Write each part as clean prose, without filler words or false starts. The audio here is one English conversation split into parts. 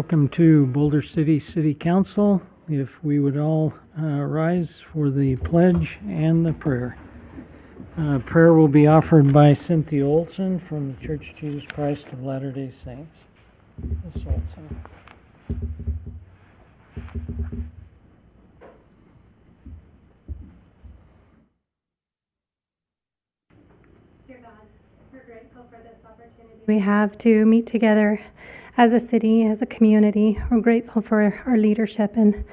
welcome to Boulder City City Council. If we would all rise for the pledge and the prayer. Prayer will be offered by Cynthia Olson from the Church of Jesus Christ of Latter-day Saints. Ms. Olson. Dear God, we're grateful for this opportunity we have to meet together as a city, as a community. We're grateful for our leadership, and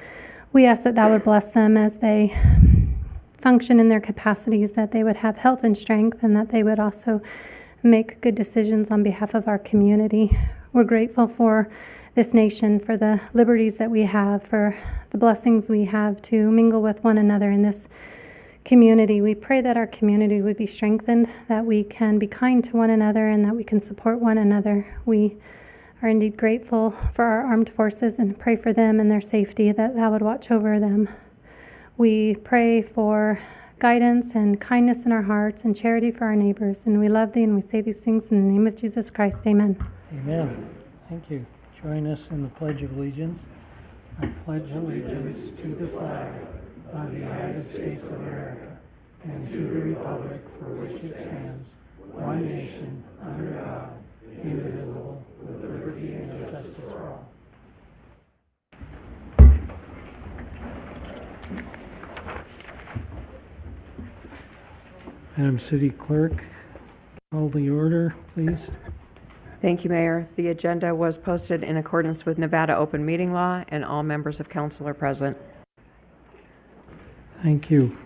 we ask that that would bless them as they function in their capacities, that they would have health and strength, and that they would also make good decisions on behalf of our community. We're grateful for this nation, for the liberties that we have, for the blessings we have to mingle with one another in this community. We pray that our community would be strengthened, that we can be kind to one another, and that we can support one another. We are indeed grateful for our armed forces and pray for them and their safety, that thou would watch over them. We pray for guidance and kindness in our hearts and charity for our neighbors. And we love thee, and we say these things in the name of Jesus Christ. Amen. Amen. Thank you. Join us in the Pledge of Allegiance. I pledge allegiance to the flag of the United States of America and to the republic for which it stands, one nation, under God, indivisible, with liberty and justice for all. Madam City Clerk, call the order, please. Thank you, Mayor. The agenda was posted in accordance with Nevada open meeting law, and all members of council are present. Thank you.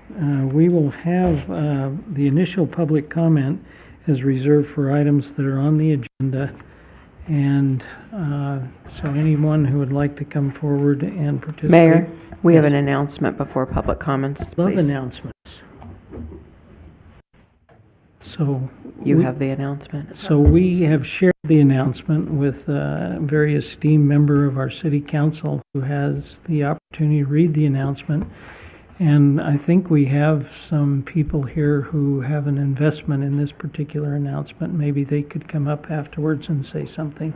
We will have the initial public comment is reserved for items that are on the agenda. And so anyone who would like to come forward and participate. Mayor, we have Yes. an announcement before public comments, Love please. announcements. So You have the announcement. So we have shared the announcement with a very esteemed member of our city council who has the opportunity to read the announcement. And I think we have some people here who have an investment in this particular announcement. Maybe they could come up afterwards and say something.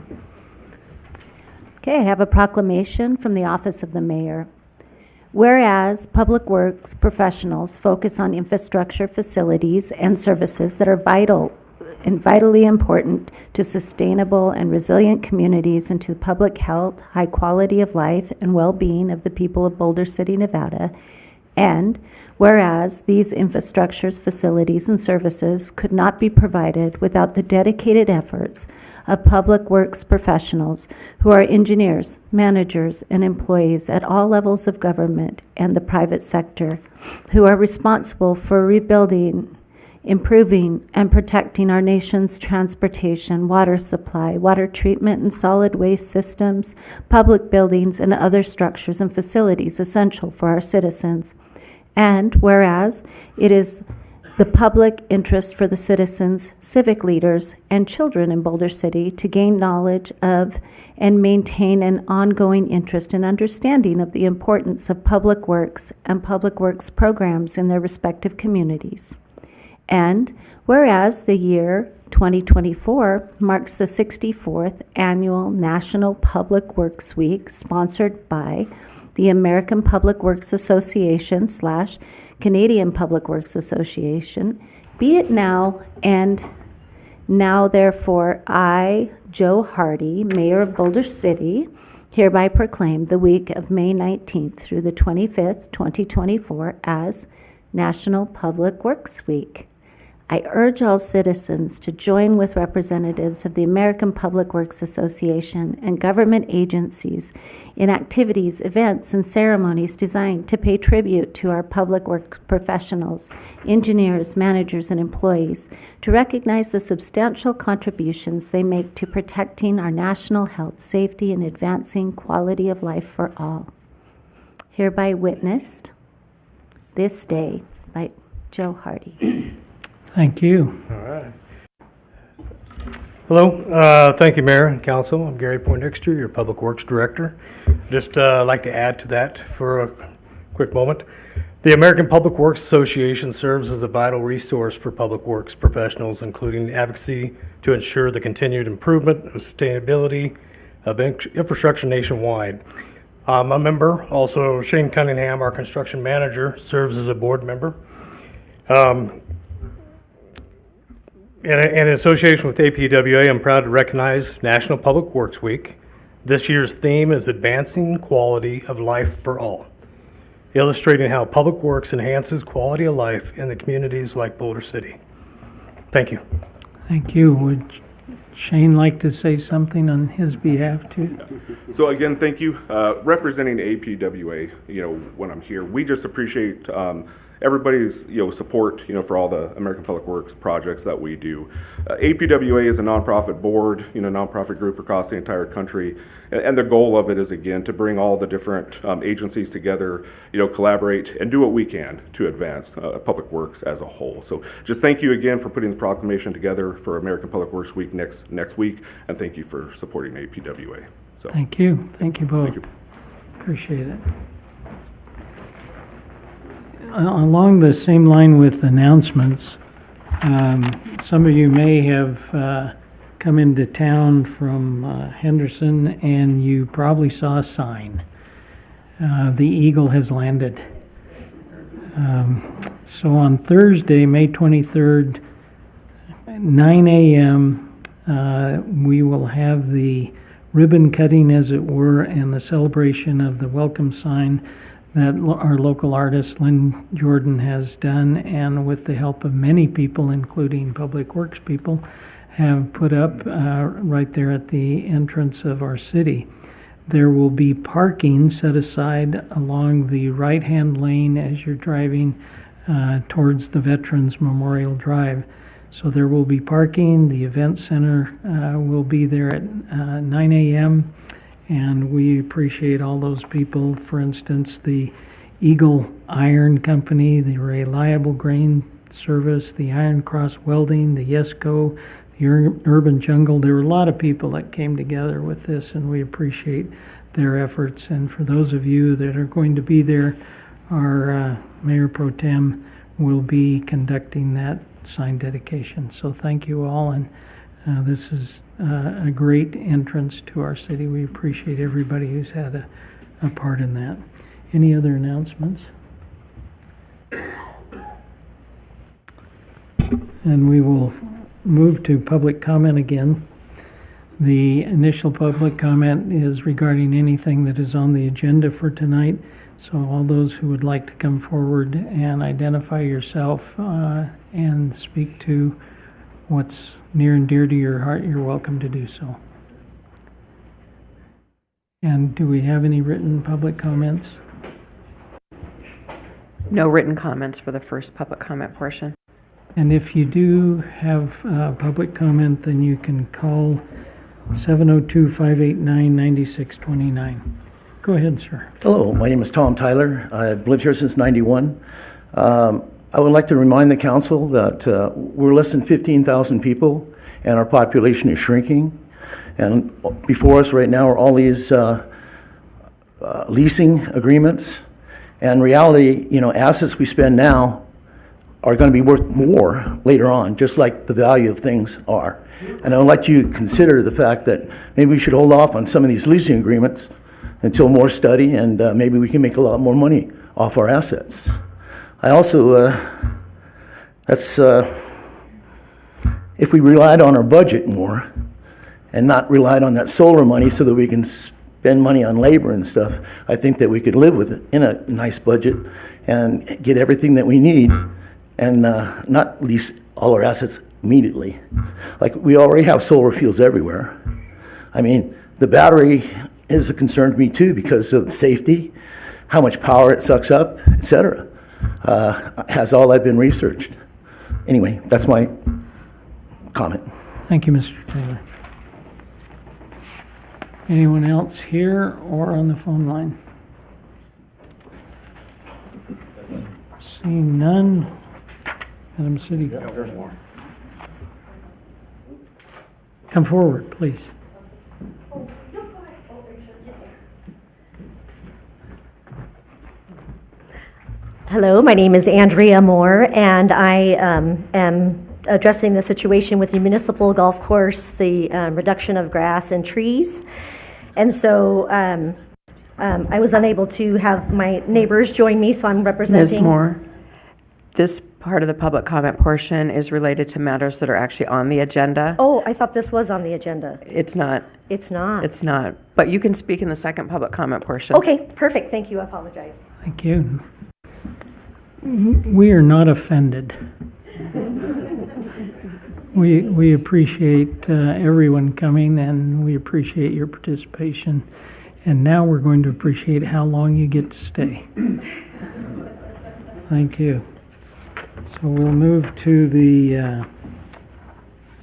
Okay, I have a proclamation from the Office of the Mayor. Whereas Public Works professionals focus on infrastructure, facilities, and services that are vital and vitally important to sustainable and resilient communities and to the public health, high quality of life, and well-being of the people of Boulder City, Nevada. And whereas these infrastructures, facilities, and services could not be provided without the dedicated efforts of public works professionals who are engineers, managers, and employees at all levels of government and the private sector who are responsible for rebuilding, improving, and protecting our nation's transportation, water supply, water treatment and solid waste systems, public buildings, and other structures and facilities essential for our citizens. And whereas it is the public interest for the citizens, civic leaders, and children in Boulder City to gain knowledge of and maintain an ongoing interest and understanding of the importance of public works and public works programs in their respective communities. And whereas the year 2024 marks the 64th annual National Public Works Week sponsored by the American Public Works Association / Canadian Public Works Association, be it now and now therefore I, Joe Hardy, Mayor of Boulder City, hereby proclaim the week of May 19th through the 25th, 2024 as National Public Works Week. I urge all citizens to join with representatives of the American Public Works Association and government agencies in activities, events, and ceremonies designed to pay tribute to our public works professionals, engineers, managers, and employees, to recognize the substantial contributions they make to protecting our national health, safety, and advancing quality of life for all. Hereby witnessed this day by Joe Hardy. Thank you. All right. Hello. Thank you, Mayor and Council. I'm Gary Poindexter, your Public Works Director. Just like to add to that for a quick moment. The American Public Works Association serves as a vital resource for public works professionals, including advocacy to ensure the continued improvement of sustainability of infrastructure nationwide. I'm a member. Also, Shane Cunningham, our construction manager, serves as a board member. In association with APWA, I'm proud to recognize National Public Works Week. This year's theme is Advancing Quality of Life for All, illustrating how public works enhances quality of life in the communities like Boulder City. Thank you. Thank you. Would Shane like to say something on his behalf too? So again, thank you. Representing APWA, when I'm here, we just appreciate everybody's, support, for all the American Public Works projects that we do. APWA is a nonprofit board, nonprofit group across the entire country. And the goal of it is, again, to bring all the different agencies together, collaborate and do what we can to advance public works as a whole. So just thank you again for putting the proclamation together for American Public Works Week next week. And thank you for supporting APWA. So Thank you. Thank you both. Thank you. Appreciate it. Along the same line with announcements, some of you may have come into town from Henderson and you probably saw a sign. The Eagle has landed. So on Thursday, May 23rd, 9 a.m., we will have the ribbon cutting, as it were, and the celebration of the welcome sign that our local artist, Lynn Jordan, has done, and with the help of many people, including Public Works people, have put up right there at the entrance of our city. There will be parking set aside along the right-hand lane as you're driving towards the Veterans Memorial Drive. So there will be parking. The event center will be there at 9 a.m., and we appreciate all those people. For instance, the Eagle Iron Company, the Reliable Grain Service, the Iron Cross Welding, the Yesco, the Urban Jungle. There were a lot of people that came together with this, and we appreciate their efforts. And for those of you that are going to be there, our Mayor Pro Tem will be conducting that sign dedication. So thank you all, and this is a great entrance to our city. We appreciate everybody who's had a part in that. Any other announcements? And we will move to public comment again. The initial public comment is regarding anything that is on the agenda for tonight. So all those who would like to come forward and identify yourself and speak to what's near and dear to your heart, you're welcome to do so. And do we have any written public comments? No written comments for the first public comment portion. And if you do have public comment, then you can call 702-589-9629. Go ahead, sir. Hello, my name is Tom Tyler. I've lived here since '91. I would like to remind the council that we're less than 15,000 people and our population is shrinking. And before us right now are all these leasing agreements. And in reality, assets we spend now are going to be worth more later on, just like the value of things are. And I would like you to consider the fact that maybe we should hold off on some of these leasing agreements until more study, and maybe we can make a lot more money off our assets. I also, if we relied on our budget more and not relied on that solar money so that we can spend money on labor and stuff, I think that we could live with it in a nice budget and get everything that we need and not lease all our assets immediately. Like, we already have solar fields everywhere. I mean, the battery is a concern to me too because of safety, how much power it sucks up, etc. Has all that been researched? Anyway, that's my comment. Thank you, Mr. Taylor. Anyone else here or on the phone line? Seeing none, Madam City. Come forward, please. Hello, my name is Andrea Moore, and I am addressing the situation with the municipal golf course, the reduction of grass and trees. And so I was unable to have my neighbors join me, so I'm representing. Ms. Moore, this part of the public comment portion is related to matters that are actually on the agenda. Oh, I thought this was on the agenda. It's not. It's not. It's not. But you can speak in the second public comment portion. Okay, perfect. Thank you. I apologize. Thank you. We are not offended. We appreciate everyone coming, and we appreciate your participation. And now we're going to appreciate how long you get to stay. Thank you. So we'll move to the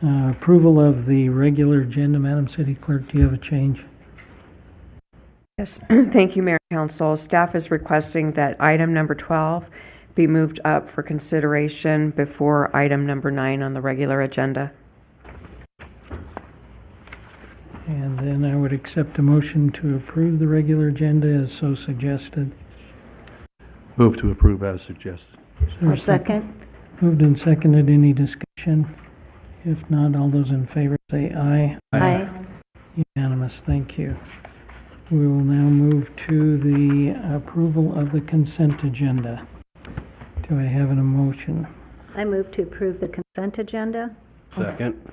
approval of the regular agenda. Madam City Clerk, do you have a change? Yes, thank you, Mayor and Council. Staff is requesting that item number 12 be moved up for consideration before item number 9 on the regular agenda. And then I would accept a motion to approve the regular agenda as so suggested. Move to approve as suggested. Is there a I'll second. Moved and seconded. Any discussion? If not, all those in favor say aye. Aye. Unanimous, thank you. We will now move to the approval of the consent agenda. Do I have an motion? I move to approve the consent agenda. Second.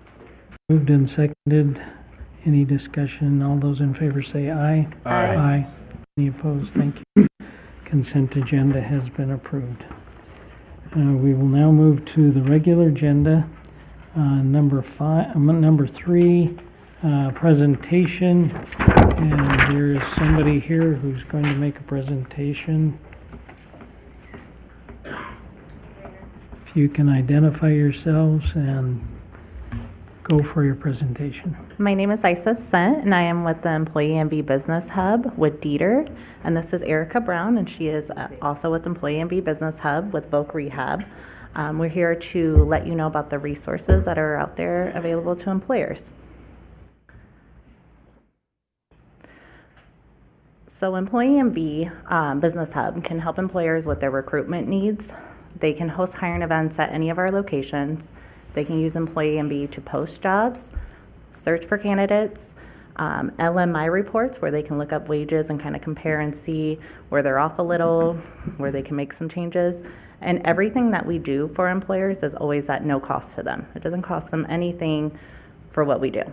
Moved and seconded. Any discussion? All those in favor say aye. Aye. Aye. Any opposed? Thank you. Consent agenda has been approved. We will now move to the regular agenda. Number 3, presentation. And there is somebody here who's going to make a presentation. If you can identify yourselves and go for your presentation. My name is Isa Sent, and I am with the Employee MV Business Hub with Dieter. And this is Erica Brown, and she is also with Employee MV Business Hub with Voc Rehab. We're here to let you know about the resources that are out there available to employers. So Employee MV Business Hub can help employers with their recruitment needs. They can host hiring events at any of our locations. They can use Employee MV to post jobs, search for candidates, LMI reports where they can look up wages and kind of compare and see where they're off a little, where they can make some changes. And everything that we do for employers is always at no cost to them. It doesn't cost them anything for what we do.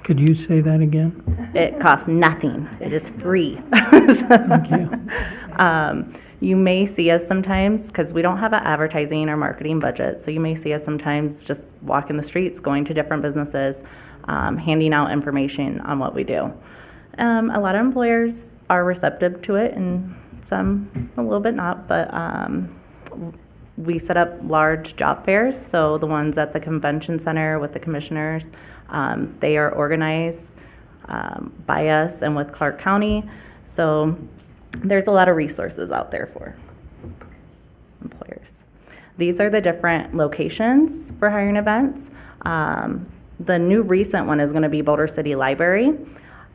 Could you say that again? It costs nothing. It is free. Thank you. You may see us sometimes, because we don't have an advertising or marketing budget, so you may see us sometimes just walking the streets, going to different businesses, handing out information on what we do. A lot of employers are receptive to it, and some a little bit not, but we set up large job fairs, so the ones at the convention center with the commissioners, they are organized by us and with Clark County, so there's a lot of resources out there for employers. These are the different locations for hiring events. The new recent one is going to be Boulder City Library.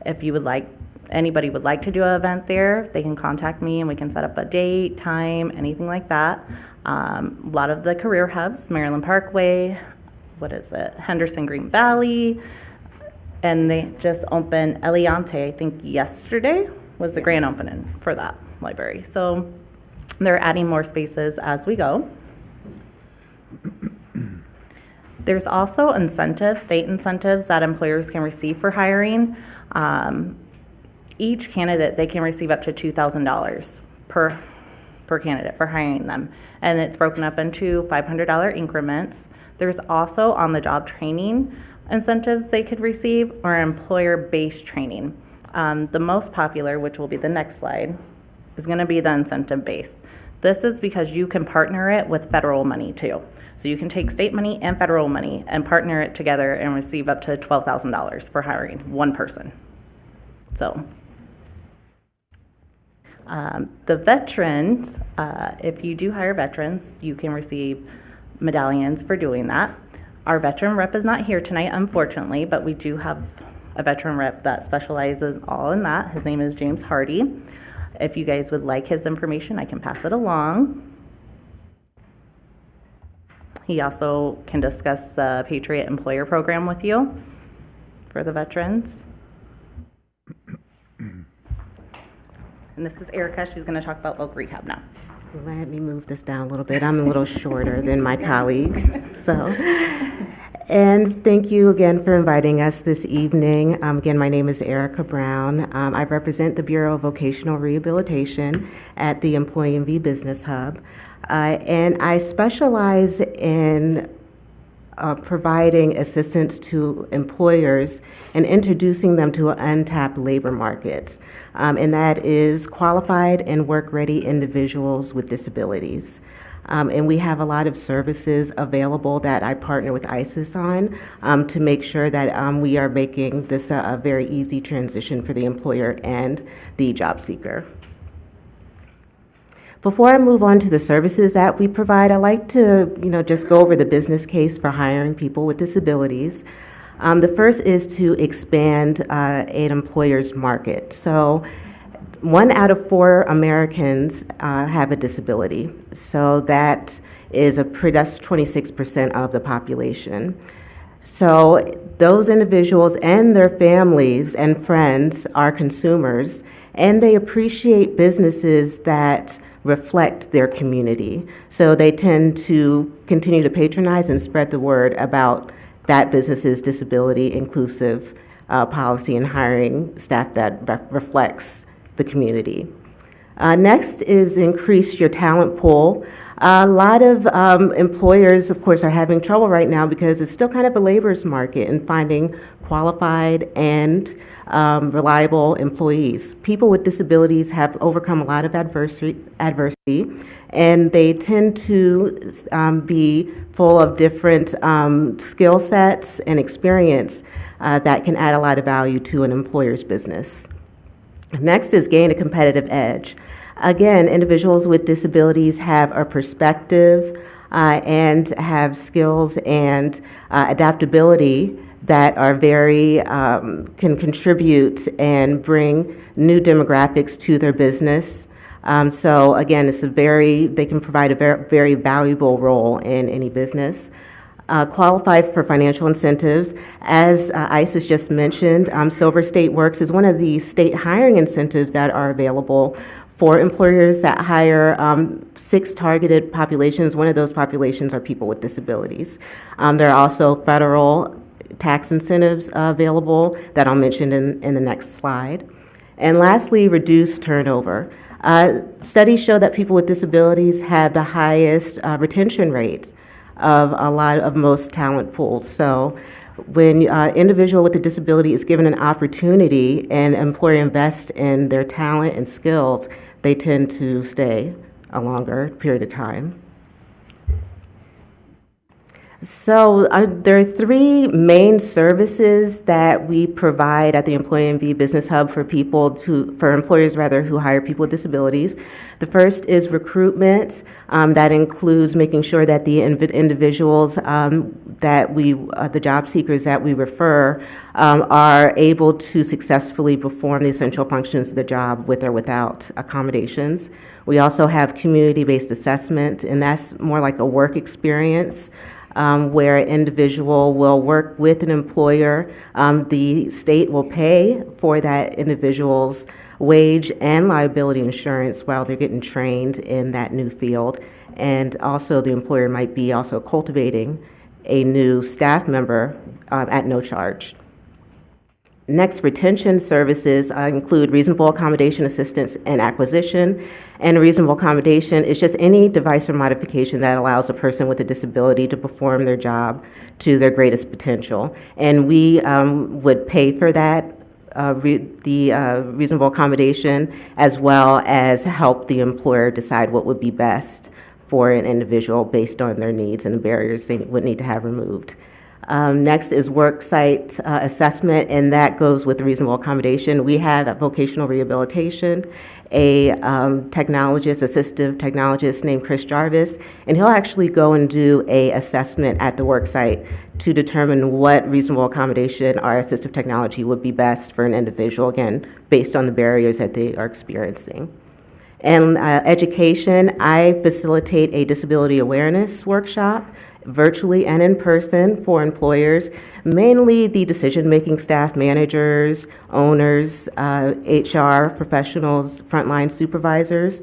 If you would like, anybody would like to do an event there, they can contact me and we can set up a date, time, anything like that. A lot of the career hubs, Maryland Parkway, Henderson Green Valley, and they just opened Eliante, I think yesterday was the grand opening for that library. So they're adding more spaces as we go. There's also incentives, state incentives that employers can receive for hiring. Each candidate, they can receive up to $2,000 per candidate for hiring them. And it's broken up into $500 increments. There's also on-the-job training incentives they could receive or employer-based training. The most popular, which will be the next slide, is going to be the incentive-based. This is because you can partner it with federal money too. So you can take state money and federal money and partner it together and receive up to $12,000 for hiring one person. So the veterans, if you do hire veterans, you can receive medallions for doing that. Our veteran rep is not here tonight, unfortunately, but we do have a veteran rep that specializes all in that. His name is James Hardy. If you guys would like his information, I can pass it along. He also can discuss the Patriot Employer Program with you for the veterans. And this is Erica. She's going to talk about voc rehab now. Let me move this down a little bit. I'm a little shorter than my colleague, so. And thank you again for inviting us this evening. Again, my name is Erica Brown. I represent the Bureau of Vocational Rehabilitation at the Employee MV Business Hub. And I specialize in providing assistance to employers and introducing them to untapped labor markets. And that is qualified and work-ready individuals with disabilities. And we have a lot of services available that I partner with ISIS on to make sure that we are making this a very easy transition for the employer and the job seeker. Before I move on to the services that we provide, I'd like to, just go over the business case for hiring people with disabilities. The first is to expand an employer's market. So 1 out of 4 Americans have a disability. So that's 26% of the population. So those individuals and their families and friends are consumers, and they appreciate businesses that reflect their community. So they tend to continue to patronize and spread the word about that business's disability inclusive policy and hiring staff that reflects the community. Next is increase your talent pool. A lot of employers, of course, are having trouble right now because it's still kind of a labor's market in finding qualified and reliable employees. People with disabilities have overcome a lot of adversity, and they tend to be full of different skill sets and experience that can add a lot of value to an employer's business. Next is gain a competitive edge. Again, individuals with disabilities have a perspective and have skills and adaptability that are can contribute and bring new demographics to their business. So again, they can provide a very valuable role in any business. Qualify for financial incentives. As Isis just mentioned, Silver State Works is one of the state hiring incentives that are available for employers that hire 6 targeted populations. One of those populations are people with disabilities. There are also federal tax incentives available that I'll mention in the next slide. And lastly, reduce turnover. Studies show that people with disabilities have the highest retention rates of most talent pools. So when an individual with a disability is given an opportunity and an employer invests in their talent and skills, they tend to stay a longer period of time. So there are 3 main services that we provide at the Employee MV Business Hub for employers who hire people with disabilities. The first is recruitment. That includes making sure that the individuals the job seekers that we refer are able to successfully perform the essential functions of the job with or without accommodations. We also have community-based assessment, and that's more like a work experience. Where an individual will work with an employer. The state will pay for that individual's wage and liability insurance while they're getting trained in that new field. And also the employer might be also cultivating a new staff member at no charge. Next, retention services include reasonable accommodation assistance and acquisition. And reasonable accommodation is just any device or modification that allows a person with a disability to perform their job to their greatest potential. And we would pay for that, reasonable accommodation, as well as help the employer decide what would be best for an individual based on their needs and the barriers they would need to have removed. Next is worksite assessment, and that goes with the reasonable accommodation. We have at vocational rehabilitation a assistive technologist named Chris Jarvis, and he'll actually go and do a assessment at the worksite to determine what reasonable accommodation or assistive technology would be best for an individual, again, based on the barriers that they are experiencing. And education, I facilitate a disability awareness workshop virtually and in person for employers, mainly the decision-making staff, managers, owners, HR professionals, frontline supervisors,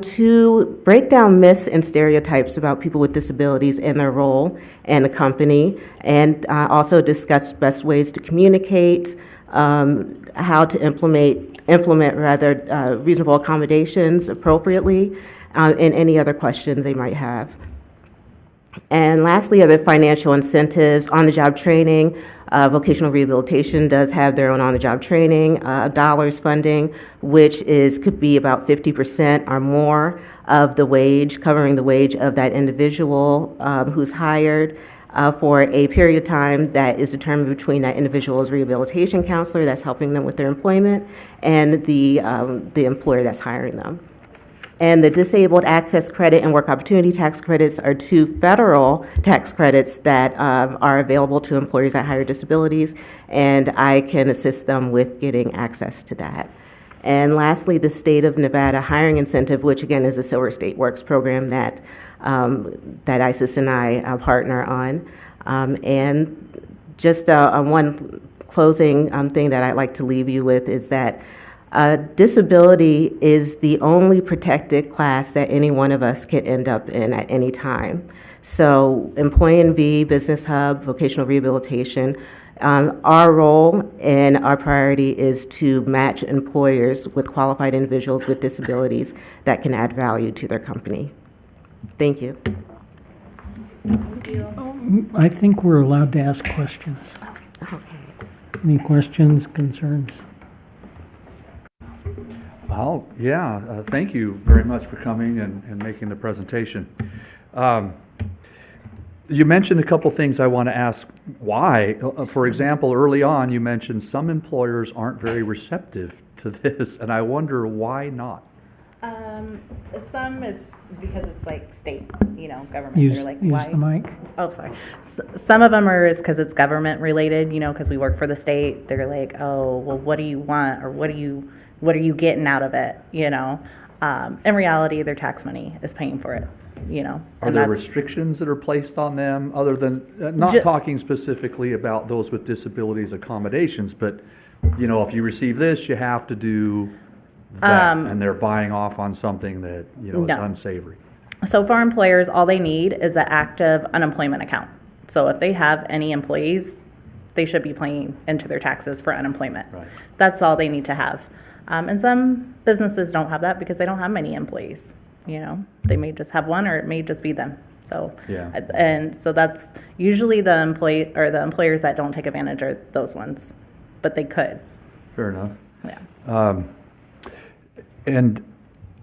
to break down myths and stereotypes about people with disabilities and their role in the company, and also discuss best ways to communicate, how to implement reasonable accommodations appropriately, and any other questions they might have. And lastly, other financial incentives, on-the-job training. Vocational rehabilitation does have their own on-the-job training, dollars funding, which could be about 50% or more of the wage, covering the wage of that individual who's hired for a period of time that is determined between that individual's rehabilitation counselor that's helping them with their employment and the employer that's hiring them. And the Disabled Access Credit and Work Opportunity Tax Credits are two federal tax credits that are available to employers that hire disabilities, and I can assist them with getting access to that. And lastly, the State of Nevada Hiring Incentive, which again is a Silver State Works program that ISIS and I partner on. And just one closing thing that I'd like to leave you with is that disability is the only protected class that any one of us can end up in at any time. So EmployNV, Business Hub, Vocational Rehabilitation, our role and our priority is to match employers with qualified individuals with disabilities that can add value to their company. Thank you. I think we're allowed to ask questions. Any questions, concerns? Thank you very much for coming and making the presentation. You mentioned a couple things I want to ask why. For example, early on, you mentioned some employers aren't very receptive to this, and I wonder why not. Some it's because it's like state, government. Use They're like, why? the mic. Oh, sorry. Some of them are because it's government related, because we work for the state. They're like, oh, well, what do you want, or what are you getting out of it? In reality, their tax money is paying for it. Are there restrictions that are placed on them other than, not talking specifically about those with disabilities accommodations, but, if you receive this, you have to do that, and they're buying off on something that, is unsavory? So for employers, all they need is an active unemployment account. So if they have any employees, they should be paying into their taxes for unemployment. Right. That's all they need to have. And some businesses don't have that because they don't have many employees. They may just have one, or it may just be them. So, Yeah. And so that's usually the employers that don't take advantage are those ones, but they could. Fair enough. Yeah. And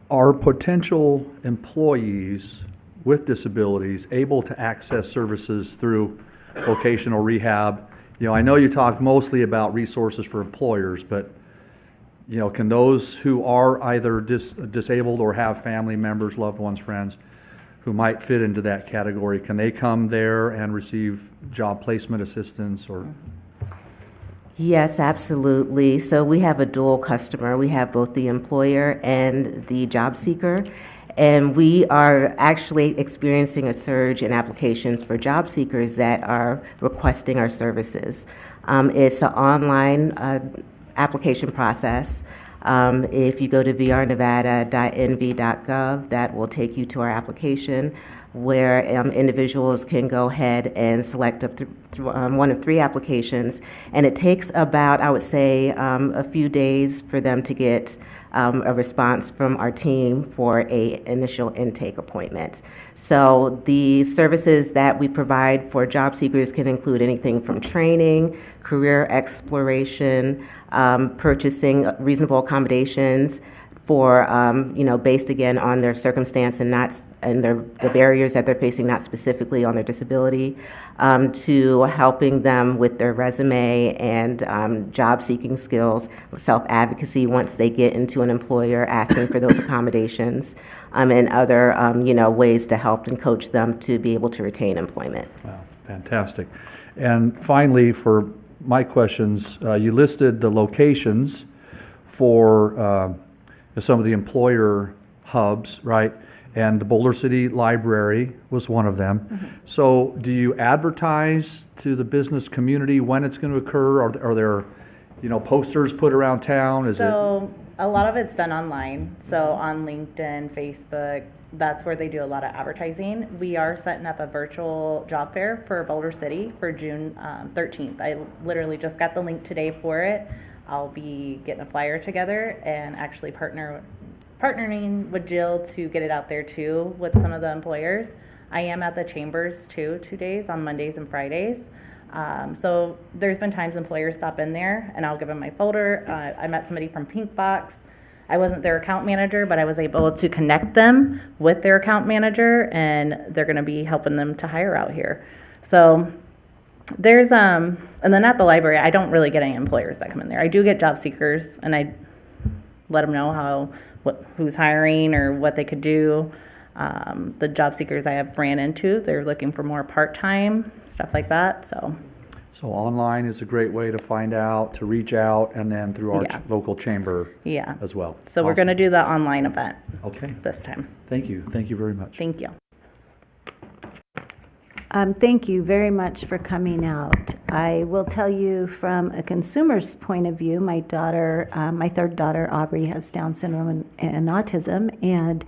are potential employees with disabilities able to access services through vocational rehab? I know you talk mostly about resources for employers, but can those who are either disabled or have family members, loved ones, friends who might fit into that category, can they come there and receive job placement assistance or? Yes, absolutely. So we have a dual customer. We have both the employer and the job seeker. And we are actually experiencing a surge in applications for job seekers that are requesting our services. It's an online application process. If you go to vrnevada.nv.gov, that will take you to our application, where individuals can go ahead and select one of three applications. And it takes about, I would say, a few days for them to get a response from our team for an initial intake appointment. So the services that we provide for job seekers can include anything from training, career exploration, purchasing reasonable accommodations for, based again on their circumstance and the barriers that they're facing, not specifically on their disability, to helping them with their resume and job seeking skills, self-advocacy once they get into an employer, asking for those accommodations, and other, ways to help and coach them to be able to retain employment. Wow, fantastic. And finally, for my questions, you listed the locations for some of the employer hubs, right? and the Boulder City Library was one of them. So do you advertise to the business community when it's going to occur? Are there, posters put around town? So a lot of it's done online. So on LinkedIn, Facebook, that's where they do a lot of advertising. We are setting up a virtual job fair for Boulder City for June 13th. I literally just got the link today for it. I'll be getting a flyer together and actually partnering with Jill to get it out there too with some of the employers. I am at the chambers too, 2 days on Mondays and Fridays. So there's been times employers stop in there and I'll give them my folder. I met somebody from Pinkbox. I wasn't their account manager, but I was able to connect them with their account manager and they're gonna be helping them to hire out here. So there's, and then at the library, I don't really get any employers that come in there. I do get job seekers and I let them know who's hiring or what they could do. The job seekers I have ran into, they're looking for more part-time, stuff like that, so. So online is a great way to find out, to reach out, and then through our Yeah. local chamber Yeah. as well. So we're gonna do the online event Okay, this time. thank you. Thank you very much. Thank you. Thank you very much for coming out. I will tell you from a consumer's point of view, my daughter, my third daughter, Aubrey, has Down syndrome and autism, and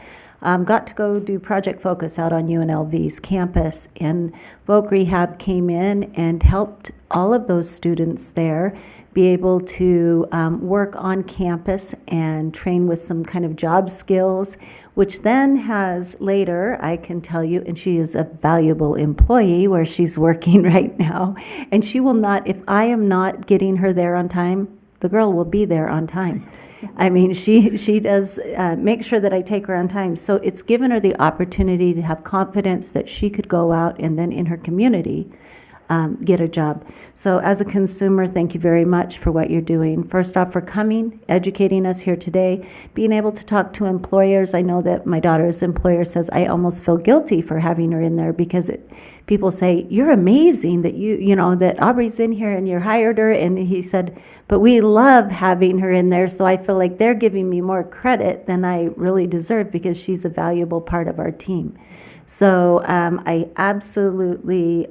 got to go do Project Focus out on UNLV's campus. And Voc Rehab came in and helped all of those students there be able to work on campus and train with some kind of job skills, which then has later, I can tell you, and she is a valuable employee where she's working right now, and she will not, if I am not getting her there on time, the girl will be there on time. I mean, she does make sure that I take her on time. So it's given her the opportunity to have confidence that she could go out and then in her community get a job. So as a consumer, thank you very much for what you're doing. First off, for coming, educating us here today, being able to talk to employers. I know that my daughter's employer says, I almost feel guilty for having her in there because people say, you're amazing that that Aubrey's in here and you hired her. And he said, but we love having her in there. So I feel like they're giving me more credit than I really deserve because she's a valuable part of our team. So I absolutely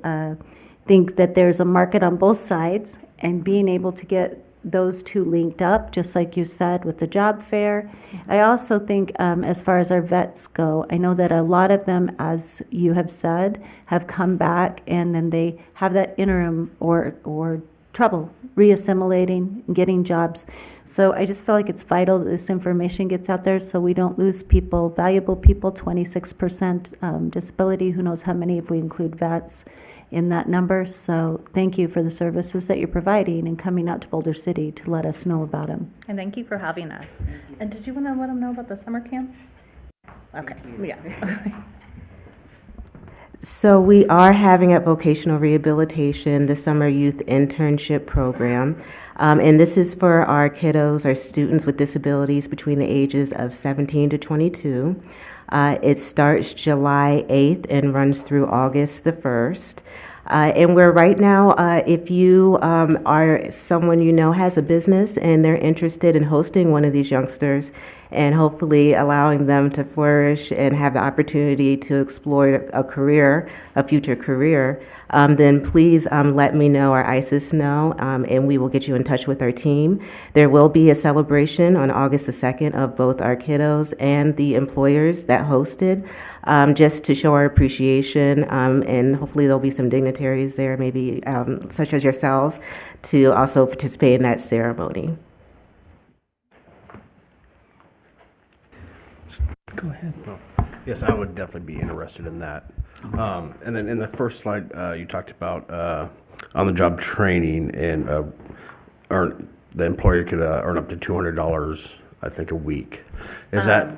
think that there's a market on both sides, and being able to get those two linked up, just like you said, with the job fair. I also think as far as our vets go, I know that a lot of them, as you have said, have come back and then they have that interim or trouble reassimilating and getting jobs. So I just feel like it's vital that this information gets out there so we don't lose people, valuable people, 26% disability, who knows how many if we include vets in that number. So thank you for the services that you're providing and coming out to Boulder City to let us know about them. And thank you for having us. And did you want to let them know about the summer camp? Okay, yeah. So we are having at Vocational Rehabilitation the Summer Youth Internship Program. And this is for our kiddos, our students with disabilities between the ages of 17 to 22. It starts July 8th and runs through August the 1st. And we're right now, if you are someone you know has a business and they're interested in hosting one of these youngsters and hopefully allowing them to flourish and have the opportunity to explore a future career, then please let me know or ISIS know, and we will get you in touch with our team. There will be a celebration on August the 2nd of both our kiddos and the employers that hosted, just to show our appreciation, and hopefully there'll be some dignitaries there, maybe such as yourselves, to also participate in that ceremony. Go ahead. Yes, I would definitely be interested in that. And then in the first slide, you talked about on-the-job training and the employer could earn up to $200, I think, a week. Is that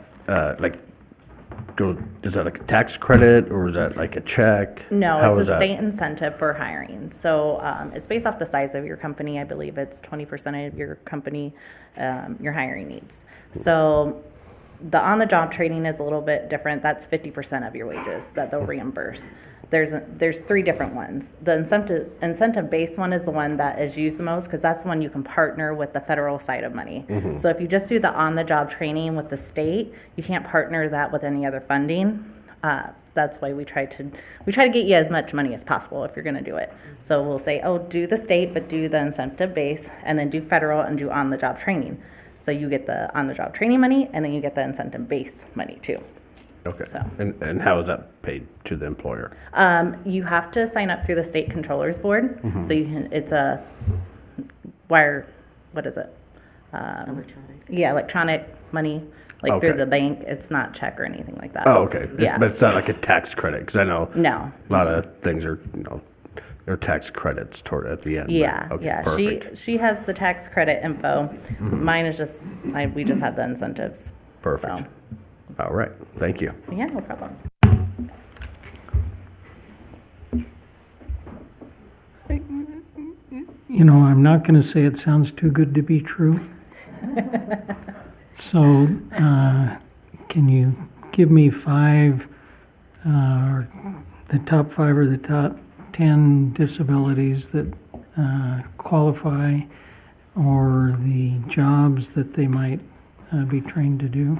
is that like a tax credit or is that like a check? No, How it's is a that? state incentive for hiring. So it's based off the size of your company. I believe it's 20% of your company, your hiring needs. So the on-the-job training is a little bit different. That's 50% of your wages that they'll reimburse. there's three different ones. The incentive-based one is the one that is used the most because that's the one you can partner with the federal side of money. So if you just do the on-the-job training with the state, you can't partner that with any other funding. That's why we try to get you as much money as possible if you're going to do it. So we'll say, oh, do the state, but do the incentive base, and then do federal and do on-the-job training. So you get the on-the-job training money, and then you get the incentive base money too. Okay. So. And how is that paid to the employer? You have to sign up through the state controllers board. So you can, it's a wire, what is it? Electronic. Yeah, electronic money, like Okay. through the bank. It's not check or anything like that. Oh, okay. Yeah. But it's not like a tax credit, because I know No. a lot of things are, there are tax credits toward at the end. but- Yeah, okay, yeah. Perfect. She has the tax credit info. Mine is just, we just have the incentives. Perfect. So, All right. Thank you. yeah, no problem. You know, I'm not going to say it sounds too good to be true. So, can you give me five, or the top five or the top 10 disabilities that qualify, or the jobs that they might be trained to do?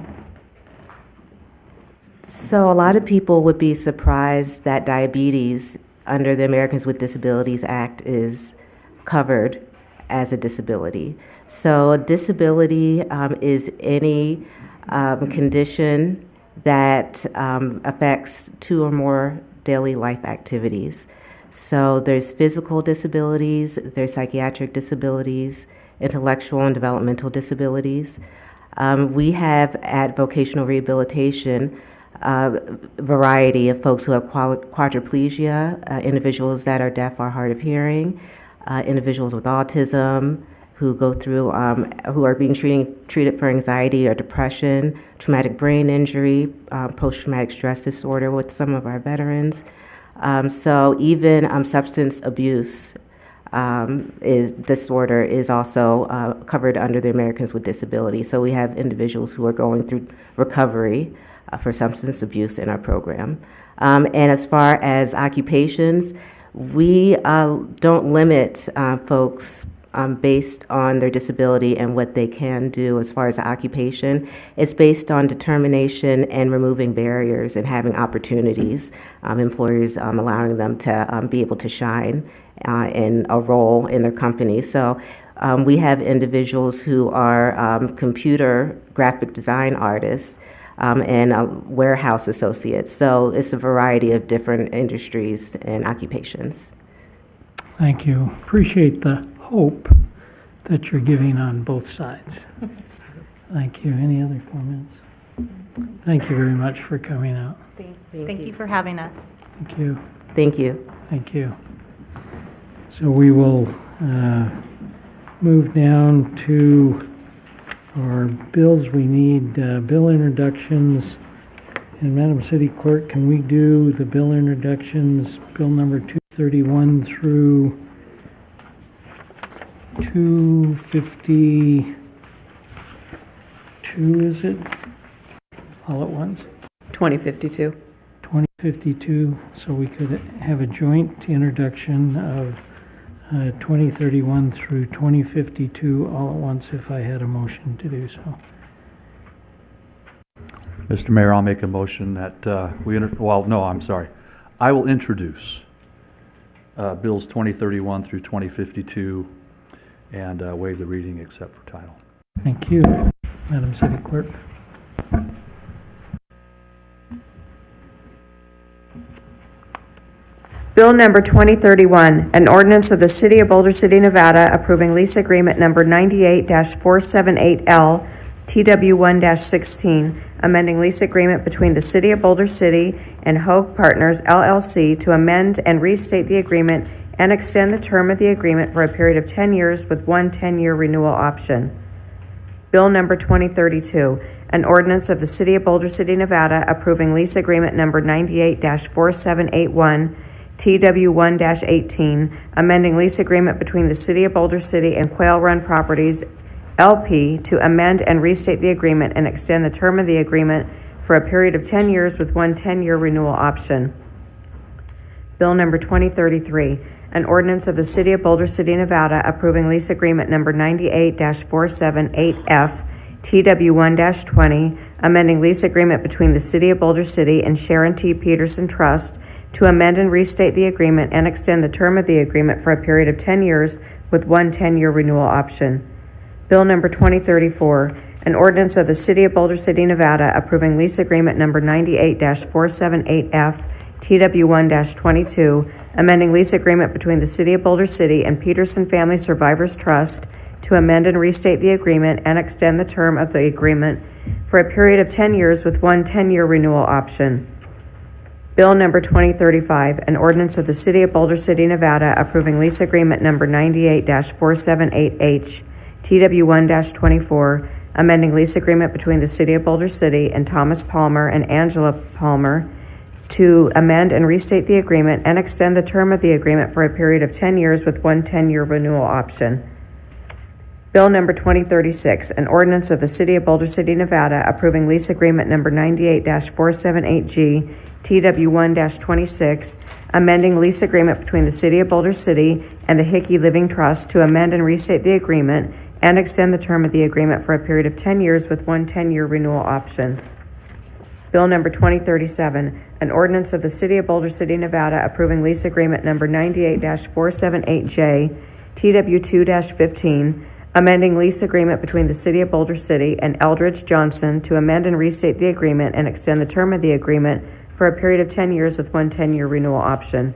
So a lot of people would be surprised that diabetes under the Americans with Disabilities Act is covered as a disability. So a disability is any condition that affects two or more daily life activities. So there's physical disabilities, there's psychiatric disabilities, intellectual and developmental disabilities. We have at vocational rehabilitation variety of folks who have quadriplegia, individuals that are deaf or hard of hearing, individuals with autism who go through, who are being treated for anxiety or depression, traumatic brain injury, post-traumatic stress disorder with some of our veterans. So even substance abuse disorder is also covered under the Americans with Disabilities. So we have individuals who are going through recovery for substance abuse in our program. And as far as occupations, we don't limit folks based on their disability and what they can do as far as occupation. It's based on determination and removing barriers and having opportunities, employers allowing them to be able to shine in a role in their company. So we have individuals who are computer graphic design artists and warehouse associates. So it's a variety of different industries and occupations. Thank you. Appreciate the hope that you're giving on both sides. Thank you. Any other comments? Thank you very much for coming out. Thank you for having us. Thank you. Thank you. Thank you. So we will move down to our bills. We need bill introductions. And Madam City Clerk, can we do the bill introductions, bill number 231 through 252, is it? All at once? 2052. 2052, so we could have a joint introduction of 2031 through 2052 all at once if I had a motion to do so. Mr. Mayor, I'll make a motion that I will introduce bills 2031 through 2052 and waive the reading except for title. Thank you, Madam City Clerk. Bill number 2031, an ordinance of the City of Boulder City, Nevada, approving lease agreement number 98-478L, TW1-16, amending lease agreement between the City of Boulder City and Hogue Partners, LLC, to amend and restate the agreement and extend the term of the agreement for a period of 10 years with one 10-year renewal option. Bill number 2032, an ordinance of the City of Boulder City, Nevada, approving lease agreement number 98-4781, TW1-18, amending lease agreement between the City of Boulder City and Quail Run Properties, LP, to amend and restate the agreement and extend the term of the agreement for a period of 10 years with one 10-year renewal option. Bill number 2033, an ordinance of the City of Boulder City, Nevada, approving lease agreement number 98-478F, TW1-20, amending lease agreement between the City of Boulder City and Sharon T. Peterson Trust to amend and restate the agreement and extend the term of the agreement for a period of 10 years with one 10-year renewal option. Bill number 2034, an ordinance of the City of Boulder City, Nevada, approving lease agreement number 98-478F, TW1-22, amending lease agreement between the City of Boulder City and Peterson Family Survivors Trust to amend and restate the agreement and extend the term of the agreement for a period of 10 years with one 10-year renewal option. Bill number 2035, an ordinance of the City of Boulder City, Nevada, approving lease agreement number 98-478H, TW1-24, amending lease agreement between the City of Boulder City and Thomas Palmer and Angela Palmer to amend and restate the agreement and extend the term of the agreement for a period of 10 years with one 10-year renewal option. Bill number 2036, an ordinance of the City of Boulder City, Nevada, approving lease agreement number 98-478G, TW1-26, amending lease agreement between the City of Boulder City and the Hickey Living Trust to amend and restate the agreement and extend the term of the agreement for a period of 10 years with one 10-year renewal option. Bill number 2037, an ordinance of the City of Boulder City, Nevada, approving lease agreement number 98-478J, TW2-15, amending lease agreement between the City of Boulder City and Eldridge Johnson to amend and restate the agreement and extend the term of the agreement for a period of 10 years with one 10-year renewal option.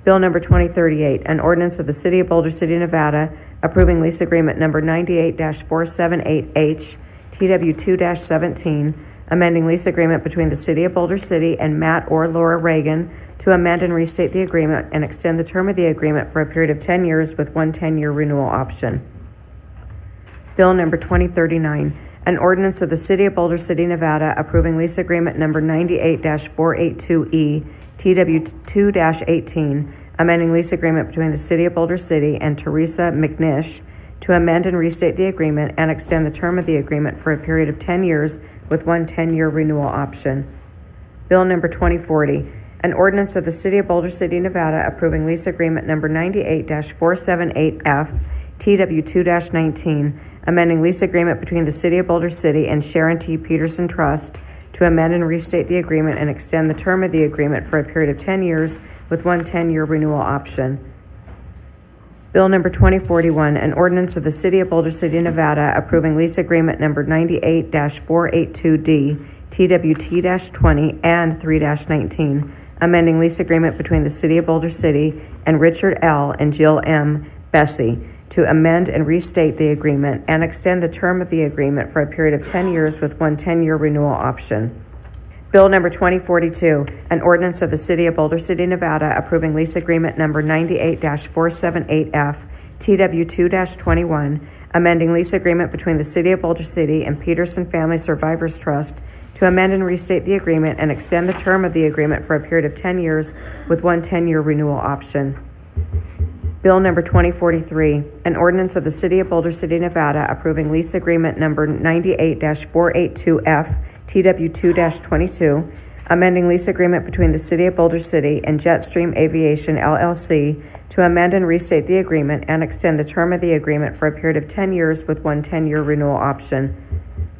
Bill number 2038, an ordinance of the City of Boulder City, Nevada, approving lease agreement number 98-478H, TW2-17, amending lease agreement between the City of Boulder City and Matt or Laura Reagan to amend and restate the agreement and extend the term of the agreement for a period of 10 years with one 10-year renewal option. Bill number 2039, an ordinance of the City of Boulder City, Nevada, approving lease agreement number 98-482E, TW2-18, amending lease agreement between the City of Boulder City and Teresa McNish to amend and restate the agreement and extend the term of the agreement for a period of 10 years with one 10-year renewal option. Bill number 2040, an ordinance of the City of Boulder City, Nevada, approving lease agreement number 98-478F, TW2-19, amending lease agreement between the City of Boulder City and Sharon T. Peterson Trust to amend and restate the agreement and extend the term of the agreement for a period of 10 years with one 10-year renewal option. Bill number 2041, an ordinance of the City of Boulder City, Nevada, approving lease agreement number 98-482D, TWT-20 and 3-19, amending lease agreement between the City of Boulder City and Richard L. and Jill M. Bessie to amend and restate the agreement and extend the term of the agreement for a period of 10 years with one 10-year renewal option. Bill number 2042, an ordinance of the City of Boulder City, Nevada, approving lease agreement number 98-478F, TW2-21, amending lease agreement between the City of Boulder City and Peterson Family Survivors Trust to amend and restate the agreement and extend the term of the agreement for a period of 10 years with one 10-year renewal option. Bill number 2043, an ordinance of the City of Boulder City, Nevada, approving lease agreement number 98-482F, TW2-22, amending lease agreement between the City of Boulder City and Jetstream Aviation, LLC, to amend and restate the agreement and extend the term of the agreement for a period of 10 years with one 10-year renewal option.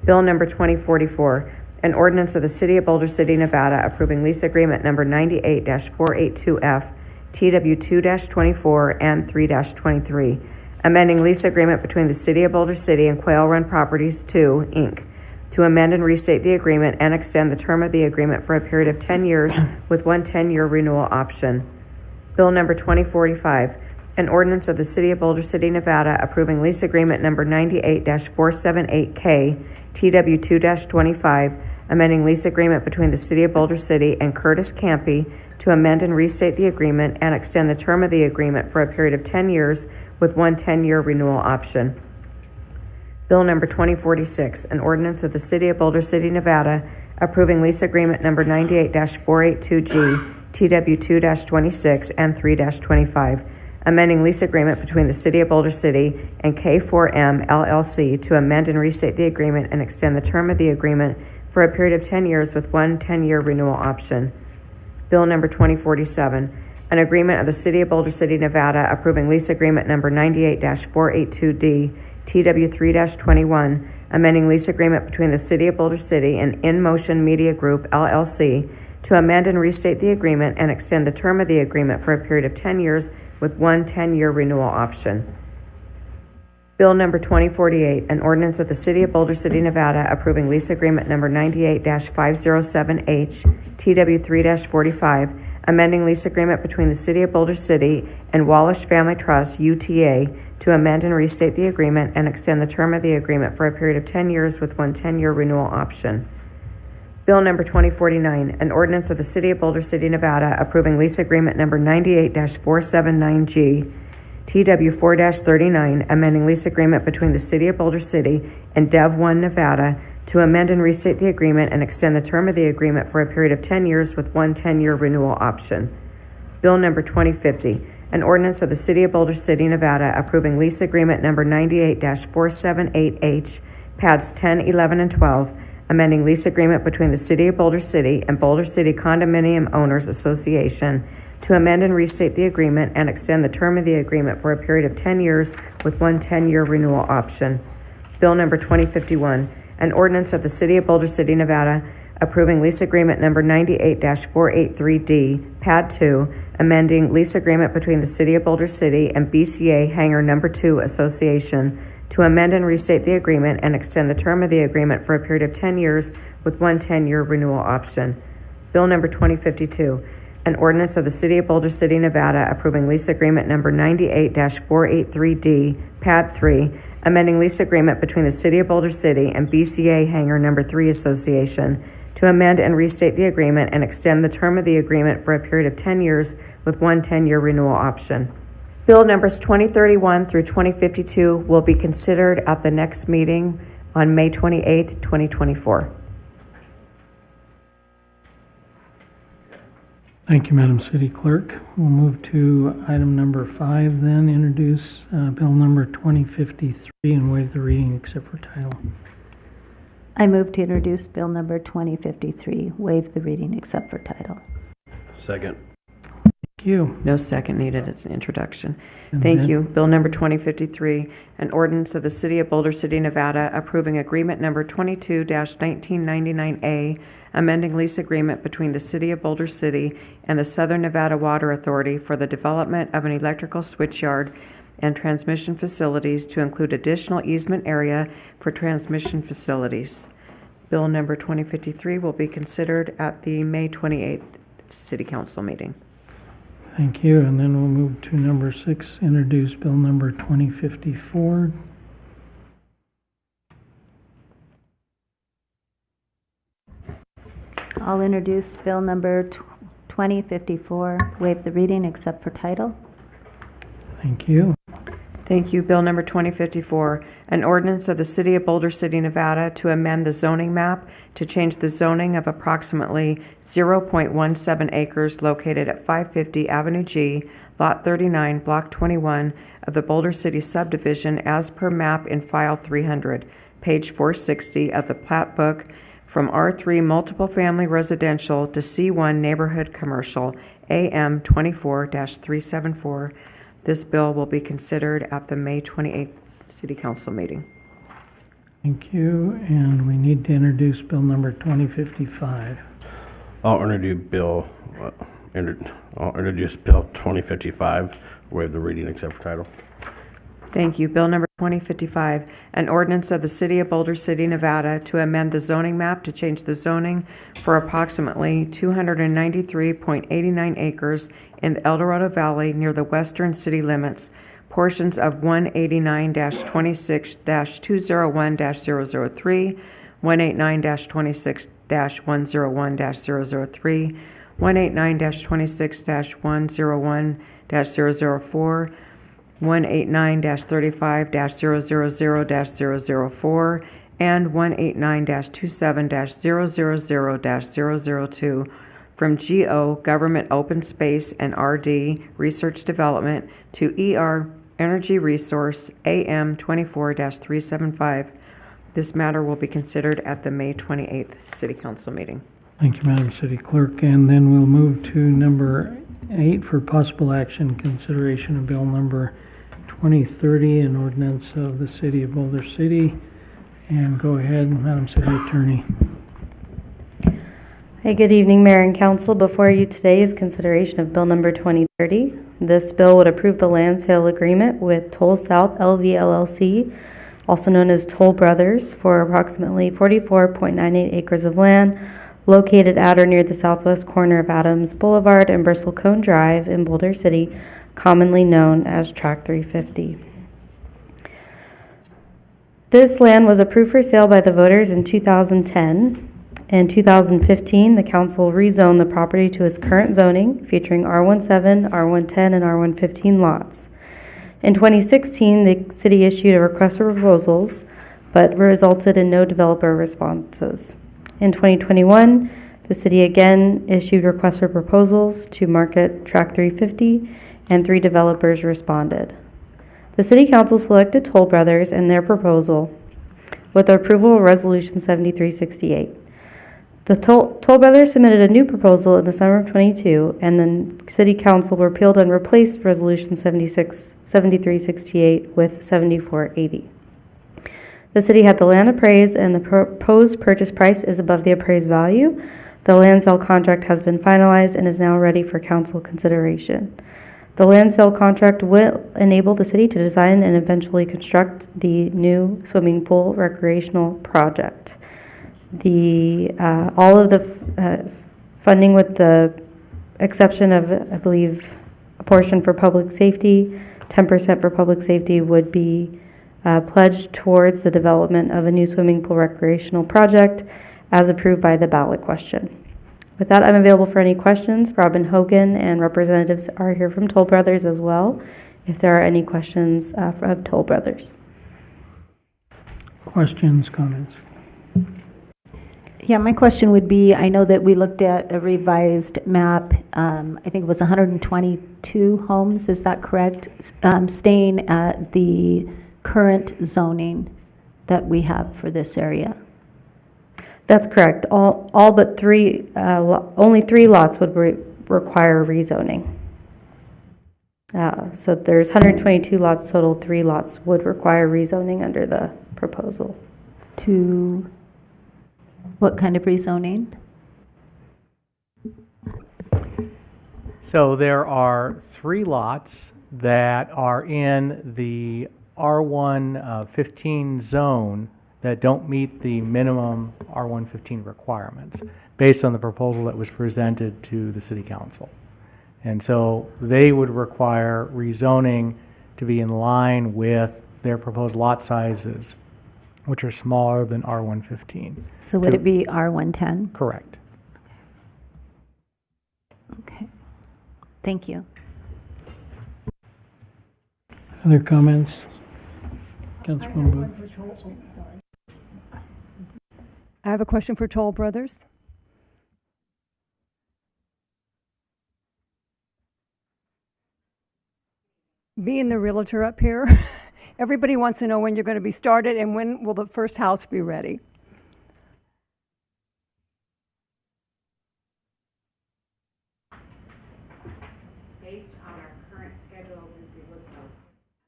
Bill number 2044, an ordinance of the City of Boulder City, Nevada, approving lease agreement number 98-482F, TW2-24 and 3-23, amending lease agreement between the City of Boulder City and Quail Run Properties II, Inc., to amend and restate the agreement and extend the term of the agreement for a period of 10 years with one 10-year renewal option. Bill number 2045, an ordinance of the City of Boulder City, Nevada, approving lease agreement number 98-478K, TW2-25, amending lease agreement between the City of Boulder City and Curtis Campy to amend and restate the agreement and extend the term of the agreement for a period of 10 years with one 10-year renewal option. Bill number 2046, an ordinance of the City of Boulder City, Nevada, approving lease agreement number 98-482G, TW2-26 and 3-25, amending lease agreement between the City of Boulder City and K4M LLC to amend and restate the agreement and extend the term of the agreement for a period of 10 years with one 10-year renewal option. Bill number 2047, An agreement of the City of Boulder City, Nevada, approving lease agreement number 98-482D, TW3-21, amending lease agreement between the City of Boulder City and In Motion Media Group, LLC, to amend and restate the agreement and extend the term of the agreement for a period of 10 years with one 10-year renewal option. Bill number 2048, an ordinance of the City of Boulder City, Nevada, approving lease agreement number 98-507H, TW3-45, amending lease agreement between the City of Boulder City and Wallish Family Trust, UTA, to amend and restate the agreement and extend the term of the agreement for a period of 10 years with one 10-year renewal option. Bill number 2049, an ordinance of the City of Boulder City, Nevada, approving lease agreement number 98-479G, TW4-39, amending lease agreement between the City of Boulder City and Dev One, Nevada, to amend and restate the agreement and extend the term of the agreement for a period of 10 years with one 10-year renewal option. Bill number 2050, an ordinance of the City of Boulder City, Nevada, approving lease agreement number 98-478H, pads 10, 11, and 12, amending lease agreement between the City of Boulder City and Boulder City Condominium Owners Association to amend and restate the agreement and extend the term of the agreement for a period of 10 years with one 10-year renewal option. Bill number 2051, an ordinance of the City of Boulder City, Nevada, approving lease agreement number 98-483D, pad 2, amending lease agreement between the City of Boulder City and BCA Hangar Number 2 Association to amend and restate the agreement and extend the term of the agreement for a period of 10 years with one 10-year renewal option. Bill number 2052, an ordinance of the City of Boulder City, Nevada, approving lease agreement number 98-483D, pad 3, amending lease agreement between the City of Boulder City and BCA Hangar Number 3 Association to amend and restate the agreement and extend the term of the agreement for a period of 10 years with one 10-year renewal option. Bill numbers 2031 through 2052 will be considered at the next meeting on May 28th, 2024. Thank you, Madam City Clerk. We'll move to item number 5 then, introduce bill number 2053 and waive the reading except for title. I move to introduce Bill number 2053, waive the reading except for title. Second. Thank you. No second needed, it's an introduction. And Thank then- you. Bill number 2053, an ordinance of the City of Boulder City, Nevada, approving agreement number 22-1999A, amending lease agreement between the City of Boulder City and the Southern Nevada Water Authority for the development of an electrical switchyard and transmission facilities to include additional easement area for transmission facilities. Bill number 2053 will be considered at the May 28th City Council meeting. Thank you. And then we'll move to number 6, introduce bill number 2054. I'll introduce Bill number 2054, waive the reading except for title. Thank you. Thank you. Bill number 2054, an ordinance of the City of Boulder City, Nevada to amend the zoning map to change the zoning of approximately 0.17 acres located at 550 Avenue G, Lot 39, Block 21 of the Boulder City subdivision as per map in File 300, page 460 of the plat book, from R3 Multiple Family Residential to C1 Neighborhood Commercial, AM 24-374. This bill will be considered at the May 28th City Council meeting. Thank you. And we need to introduce bill number 2055. I'll introduce Bill 2055, waive the reading except for title. Thank you. Bill number 2055, an ordinance of the City of Boulder City, Nevada to amend the zoning map to change the zoning for approximately 293.89 acres in the El Dorado Valley near the western city limits, portions of 189-26-201-003, 189-26-101-003, 189-26-101-004, 189-35-000-004, and 189-27-000-002 from GO Government Open Space and RD Research Development to ER Energy Resource AM 24-375. This matter will be considered at the May 28th City Council meeting. Thank you, Madam City Clerk. And then we'll move to number 8 for possible action, consideration of bill number 2030, an ordinance of the city of Boulder City. And go ahead, Madam City Attorney. Hey, good evening, Mayor and Council. Before you today is consideration of Bill Number 2030. This bill would approve the land sale agreement with Toll South LV LLC, also known as Toll Brothers, for approximately 44.98 acres of land located at or near the southwest corner of Adams Boulevard and Bristol Cone Drive in Boulder City, commonly known as Track 350. This land was approved for sale by the voters in 2010. In 2015, the council rezoned the property to its current zoning, featuring R17, R110, and R115 lots. In 2016, the city issued a request for proposals, but resulted in no developer responses. In 2021, the city again issued requests for proposals to market Track 350, and 3 developers responded. The city council selected Toll Brothers and their proposal with the approval of Resolution 7368. The Toll Brothers submitted a new proposal in the summer of 22, and then City Council repealed and replaced Resolution 7368 with 7480. The city had the land appraised, and the proposed purchase price is above the appraised value. The land sale contract has been finalized and is now ready for council consideration. The land sale contract will enable the city to design and eventually construct the new swimming pool recreational project. All of the funding, with the exception of, I believe, a portion for public safety, 10% for public safety, would be pledged towards the development of a new swimming pool recreational project as approved by the ballot question. With that, I'm available for any questions. Robin Hogan and representatives are here from Toll Brothers as well, if there are any questions of Toll Brothers. Questions, comments? Yeah, my question would be, I know that we looked at a revised map, I think it was 122 homes, is that correct? Staying at the current zoning that we have for this area. That's correct. All but 3, only 3 lots would require rezoning. So there's 122 lots total, 3 lots would require rezoning under the proposal. To what kind of rezoning? So there are 3 lots that are in the R115 zone that don't meet the minimum R115 requirements based on the proposal that was presented to the City Council. And so they would require rezoning to be in line with their proposed lot sizes, which are smaller than R115. So would it be R110? Correct. Okay. Thank you. Other comments? Councilman Booth. I have a question for Toll Brothers. Being the realtor up here, everybody wants to know when you're going to be started and when will the first house be ready.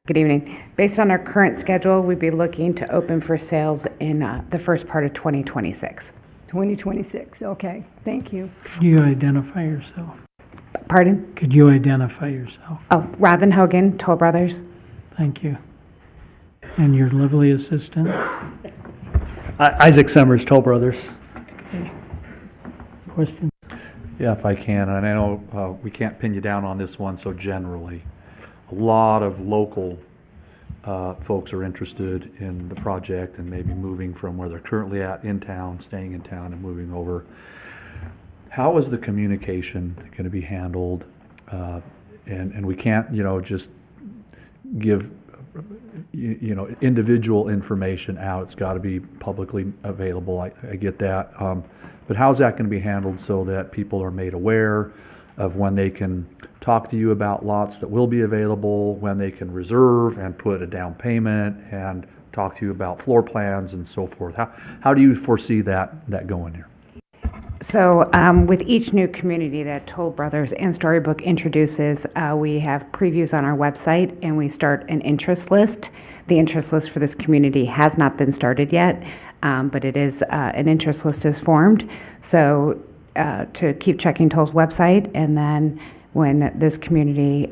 Good evening. Based on our current schedule, we'd be looking to open for sales in the first part of 2026. 2026, okay, thank you. Could you identify yourself? Pardon? Could you identify yourself? Oh, Robin Hogan, Toll Brothers. Thank you. And your lovely assistant? Isaac Summers, Toll Brothers. Okay. Question? Yeah, if I can, and I know we can't pin you down on this one, so generally, a lot of local folks are interested in the project and maybe moving from where they're currently at in town, staying in town and moving over. How is the communication going to be handled? And we can't, just give, individual information out. It's got to be publicly available. I get that. But how's that going to be handled so that people are made aware of when they can talk to you about lots that will be available, when they can reserve and put a down payment and talk to you about floor plans and so forth? How do you foresee that going here? So with each new community that Toll Brothers and Storybook introduces, we have previews on our website and we start an interest list. The interest list for this community has not been started yet, but it is, an interest list is formed. So to keep checking Toll's website, and then when this community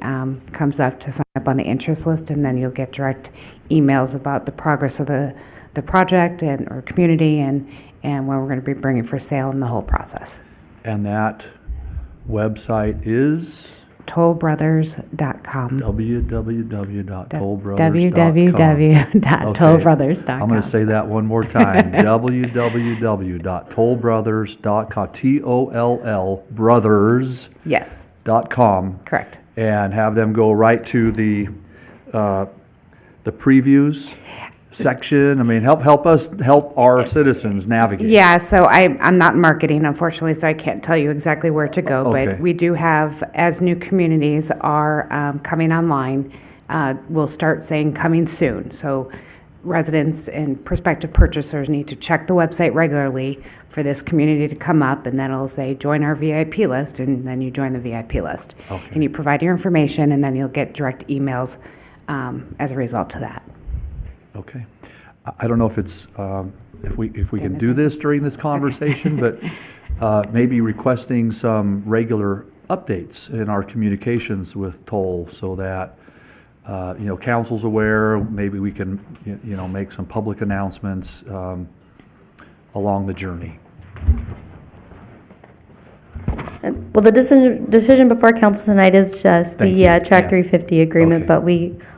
comes up, to sign up on the interest list, and then you'll get direct emails about the progress of the project and or community and when we're going to be bringing for sale and the whole process. And that website is Tollbrothers.com. www.tollbrothers.com. www.tollbrothers.com. I'm going to say that one more time. www.tollbrothers.com. TOLL brothers. Yes. .com. Correct. And have them go right to the previews section. I mean, help our citizens navigate. Yeah, so I'm not in marketing, unfortunately, so I can't tell you exactly where to go. Okay. But we do have, as new communities are coming online, we'll start saying coming soon. So residents and prospective purchasers need to check the website regularly for this community to come up, and then it'll say, join our VIP list, and then you join the VIP list. Okay. And you provide your information, and then you'll get direct emails as a result of that. Okay. I don't know if it's, if we can do this during this conversation, but maybe requesting some regular updates in our communications with Toll so that, council's aware, maybe we can, make some public announcements along the journey. Well, the decision before council tonight is just Thank the you. Track Yeah. 350 agreement, Okay. but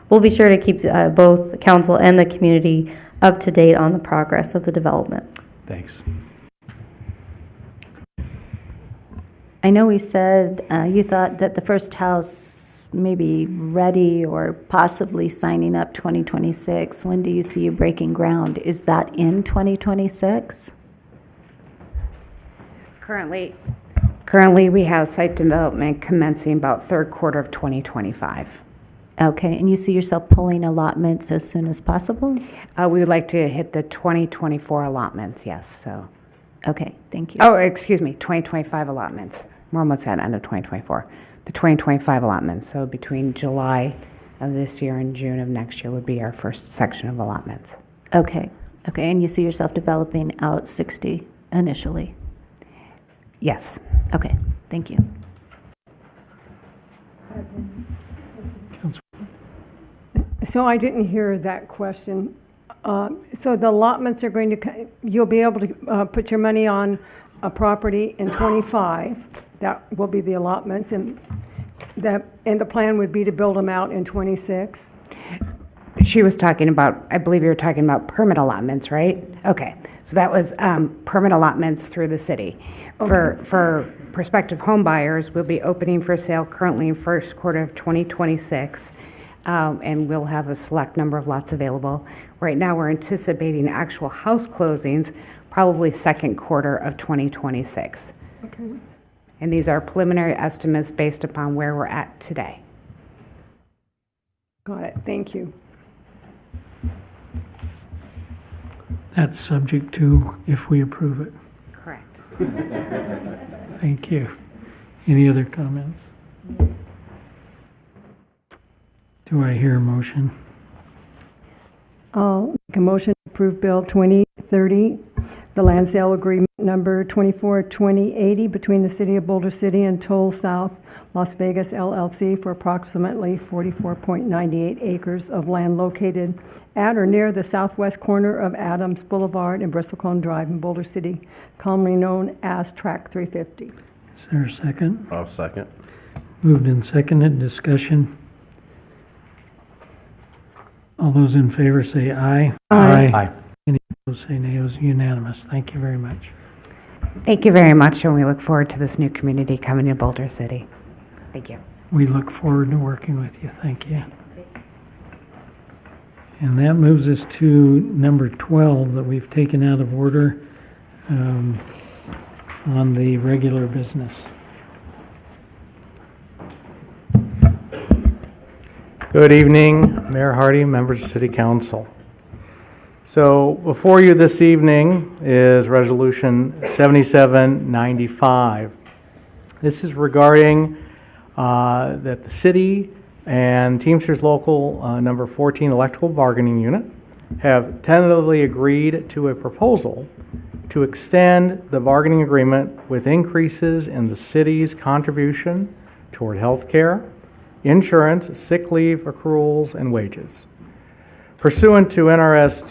we'll be sure to keep both council and the community up to date on the progress of the development. Thanks. I know we said you thought that the first house may be ready or possibly signing up 2026. When do you see you breaking ground? Is that in 2026? Currently, we have site development commencing about third quarter of 2025. Okay, and you see yourself pulling allotments as soon as possible? We would like to hit the 2024 allotments, yes, so. Okay, thank you. Oh, excuse me, 2025 allotments. We're almost at end of 2024. The 2025 allotments, so between July of this year and June of next year would be our first section of allotments. Okay, and you see yourself developing out 60 initially? Yes. Okay, thank you. So I didn't hear that question. So the allotments are going to, you'll be able to put your money on a property in '25. That will be the allotments, and the plan would be to build them out in '26. She was talking about, I believe you were talking about permit allotments, right? Okay, so that was permit allotments through the city. For prospective home buyers, we'll be opening for sale currently in first quarter of 2026, and we'll have a select number of lots available. Right now, we're anticipating actual house closings probably second quarter of 2026. Okay. And these are preliminary estimates based upon where we're at today. Got it, thank you. That's subject to if we approve it. Correct. Thank you. Any other comments? Do I hear a motion? I'll make a motion to approve Bill 2030, the land sale agreement number 242080 between the City of Boulder City and Toll South Las Vegas LLC for approximately 44.98 acres of land located at or near the southwest corner of Adams Boulevard and Bristlecone Drive in Boulder City, commonly known as Track 350. Is there a second? I'll second. Moved and seconded, discussion. All those in favor say aye. Aye. Any opposed say nay. It was unanimous. Thank you very much. Thank you very much, and we look forward to this new community coming to Boulder City. Thank you. We look forward to working with you. Thank you. And that moves us to number 12 that we've taken out of order on the regular business. Good evening, Mayor Hardy, members of City Council. So before you this evening is Resolution 7795. This is regarding that the city and Teamsters Local Number 14 Electrical Bargaining Unit have tentatively agreed to a proposal to extend the bargaining agreement with increases in the city's contribution toward health care, insurance, sick leave accruals, and wages. Pursuant to NRS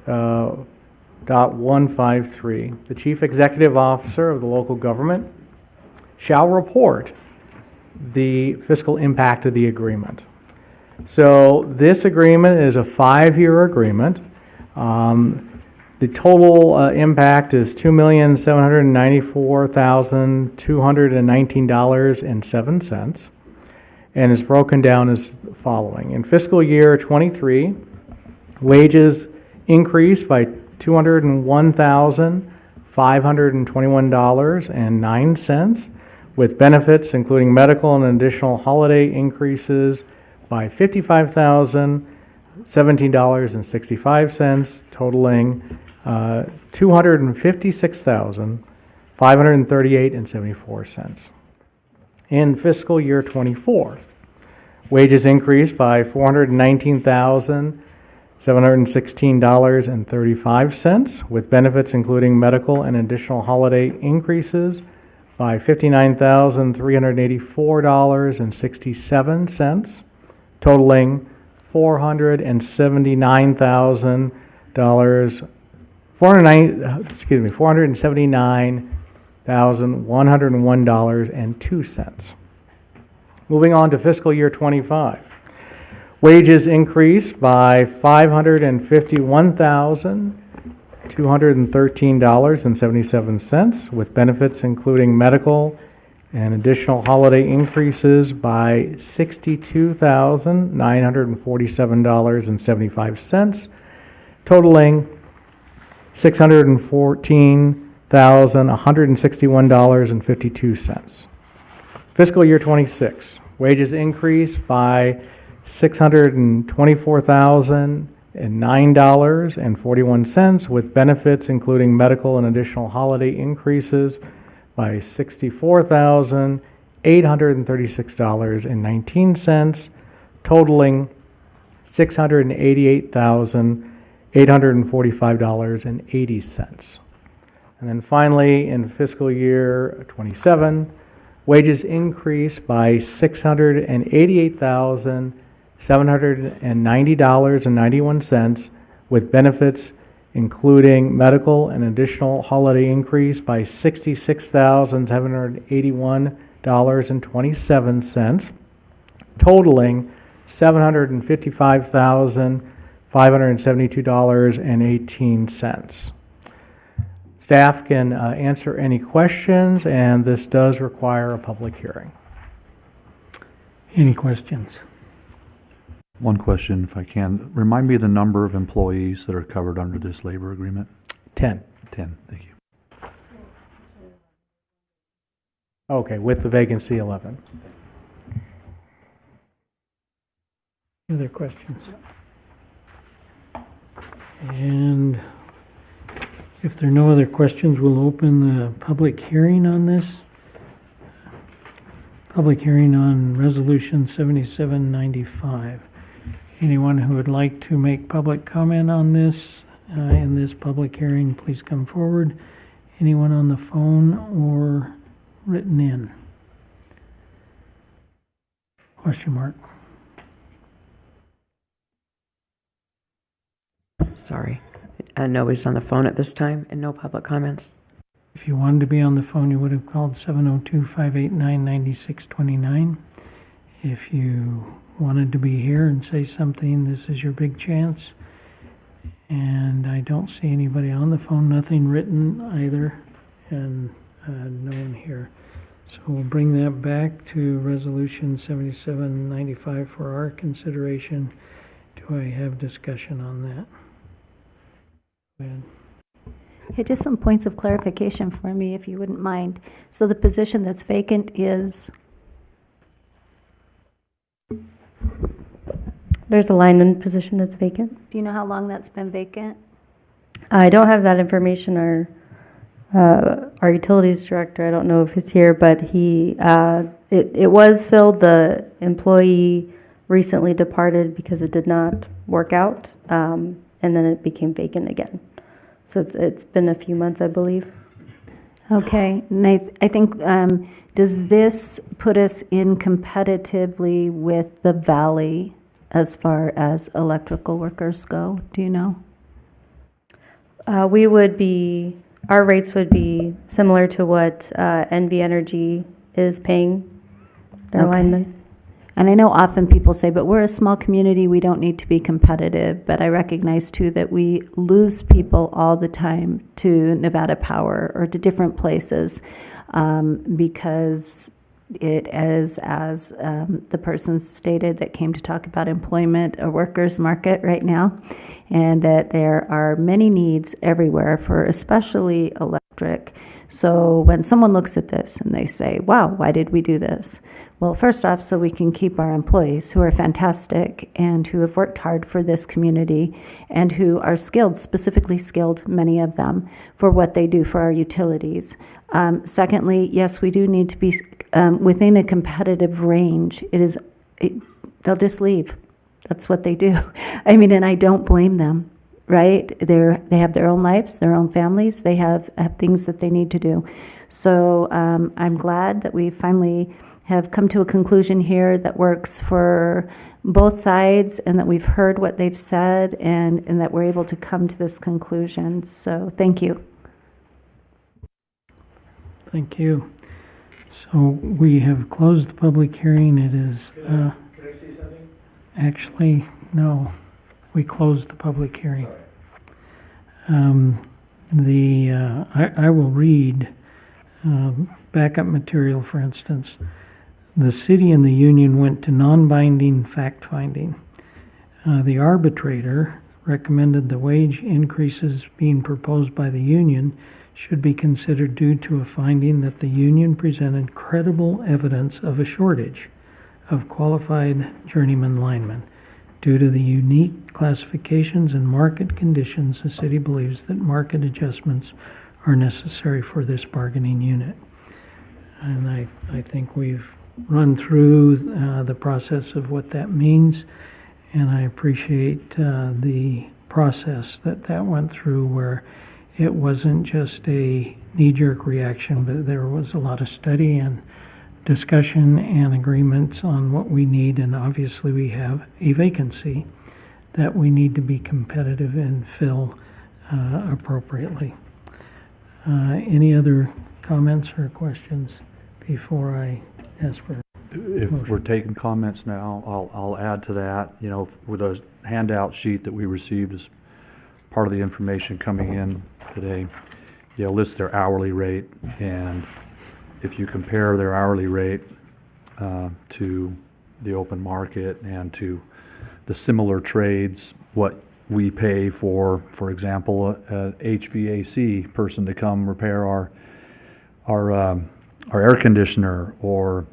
288.153, the Chief Executive Officer of the local government shall report the fiscal impact of the agreement. So this agreement is a 5-year agreement. The total impact is $2,794,219.07, and is broken down as following. In fiscal year 23, wages increased by $201,521.09, with benefits including medical and additional holiday increases by $55,017.65, totaling $256,538.74. In fiscal year 24, wages increased by $419,716.35, with benefits including medical and additional holiday increases by $59,384.67, totaling $479,101.02. Moving on to fiscal year 25. Wages increased by $551,213.77, with benefits including medical and additional holiday increases by $62,947.75, totaling $614,161.52. Fiscal year 26, wages increased by $624,009.41, with benefits including medical and additional holiday increases by $64,836.19, totaling $688,845.80. And then finally, in fiscal year 27, wages increased by $688,790.91, with benefits including medical and additional holiday increase by $66,781.27, totaling $755,572.18. Staff can answer any questions, and this does require a public hearing. Any questions? One question, if I can. Remind me the number of employees that are covered under this labor agreement? 10. 10, thank you. Okay, with the vacancy, 11. Other questions? And if there are no other questions, we'll open the public hearing on this. Public hearing on Resolution 7795. Anyone who would like to make public comment on this, in this public hearing, please come forward. Anyone on the phone or written in? Question mark. Sorry. Nobody's on the phone at this time, and no public comments. If you wanted to be on the phone, you would have called 702-589-9629. If you wanted to be here and say something, this is your big chance. And I don't see anybody on the phone, nothing written either, and no one here. So we'll bring that back to Resolution 7795 for our consideration. Do I have discussion on that? Go ahead. Hey, just some points of clarification for me, if you wouldn't mind. So the position that's vacant is? There's a lineman position that's vacant. Do you know how long that's been vacant? I don't have that information. Our utilities director, I don't know if he's here, but it was filled. The employee recently departed because it did not work out, and then it became vacant again. So it's been a few months, I believe. Okay, and I think, does this put us in competitively with the valley as far as electrical workers go? Do you know? Our rates would be similar to what NV Energy is paying their Okay. linemen. And I know often people say, but we're a small community, we don't need to be competitive. But I recognize too that we lose people all the time to Nevada Power or to different places because it is, as the person stated that came to talk about employment, a workers' market right now, and that there are many needs everywhere for especially electric. So when someone looks at this and they say, wow, why did we do this? Well, first off, so we can keep our employees who are fantastic and who have worked hard for this community and who are skilled, specifically skilled, many of them, for what they do for our utilities. Secondly, yes, we do need to be within a competitive range. They'll just leave. That's what they do. I mean, and I don't blame them. Right? They have their own lives, their own families. They have things that they need to do. So I'm glad that we finally have come to a conclusion here that works for both sides and that we've heard what they've said and that we're able to come to this conclusion. So thank you. Thank you. So we have closed the public hearing. It is, Can I say something? actually, no, we closed the public hearing. I will read backup material, for instance. The city and the union went to non-binding fact-finding. The arbitrator recommended the wage increases being proposed by the union should be considered due to a finding that the union presented credible evidence of a shortage of qualified journeyman linemen. Due to the unique classifications and market conditions, the city believes that market adjustments are necessary for this bargaining unit. And I think we've run through the process of what that means, and I appreciate the process that went through where it wasn't just a knee-jerk reaction, but there was a lot of study and discussion and agreements on what we need, and obviously we have a vacancy that we need to be competitive and fill appropriately. Any other comments or questions before I ask for? If we're taking comments now, I'll add to that. You know, with a handout sheet that we received as part of the information coming in today, lists their hourly rate, and if you compare their hourly rate to the open market and to the similar trades, what we pay for example, an HVAC person to come repair our air conditioner, or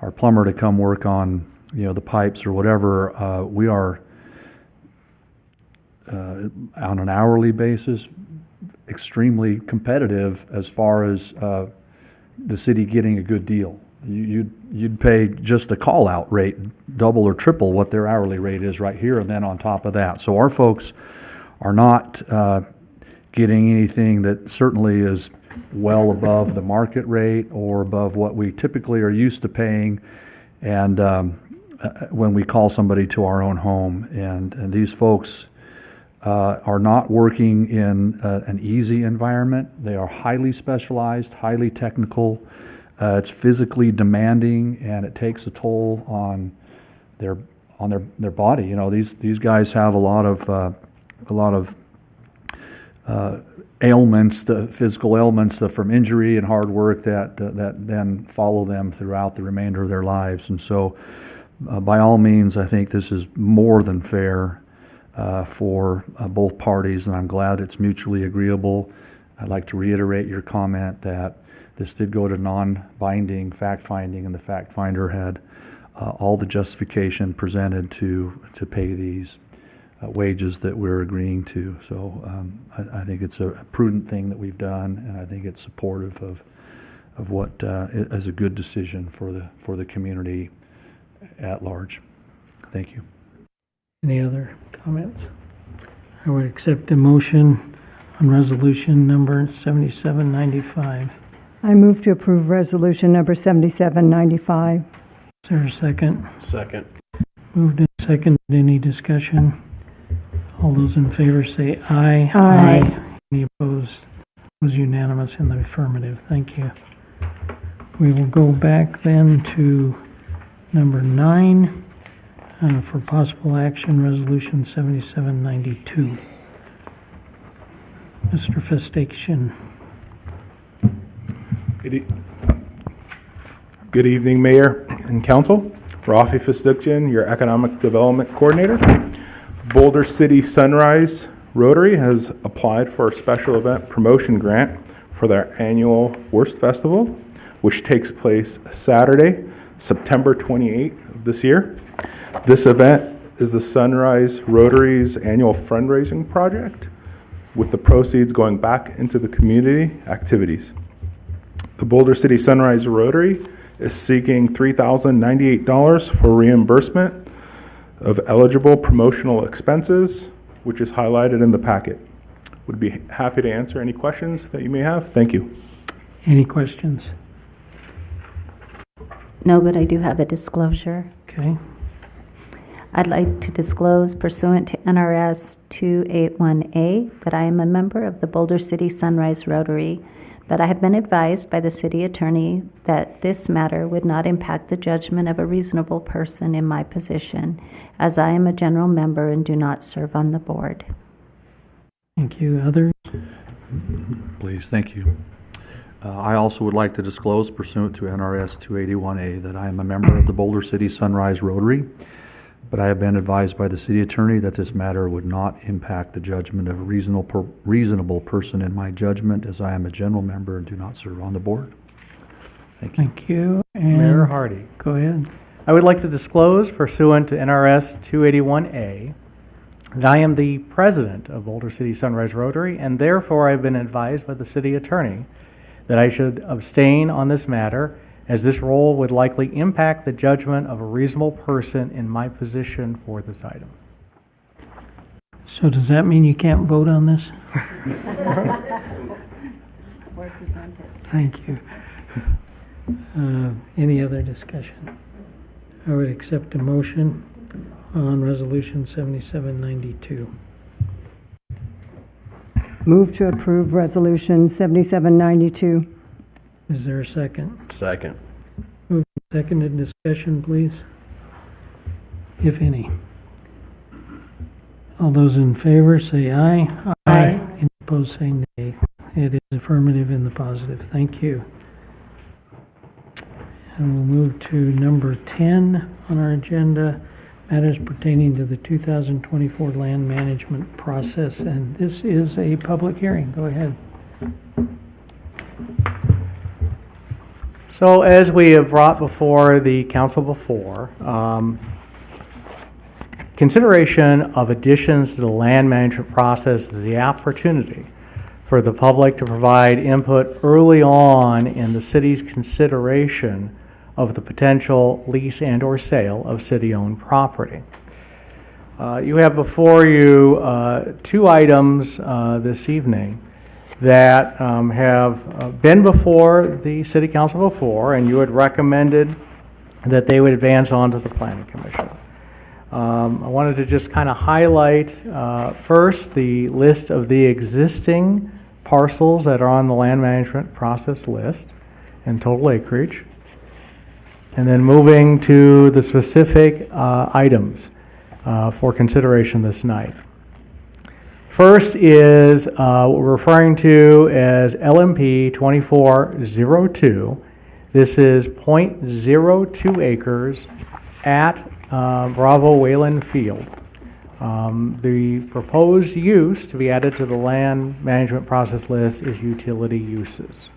our plumber to come work on the pipes or whatever, we are on an hourly basis extremely competitive as far as the city getting a good deal. You'd pay just a call-out rate double or triple what their hourly rate is right here, and then on top of that. So our folks are not getting anything that certainly is well above the market rate or above what we typically are used to paying, and when we call somebody to our own home. And these folks are not working in an easy environment. They are highly specialized, highly technical. It's physically demanding, and it takes a toll on their body. These guys have a lot of ailments, the physical ailments from injury and hard work that then follow them throughout the remainder of their lives. And so, by all means, I think this is more than fair for both parties, and I'm glad it's mutually agreeable. I'd like to reiterate your comment that this did go to non-binding fact-finding, and the fact finder had all the justification presented to pay these wages that we're agreeing to. So I think it's a prudent thing that we've done, and I think it's supportive of what is a good decision for the community at large. Thank you. Any other comments? I would accept a motion on resolution number 7795. I move to approve resolution number 7795. Is there a second? Second. Moved and seconded. Any discussion? All those in favor say aye. Aye. Any opposed? It was unanimous in the affirmative. Thank you. We will go back then to number 9 for possible action, resolution 7792. Mr. Festaction. Good evening, Mayor and Council. Rafi Festaction, your Economic Development Coordinator. Boulder City Sunrise Rotary has applied for a special event promotion grant for their annual Wurst Festival, which takes place Saturday, September 28th of this year. This event is the Sunrise Rotary's annual fundraising project, with the proceeds going back into the community activities. The Boulder City Sunrise Rotary is seeking $3,098 for reimbursement of eligible promotional expenses, which is highlighted in the packet. Would be happy to answer any questions that you may have. Thank you. Any questions? No, but I do have a disclosure. Okay. I'd like to disclose pursuant to NRS 281A that I am a member of the Boulder City Sunrise Rotary, that I have been advised by the city attorney that this matter would not impact the judgment of a reasonable person in my position, as I am a general member and do not serve on the board. Thank you. Others? Please, thank you. I also would like to disclose pursuant to NRS 281A that I am a member of the Boulder City Sunrise Rotary, but I have been advised by the city attorney that this matter would not impact the judgment of a reasonable person in my judgment, as I am a general member and do not serve on the board. Thank you. Thank you. And Mayor Hardy. go ahead. I would like to disclose pursuant to NRS 281A that I am the president of Boulder City Sunrise Rotary, and therefore I've been advised by the city attorney that I should abstain on this matter, as this role would likely impact the judgment of a reasonable person in my position for this item. So does that mean you can't vote on this? Thank you. Any other discussion? I would accept a motion on resolution 7792. Move to approve resolution 7792. Is there a second? Second. Seconded. Discussion, please, if any. All those in favor say aye. Aye. Any opposed say nay. It is affirmative in the positive. Thank you. And we'll move to number 10 on our agenda, matters pertaining to the 2024 land management process. And this is a public hearing. Go ahead. So as we have brought before the council before, consideration of additions to the land management process is the opportunity for the public to provide input early on in the city's consideration of the potential lease and or sale of city-owned property. You have before you 2 items this evening that have been before the city council before, and you had recommended that they would advance on to the planning commission. I wanted to just kind of highlight first the list of the existing parcels that are on the land management process list and total acreage, and then moving to the specific items for consideration this night. First is what we're referring to as LMP 2402. This is 0.02 acres at Bravo Wayland Field. The proposed use to be added to the land management process list is utility uses.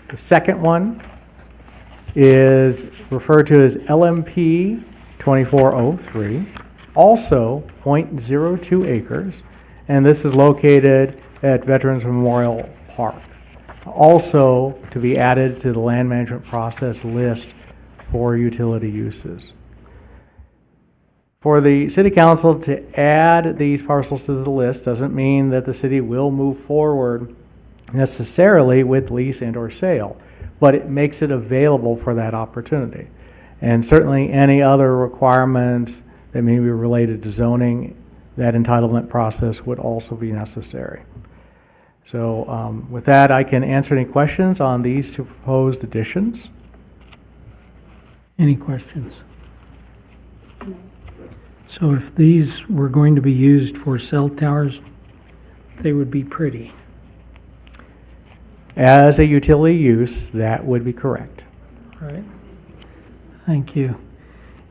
The second one is referred to as LMP 2403, also 0.02 acres, and this is located at Veterans Memorial Park. Also to be added to the land management process list for utility uses. For the city council to add these parcels to the list doesn't mean that the city will move forward necessarily with lease and or sale, but it makes it available for that opportunity. And certainly any other requirements that may be related to zoning, that entitlement process would also be necessary. So with that, I can answer any questions on these two proposed additions. Any questions? So if these were going to be used for cell towers, they would be pretty. As a utility use, that would be correct. Right. Thank you.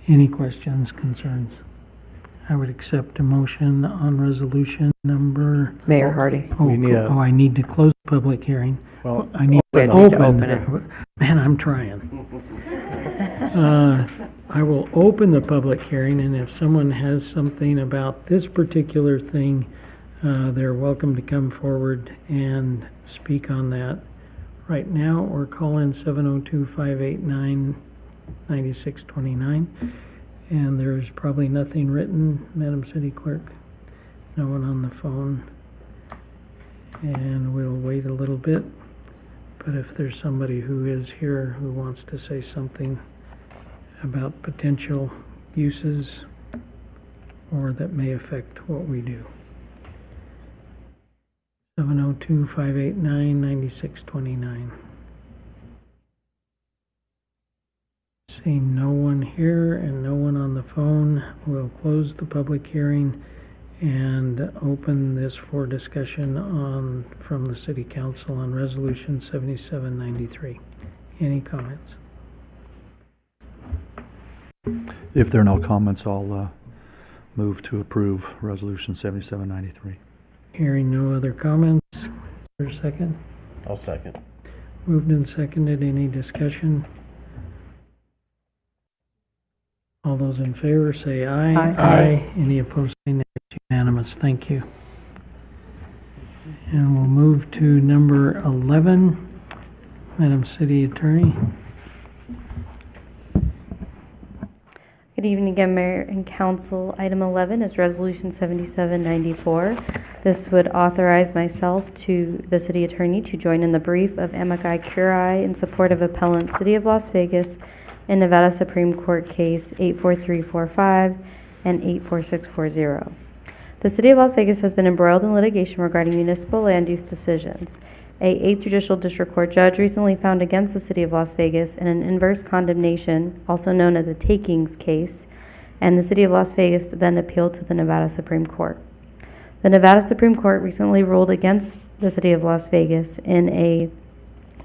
Any questions, concerns? I would accept a motion on resolution number. Mayor Hardy. Oh, We need a- I need to close the public hearing. Well, I need open to it. open. Open it. Man, I'm trying. I will open the public hearing, and if someone has something about this particular thing, they're welcome to come forward and speak on that right now, or call in 702-589-9629. And there's probably nothing written, Madam City Clerk. No one on the phone. And we'll wait a little bit. But if there's somebody who is here who wants to say something about potential uses or that may affect what we do. 702-589-9629. Seeing no one here and no one on the phone, we'll close the public hearing and open this for discussion on, from the City Council on Resolution 7793. Any comments? If there are no comments, I'll move to approve Resolution 7793. Hearing no other comments, is there a second? I'll second. Moved and seconded, any discussion? All those in favor say aye. Aye. Any opposed say nay. It's unanimous. Thank you. And we'll move to number 11. Madam City Attorney. Good evening again, Mayor and Council. Item 11 is Resolution 7794. This would authorize myself to the City Attorney to join in the brief of amici curiae in support of appellant City of Las Vegas in Nevada Supreme Court Case 84345 and 84640. The City of Las Vegas has been embroiled in litigation regarding municipal land use decisions. A 8th Judicial District Court judge recently found against the City of Las Vegas in an inverse condemnation, also known as a takings case, and the City of Las Vegas then appealed to the Nevada Supreme Court. The Nevada Supreme Court recently ruled against the City of Las Vegas in a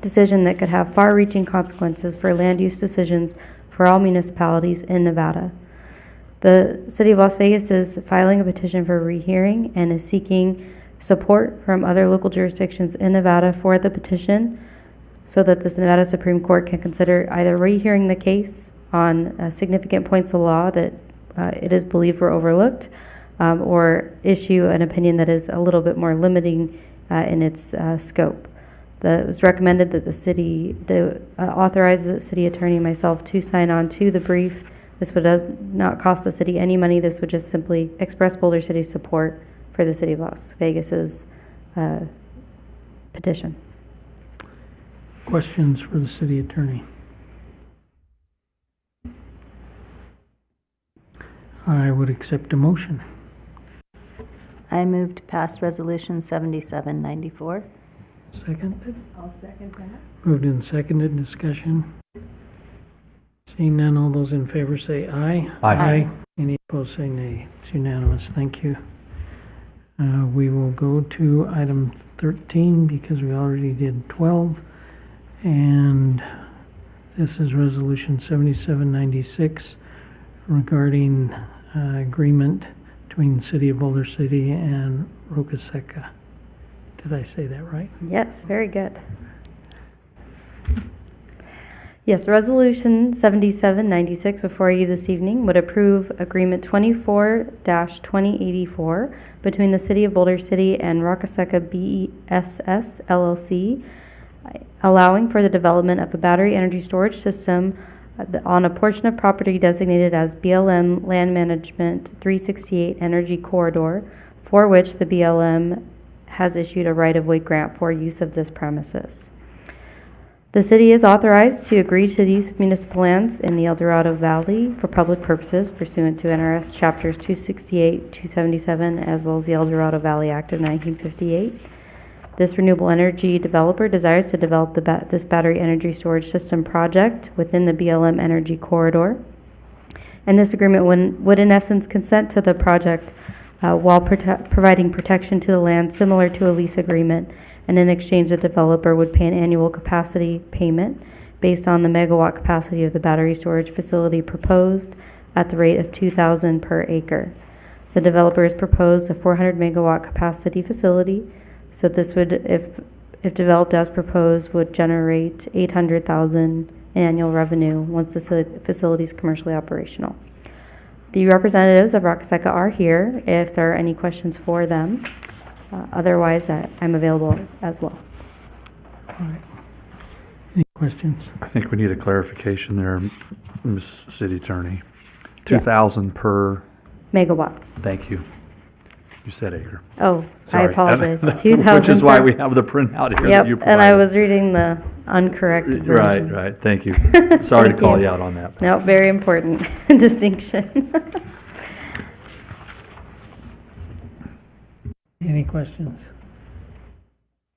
decision that could have far-reaching consequences for land use decisions for all municipalities in Nevada. The City of Las Vegas is filing a petition for rehearing and is seeking support from other local jurisdictions in Nevada for the petition so that the Nevada Supreme Court can consider either rehearing the case on significant points of law that it is believed were overlooked, or issue an opinion that is a little bit more limiting in its scope. It was recommended that the city authorizes the city attorney and myself to sign on to the brief. This does not cost the city any money. This would just simply express Boulder City's support for the City of Las Vegas's petition. Questions for the city attorney? I would accept a motion. I move to pass Resolution 7794. Second. I'll second that. Moved and seconded, discussion. Seeing none, all those in favor say aye. Aye. Any opposed say nay. It's unanimous. Thank you. We will go to item 13 because we already did 12. And this is Resolution 7796 regarding agreement between the City of Boulder City and Roca Seca. Did I say that right? Yes, very good. Yes, Resolution 7796 before you this evening would approve Agreement 24-2084 between the City of Boulder City and Rockasecca BESS LLC, allowing for the development of a battery energy storage system on a portion of property designated as BLM Land Management 368 Energy Corridor, for which the BLM has issued a right-of-way grant for use of this premises. The city is authorized to agree to the use of municipal lands in the El Dorado Valley for public purposes pursuant to NRS Chapters 268, 277, as well as the El Dorado Valley Act of 1958. This renewable energy developer desires to develop this battery energy storage system project within the BLM Energy Corridor. And this agreement would in essence consent to the project while providing protection to the land similar to a lease agreement. And in exchange, the developer would pay an annual capacity payment based on the megawatt capacity of the battery storage facility proposed at the rate of $2,000 per acre. The developer has proposed a 400 megawatt capacity facility, so this would, if developed as proposed, would generate $800,000 annual revenue once the facility is commercially operational. The representatives of Rockasecca are here if there are any questions for them. Otherwise, I'm available as well. All right. Any questions? I think we need a clarification there, Ms. City Attorney. 2,000 per, Megawatt. thank you. You said acre. Oh, Sorry. I apologize. 2,000 Which is why per- we have the printout here that Yep, you and I provided. was reading the uncorrected version. Right, thank you. Sorry to Thank call you out on that. No, very important distinction. Any questions?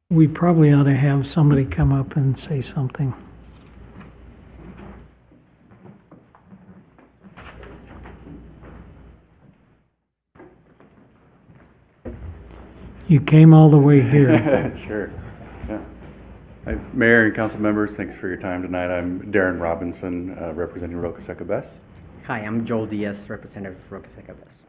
We probably ought to have somebody come up and say something. You came all the way here. Sure. Yeah. Mayor and council members, thanks for your time tonight. I'm Darren Robinson, representing Rockasecca BESS. Hi, I'm Joel Diaz, representative of Rockasecca BESS.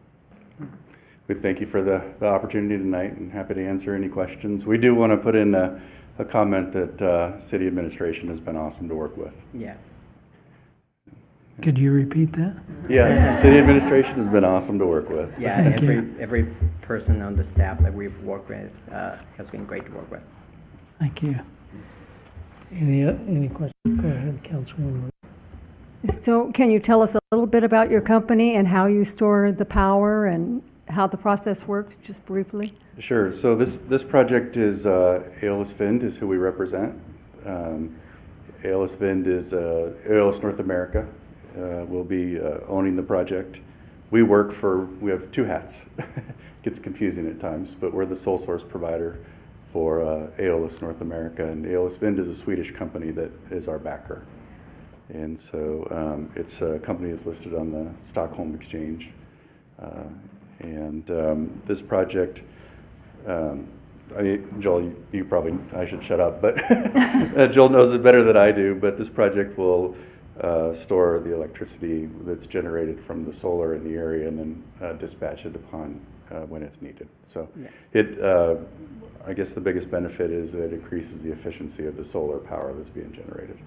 We thank you for the opportunity tonight and happy to answer any questions. We do want to put in a comment that city administration has been awesome to work with. Yeah. Could you repeat that? Yes, city administration has been awesome to work with. Yeah, Thank you. every person on the staff that we've worked with has been great to work with. Thank you. Any questions? Go ahead, Councilwoman. So can you tell us a little bit about your company and how you store the power and how the process works, just briefly? Sure. So this project is Aeolus Vind is who we represent. Aeolus Vind is Aeolus North America. We'll be owning the project. We have two hats. Gets confusing at times, but we're the sole source provider for Aeolus North America, and Aeolus Vind is a Swedish company that is our backer. And so it's a company that's listed on the Stockholm Exchange. This project, Joel, you probably, I should shut up, but Joel knows it better than I do, but this project will store the electricity that's generated from the solar in the area and then dispatch it upon when it's needed. So I guess the biggest benefit is that it increases the efficiency of the solar power that's being generated.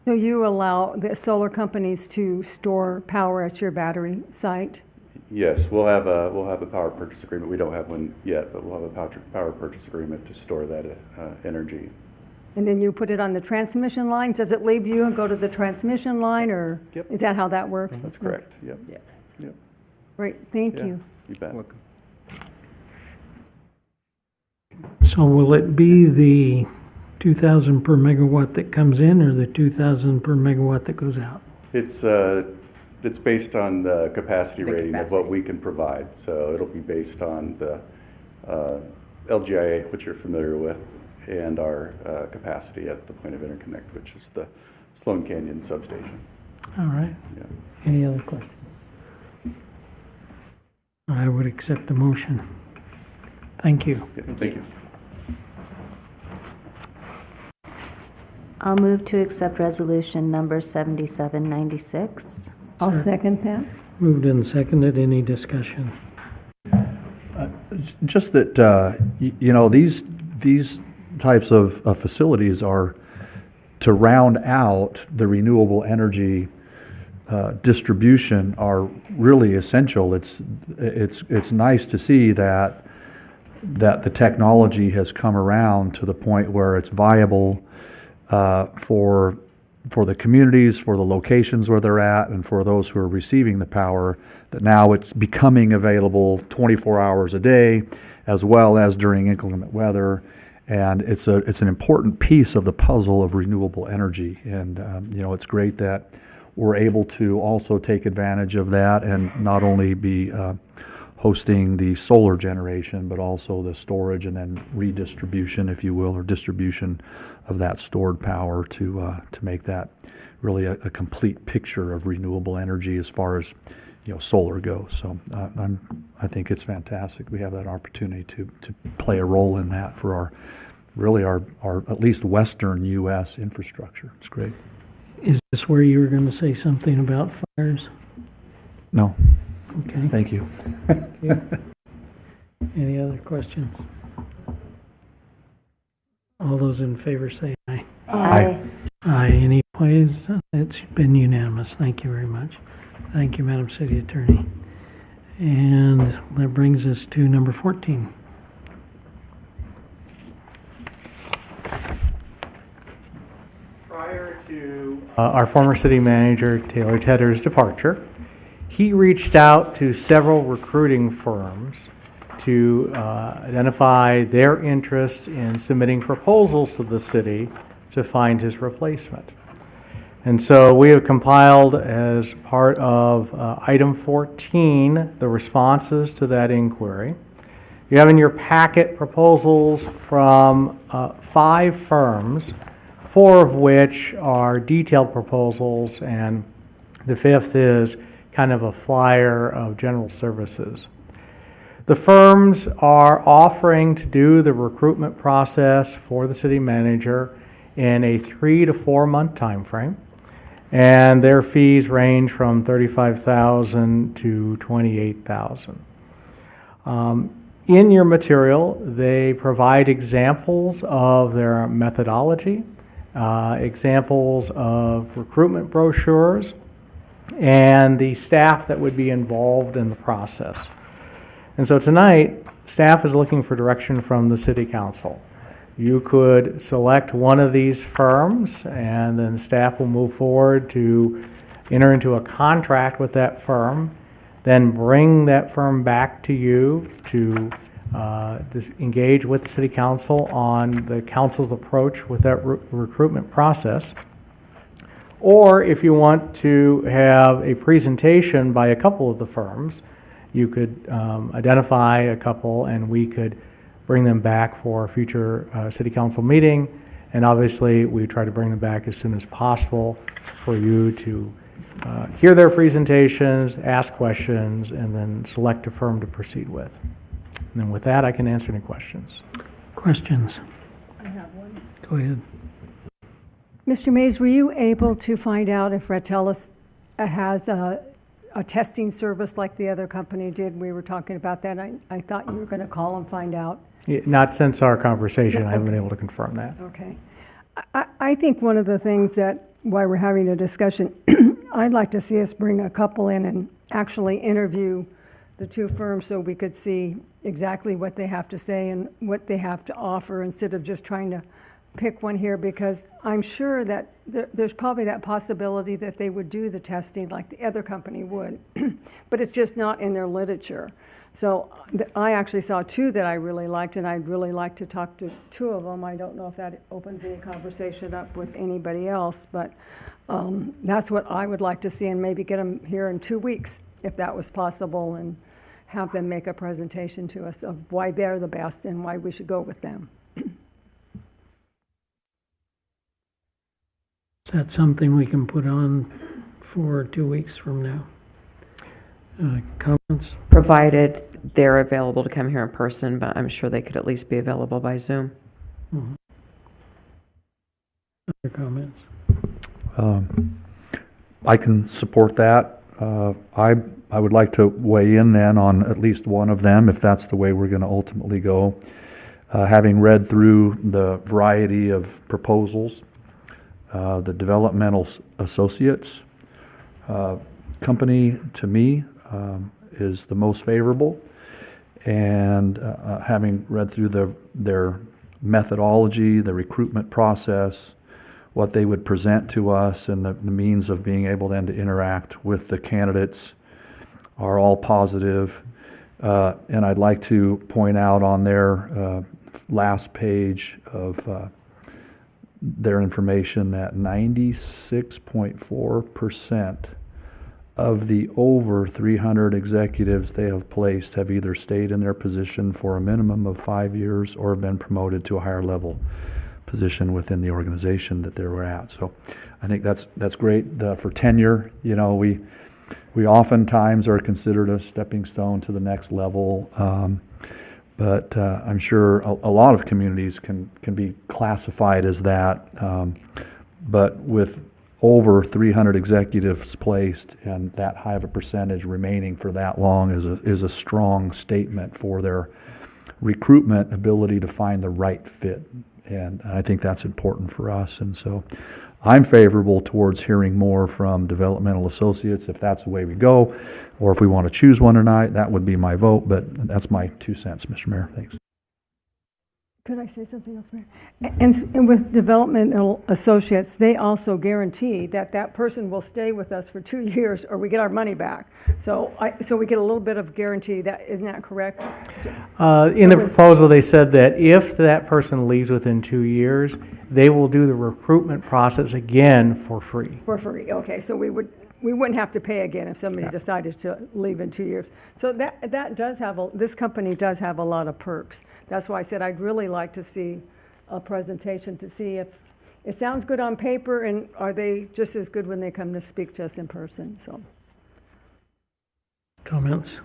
So you allow the solar companies to store power at your battery site? Yes, we'll have a power purchase agreement. We don't have one yet, but we'll have a power purchase agreement to store that energy. And then you put it on the transmission line? Does it leave you and go to the transmission line, or is that how that works? That's correct, yep. Yeah. Yep. Great, thank Yeah, you. You bet. Welcome. So will it be the 2,000 per megawatt that comes in or the 2,000 per megawatt that goes out? It's based on the capacity The rating capacity. of what we can provide. So it'll be based on the LGIA, which you're familiar with, and our capacity at the point of interconnect, which is the Sloan Canyon substation. All right. Yeah. Any other questions? I would accept the motion. Thank you. Yeah, thank you. I'll move to accept resolution number 7796. I'll second that. Moved and seconded. Any discussion? Just that, these types of facilities are to round out the renewable energy distribution are really essential. It's nice to see that the technology has come around to the point where it's viable for the communities, for the locations where they're at, and for those who are receiving the power, that now it's becoming available 24 hours a day, as well as during inclement weather. And it's an important piece of the puzzle of renewable energy. And, it's great that we're able to also take advantage of that and not only be hosting the solar generation, but also the storage and then redistribution, if you will, or distribution of that stored power to make that really a complete picture of renewable energy as far as solar goes. So I think it's fantastic. We have that opportunity to play a role in that for our at least Western U.S. infrastructure. It's great. Is this where you were going to say something about fires? No. Okay. Thank you. Any other questions? All those in favor say aye. Aye. Aye. Any opposed? It's been unanimous. Thank you very much. Thank you, Madam City Attorney. And that brings us to number 14. Prior to our former city manager, Taylor Tedder's departure, he reached out to several recruiting firms to identify their interest in submitting proposals to the city to find his replacement. And so we have compiled, as part of item 14, the responses to that inquiry. You have in your packet proposals from 5 firms, 4 of which are detailed proposals, and the 5th is kind of a flyer of general services. The firms are offering to do the recruitment process for the city manager in a 3 to 4 month time frame, and their fees range from $35,000 to $28,000. In your material, they provide examples of their methodology, examples of recruitment brochures, and the staff that would be involved in the process. And so tonight, staff is looking for direction from the City Council. You could select one of these firms, and then staff will move forward to enter into a contract with that firm, then bring that firm back to you to engage with the City Council on the council's approach with that recruitment process. Or if you want to have a presentation by a couple of the firms, you could identify a couple and we could bring them back for a future City Council meeting. And obviously, we try to bring them back as soon as possible for you to hear their presentations, ask questions, and then select a firm to proceed with. And then with that, I can answer any questions. Questions? I have one. Go ahead. Mr. Mays, were you able to find out if Ratellis has a testing service like the other company did? We were talking about that. I thought you were going to call and find out. Not since our conversation. I haven't been able to confirm that. Okay. I think one of the things that, why we're having a discussion, I'd like to see us bring a couple in and actually interview the 2 firms so we could see exactly what they have to say and what they have to offer instead of just trying to pick one here, because I'm sure that there's probably that possibility that they would do the testing like the other company would, but it's just not in their literature. So I actually saw 2 that I really liked, and I'd really like to talk to 2 of them. I don't know if that opens any conversation up with anybody else, but that's what I would like to see, and maybe get them here in 2 weeks if that was possible, and have them make a presentation to us of why they're the best and why we should go with them. Is that something we can put on for 2 weeks from now? Comments? Provided they're available to come here in person, but I'm sure they could at least be available by Zoom. Mm-hmm. Other comments? I can support that. I would like to weigh in then on at least one of them, if that's the way we're going to ultimately go. Having read through the variety of proposals, The Developmental Associates company, to me, is the most favorable. And having read through their methodology, the recruitment process, what they would present to us, and the means of being able then to interact with the candidates are all positive. And I'd like to point out on their last page of their information that 96.4% of the over 300 executives they have placed have either stayed in their position for a minimum of 5 years or have been promoted to a higher level position within the organization that they were at. So I think that's great. For tenure, you know, we oftentimes are considered a stepping stone to the next level. But I'm sure a lot of communities can be classified as that. But with over 300 executives placed and that high of a percentage remaining for that long is a strong statement for their recruitment ability to find the right fit. And I think that's important for us. And so I'm favorable towards hearing more from developmental associates if that's the way we go, or if we want to choose one tonight, that would be my vote, but that's my 2 cents, Mr. Mayor. Thanks. Could I say something else, Mayor? And with developmental associates, they also guarantee that that person will stay with us for 2 years or we get our money back. So we get a little bit of guarantee. Isn't that correct? In the proposal, they said that if that person leaves within 2 years, they will do the recruitment process again for free. For free, okay. So we wouldn't have to pay again if somebody decided to leave in 2 years. So that does have, this company does have a lot of perks. That's why I said I'd really like to see a presentation to see if it sounds good on paper and are they just as good when they come to speak to us in person, so. Comments?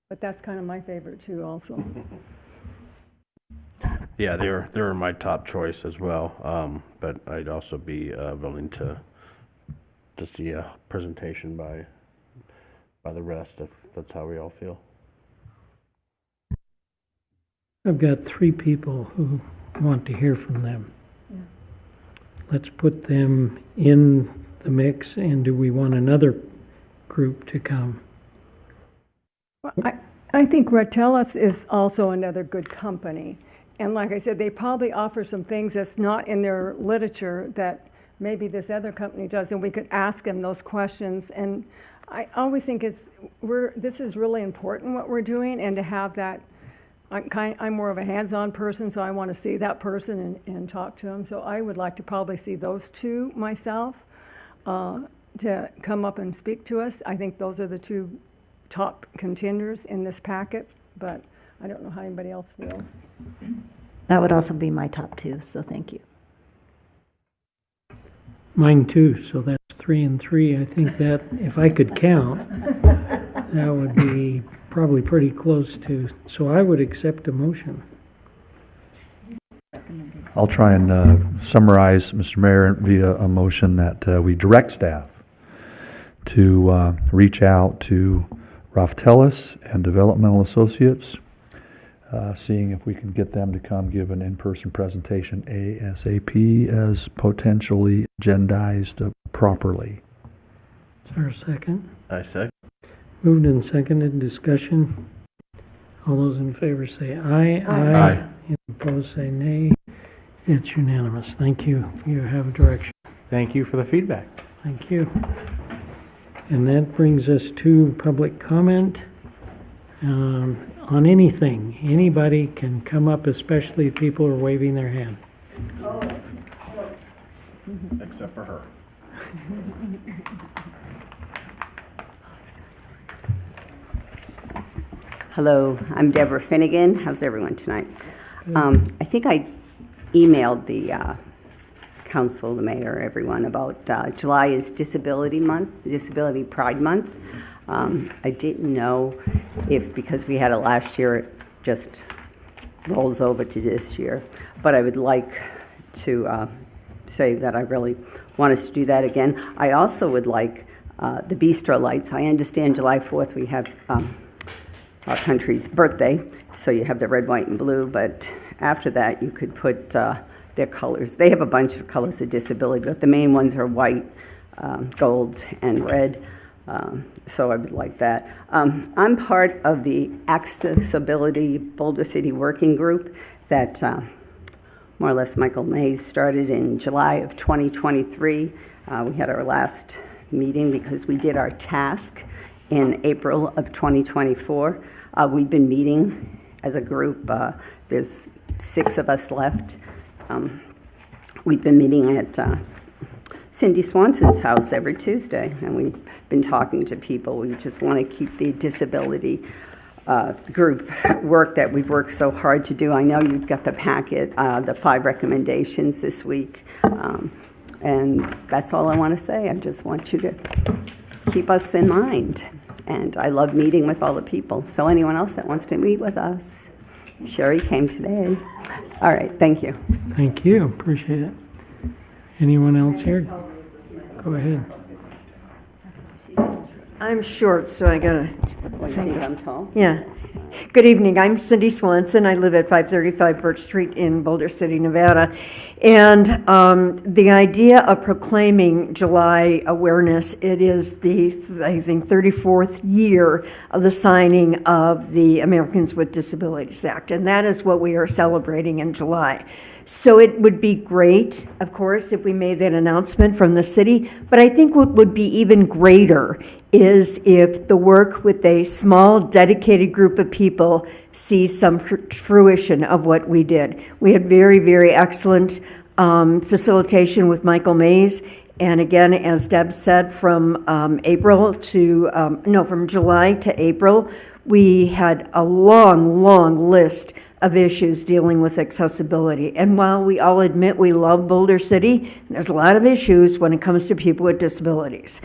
But that's kind of my favorite too also. Yeah, they're my top choice as well, but I'd also be willing to see a presentation by the rest, if that's how we all feel. I've got 3 people who want to hear from them. Yeah. Let's put them in the mix, and do we want another group to come? Well, I think Retellus is also another good company. And like I said, they probably offer some things that's not in their literature that maybe this other company does, and we could ask them those questions. And I always think this is really important what we're doing, and to have that, I'm more of a hands-on person, so I want to see that person and talk to them. So I would like to probably see those 2 myself to come up and speak to us. I think those are the 2 top contenders in this packet, but I don't know how anybody else feels. That would also be my top 2, so thank you. Mine too, so that's 3 and 3. I think that, if I could count, that would be probably pretty close to, so I would accept a motion. I'll try and summarize, Mr. Mayor, via a motion that we direct staff to reach out to Raftellus and Developmental Associates, seeing if we can get them to come give an in-person presentation ASAP as potentially agendized properly. Is there a second? I second. Moved and seconded, discussion. All those in favor say aye. Aye. Any opposed say nay. It's unanimous. Thank you. You have direction. Thank you for the feedback. Thank you. And that brings us to public comment on anything. Anybody can come up, especially if people are waving their hand. Except for her. Hello, I'm Deborah Finnegan. How's everyone tonight? I think I emailed the council, the mayor, everyone about July is Disability Month, Disability Pride Month. I didn't know if, because we had it last year, it just rolls over to this year. But I would like to say that I really want us to do that again. I also would like the bistro lights. I understand July 4th we have our country's birthday, so you have the red, white, and blue, but after that you could put their colors. They have a bunch of colors of disability, but the main ones are white, gold, and red. So I would like that. I'm part of the Accessibility Boulder City Working Group that more or less Michael Mays started in July of 2023. We had our last meeting because we did our task in April of 2024. We've been meeting as a group. There's 6 of us left. We've been meeting at Cindy Swanson's house every Tuesday, and we've been talking to people. We just want to keep the disability group work that we've worked so hard to do. I know you've got the packet, the 5 recommendations this week, and that's all I want to say. I just want you to keep us in mind, and I love meeting with all the people. So anyone else that wants to meet with us, Sherry came today. All right, thank you. Thank you, appreciate it. Anyone else here? Go ahead. I'm short, so I gotta. Well, you think I'm tall? Yeah. Good evening. I'm Cindy Swanson. I live at 535 Birch Street in Boulder City, Nevada. And the idea of proclaiming July awareness, it is the, I think, 34th year of the signing of the Americans with Disabilities Act. And that is what we are celebrating in July. So it would be great, of course, if we made that announcement from the city, but I think what would be even greater is if the work with a small, dedicated group of people sees some fruition of what we did. We had very, very excellent facilitation with Michael Mays, and again, as Deb said, from from July to April, we had a long, long list of issues dealing with accessibility. And while we all admit we love Boulder City, there's a lot of issues when it comes to people with disabilities.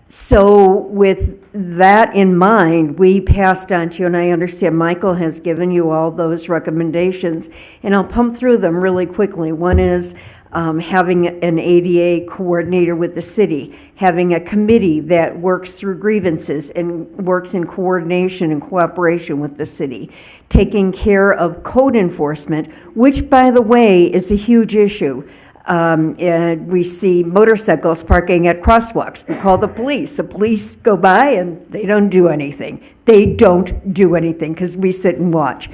So with that in mind, we passed on to you, and I understand Michael has given you all those recommendations, and I'll pump through them really quickly. One is having an ADA coordinator with the city, having a committee that works through grievances and works in coordination and cooperation with the city, taking care of code enforcement, which, by the way, is a huge issue. And we see motorcycles parking at crosswalks. We call the police. The police go by and they don't do anything. They don't do anything because we sit and watch.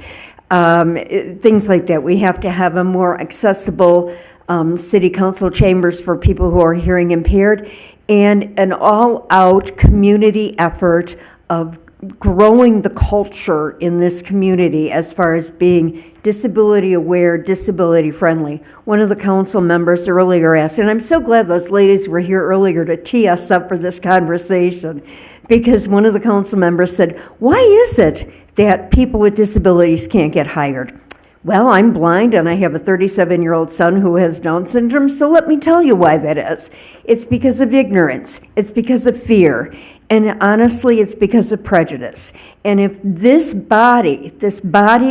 Things like that. We have to have a more accessible city council chambers for people who are hearing impaired, and an all-out community effort of growing the culture in this community as far as being disability aware, disability friendly. One of the council members earlier asked, and I'm so glad those ladies were here earlier to tee us up for this conversation, because one of the council members said, why is it that people with disabilities can't get hired? Well, I'm blind and I have a 37-year-old son who has Down syndrome, so let me tell you why that is. It's because of ignorance. It's because of fear. And honestly, it's because of prejudice. And if this body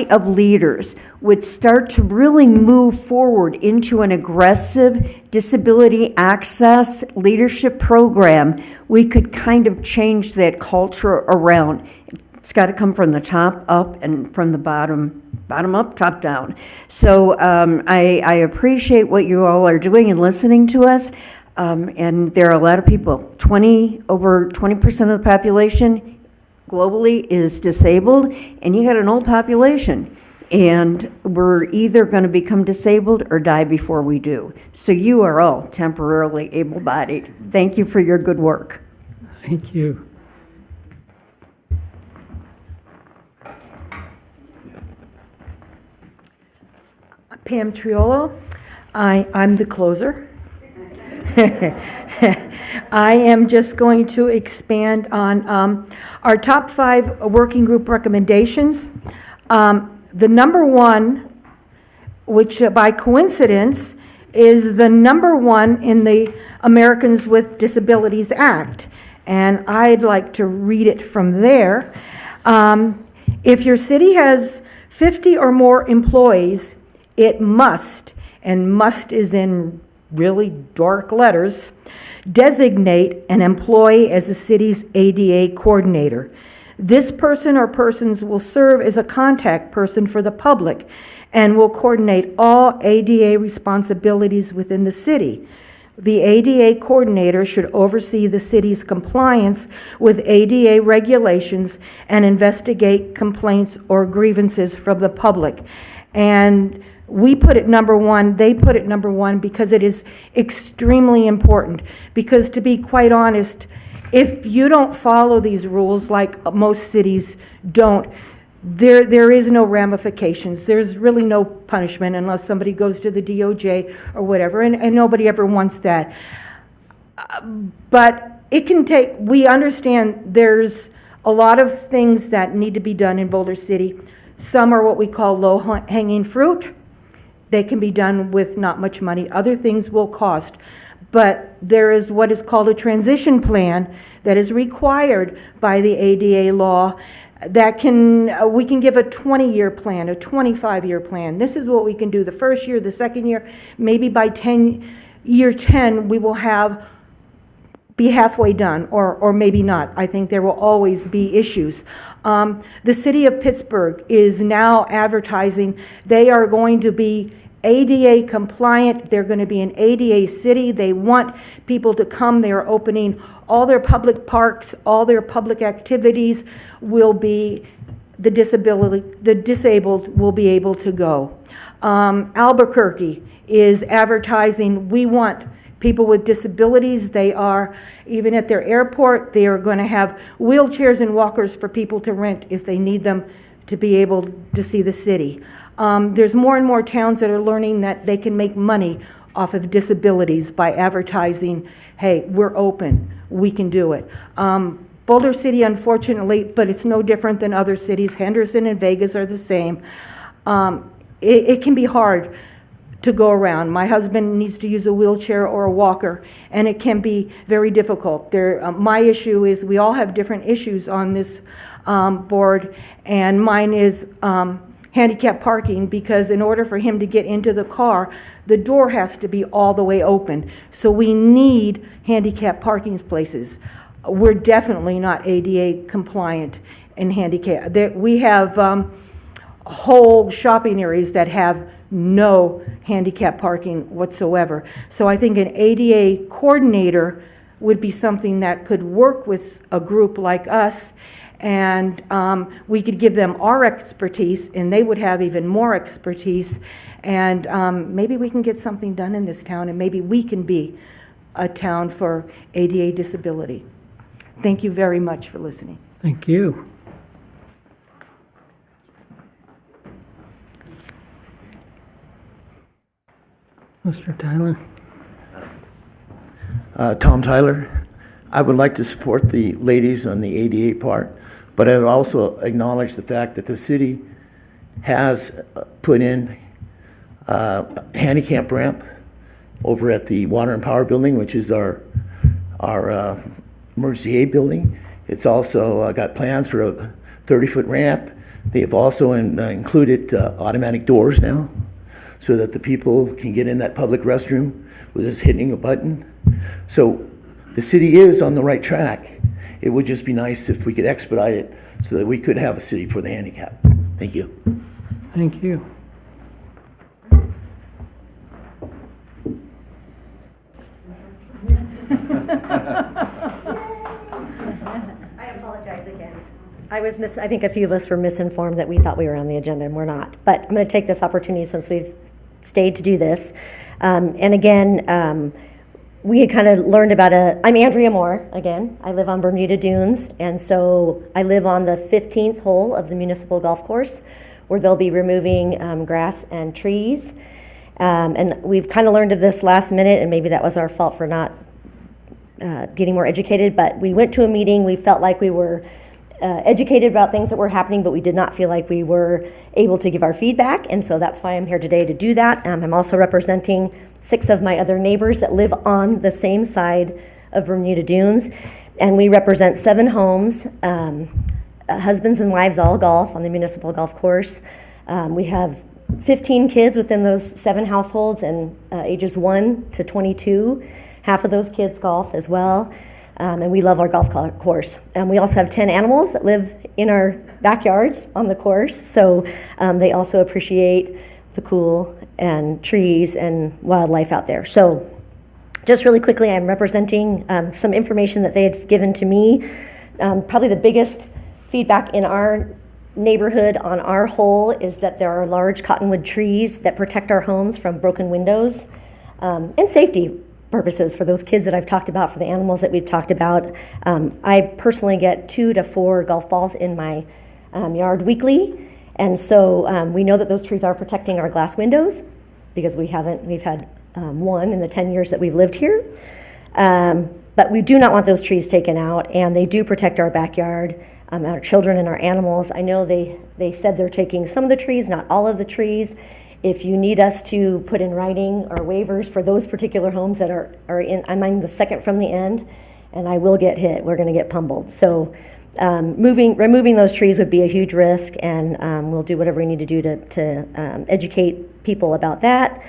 of leaders would start to really move forward into an aggressive disability access leadership program, we could kind of change that culture around. It's got to come from the top up and from the bottom up, top down. So I appreciate what you all are doing and listening to us. And there are a lot of people. Over 20% of the population globally is disabled, and you got an old population. And we're either going to become disabled or die before we do. So you are all temporarily able-bodied. Thank you for your good work. Thank you. Pam Triolo. I'm the closer. I am just going to expand on our top 5 working group recommendations. The number one, which by coincidence is the number one in the Americans with Disabilities Act, and I'd like to read it from there. If your city has 50 or more employees, it must, and must is in really dark letters, designate an employee as the city's ADA coordinator. This person or persons will serve as a contact person for the public and will coordinate all ADA responsibilities within the city. The ADA coordinator should oversee the city's compliance with ADA regulations and investigate complaints or grievances from the public. And we put it number one, they put it number one because it is extremely important. Because to be quite honest, if you don't follow these rules like most cities don't, there is no ramifications. There's really no punishment unless somebody goes to the DOJ or whatever, and nobody ever wants that. But it can take, we understand there's a lot of things that need to be done in Boulder City. Some are what we call low-hanging fruit. They can be done with not much money. Other things will cost. But there is what is called a transition plan that is required by the ADA law that we can give a 20-year plan, a 25-year plan. This is what we can do the first year, the second year, maybe by year 10, we will be halfway done, or maybe not. I think there will always be issues. The city of Pittsburgh is now advertising they are going to be ADA compliant. They're going to be an ADA city. They want people to come. They are opening all their public parks, all their public activities will be, the disabled will be able to go. Albuquerque is advertising, we want people with disabilities. They are, even at their airport, they are going to have wheelchairs and walkers for people to rent if they need them to be able to see the city. There's more and more towns that are learning that they can make money off of disabilities by advertising, hey, we're open, we can do it. Boulder City, unfortunately, but it's no different than other cities, Henderson and Vegas are the same. It can be hard to go around. My husband needs to use a wheelchair or a walker, and it can be very difficult. My issue is we all have different issues on this board, and mine is handicap parking, because in order for him to get into the car, the door has to be all the way open. So we need handicap parking places. We're definitely not ADA compliant in handicap. We have whole shopping areas that have no handicap parking whatsoever. So I think an ADA coordinator would be something that could work with a group like us, and we could give them our expertise, and they would have even more expertise, and maybe we can get something done in this town, and maybe we can be a town for ADA disability. Thank you very much for listening. Thank you. Mr. Tyler? Tom Tyler. I would like to support the ladies on the ADA part, but I would also acknowledge the fact that the city has put in a handicap ramp over at the Water and Power Building, which is our emergency aid building. It's also got plans for a 30-foot ramp. They have also included automatic doors now, so that the people can get in that public restroom with just hitting a button. So the city is on the right track. It would just be nice if we could expedite it so that we could have a city for the handicap. Thank you. Thank you. I apologize again. I think a few of us were misinformed that we thought we were on the agenda, and we're not. But I'm going to take this opportunity, since we've stayed to do this. And again, we had kind of learned about I'm Andrea Moore, again. I live on Bermuda Dunes, and so I live on the 15th hole of the municipal golf course, where they'll be removing grass and trees. And we've kind of learned of this last minute, and maybe that was our fault for not getting more educated, but we went to a meeting. We felt like we were educated about things that were happening, but we did not feel like we were able to give our feedback, and so that's why I'm here today to do that. I'm also representing 6 of my other neighbors that live on the same side of Bermuda Dunes, and we represent 7 homes, husbands and wives all golf on the municipal golf course. We have 15 kids within those 7 households, and ages 1 to 22. Half of those kids golf as well. and we love our golf course. We also have 10 animals that live in our backyards on the course, so they also appreciate the cool and trees and wildlife out there. So just really quickly, I'm representing some information that they had given to me. Probably the biggest feedback in our neighborhood on our whole is that there are large cottonwood trees that protect our homes from broken windows and safety purposes for those kids that I've talked about, for the animals that we've talked about. I personally get 2 to 4 golf balls in my yard weekly, and so we know that those trees are protecting our glass windows because we've had one in the 10 years that we've lived here. But we do not want those trees taken out, and they do protect our backyard, our children and our animals. I know they said they're taking some of the trees, not all of the trees. If you need us to put in writing or waivers for those particular homes that are in, I'm on the second from the end, and I will get hit. We're going to get pummeled. So removing those trees would be a huge risk, and we'll do whatever we need to do to educate people about that.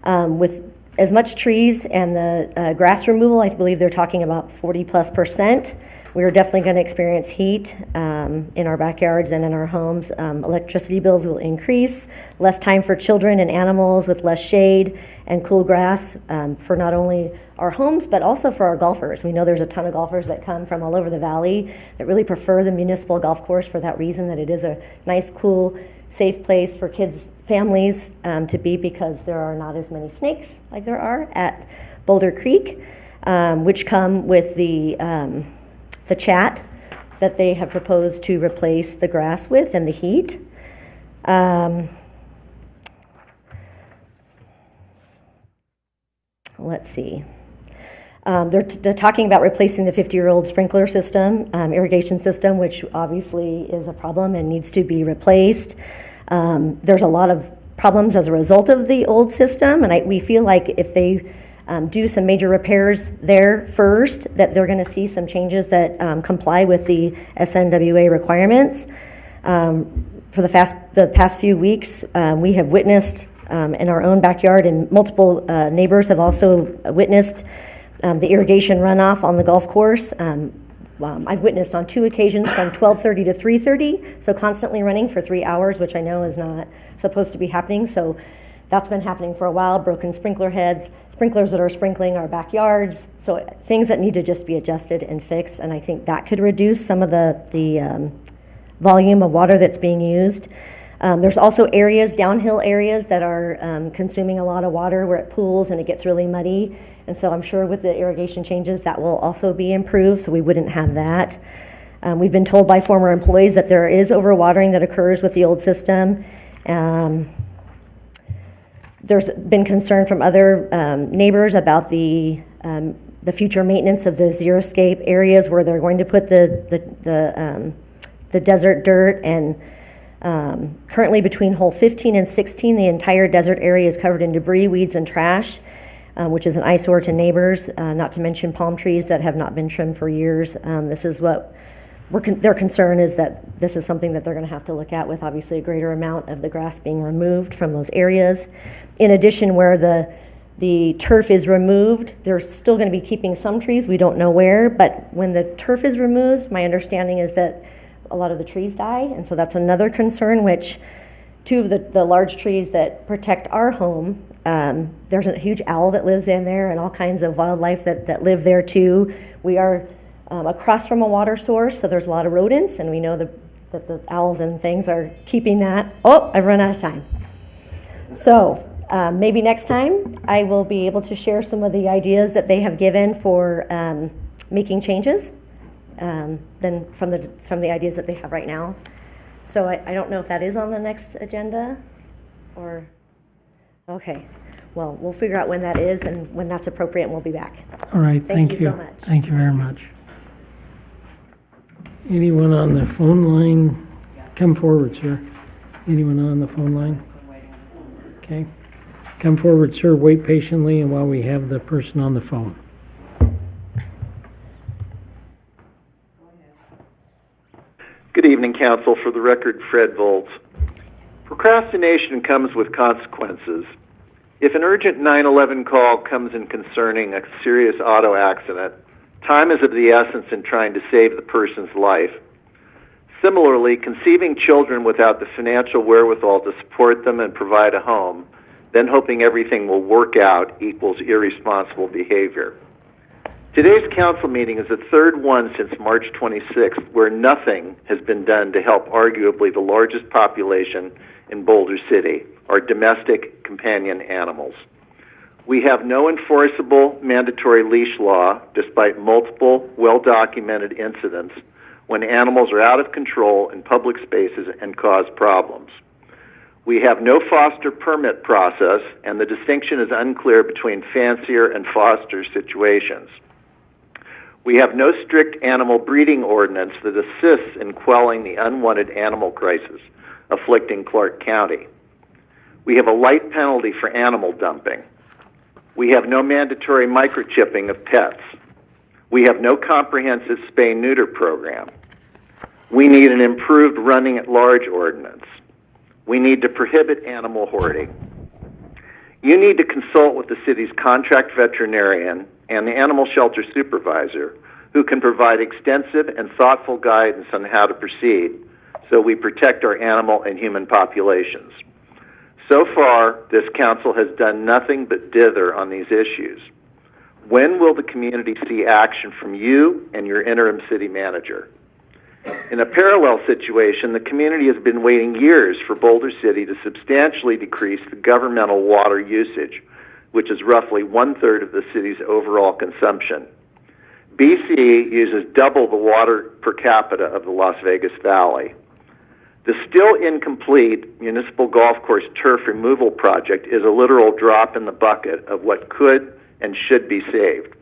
With as much trees and the grass removal, I believe they're talking about 40+%. We're definitely going to experience heat in our backyards and in our homes. Electricity bills will increase, less time for children and animals with less shade and cool grass for not only our homes, but also for our golfers. We know there's a ton of golfers that come from all over the valley that really prefer the municipal golf course for that reason, that it is a nice, cool, safe place for kids, families to be, because there are not as many snakes like there are at Boulder Creek, which come with the chat that they have proposed to replace the grass with and the heat. Let's see. They're talking about replacing the 50-year-old sprinkler system, irrigation system, which obviously is a problem and needs to be replaced. There's a lot of problems as a result of the old system, and we feel like if they do some major repairs there first, that they're going to see some changes that comply with the SNWA requirements. For the past few weeks, we have witnessed in our own backyard, and multiple neighbors have also witnessed the irrigation runoff on the golf course. I've witnessed on 2 occasions from 12:30 to 3:30, so constantly running for 3 hours, which I know is not supposed to be happening. So that's been happening for a while. Broken sprinkler heads, sprinklers that are sprinkling our backyards, so things that need to just be adjusted and fixed, and I think that could reduce some of the volume of water that's being used. There's also areas, downhill areas, that are consuming a lot of water. We're at pools and it gets really muddy, and so I'm sure with the irrigation changes that will also be improved, so we wouldn't have that. We've been told by former employees that there is overwatering that occurs with the old system. There's been concern from other neighbors about the future maintenance of the xeriscape areas where they're going to put the desert dirt, and currently between hole 15 and 16, the entire desert area is covered in debris, weeds, and trash, which is an eyesore to neighbors, not to mention palm trees that have not been trimmed for years. This is what their concern is, that this is something that they're going to have to look at, with obviously a greater amount of the grass being removed from those areas. In addition, where the turf is removed, they're still going to be keeping some trees, we don't know where, but when the turf is removed, my understanding is that a lot of the trees die, and so that's another concern, which 2 of the large trees that protect our home, there's a huge owl that lives in there and all kinds of wildlife that live there too. We are across from a water source, so there's a lot of rodents, and we know that the owls and things are keeping that. Oh, I've run out of time. So maybe next time I will be able to share some of the ideas that they have given for making changes than from the ideas that they have right now. So I don't know if that is on the next agenda, or, okay. Well, we'll figure out when that is and when that's appropriate, and we'll be back. All right, thank you. So much. Thank you very much. Anyone on the phone line? Come forward, sir. Anyone on the phone line? Okay. Come forward, sir. Wait patiently, and while we have the person on the phone. Good evening, Council. For the record, Fred Volz. Procrastination comes with consequences. If an urgent 911 call comes in concerning a serious auto accident, Time is of the essence in trying to save the person's life. Similarly, conceiving children without the financial wherewithal to support them and provide a home, then hoping everything will work out, equals irresponsible behavior. Today's council meeting is the third one since March 26th where nothing has been done to help arguably the largest population in Boulder City, our domestic companion animals. We have no enforceable mandatory leash law, despite multiple well-documented incidents when animals are out of control in public spaces and cause problems. We have no foster permit process, and the distinction is unclear between fancier and foster situations. We have no strict animal breeding ordinance that assists in quelling the unwanted animal crisis afflicting Clark County. We have a light penalty for animal dumping. We have no mandatory microchipping of pets. We have no comprehensive spay-neuter program. We need an improved running at large ordinance. We need to prohibit animal hoarding. You need to consult with the city's contract veterinarian and the animal shelter supervisor, who can provide extensive and thoughtful guidance on how to proceed so we protect our animal and human populations. So far, this council has done nothing but dither on these issues. When will the community see action from you and your interim city manager? In a parallel situation, the community has been waiting years for Boulder City to substantially decrease the governmental water usage, which is roughly 1/3 of the city's overall consumption. BC uses double the water per capita of the Las Vegas Valley. The still incomplete municipal golf course turf removal project is a literal drop in the bucket of what could and should be saved.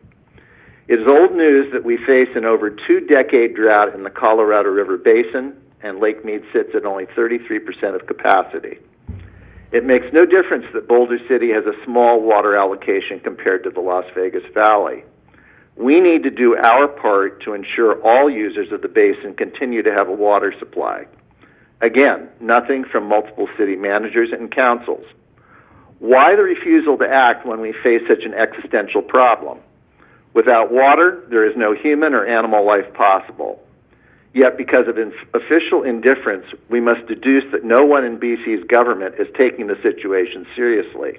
It is old news that we face an over 2-decade drought in the Colorado River Basin, and Lake Mead sits at only 33% of capacity. It makes no difference that Boulder City has a small water allocation compared to the Las Vegas Valley. We need to do our part to ensure all users of the basin continue to have a water supply. Again, nothing from multiple city managers and councils. Why the refusal to act when we face such an existential problem? Without water, there is no human or animal life possible. Yet, because of official indifference, we must deduce that no one in BC's government is taking the situation seriously.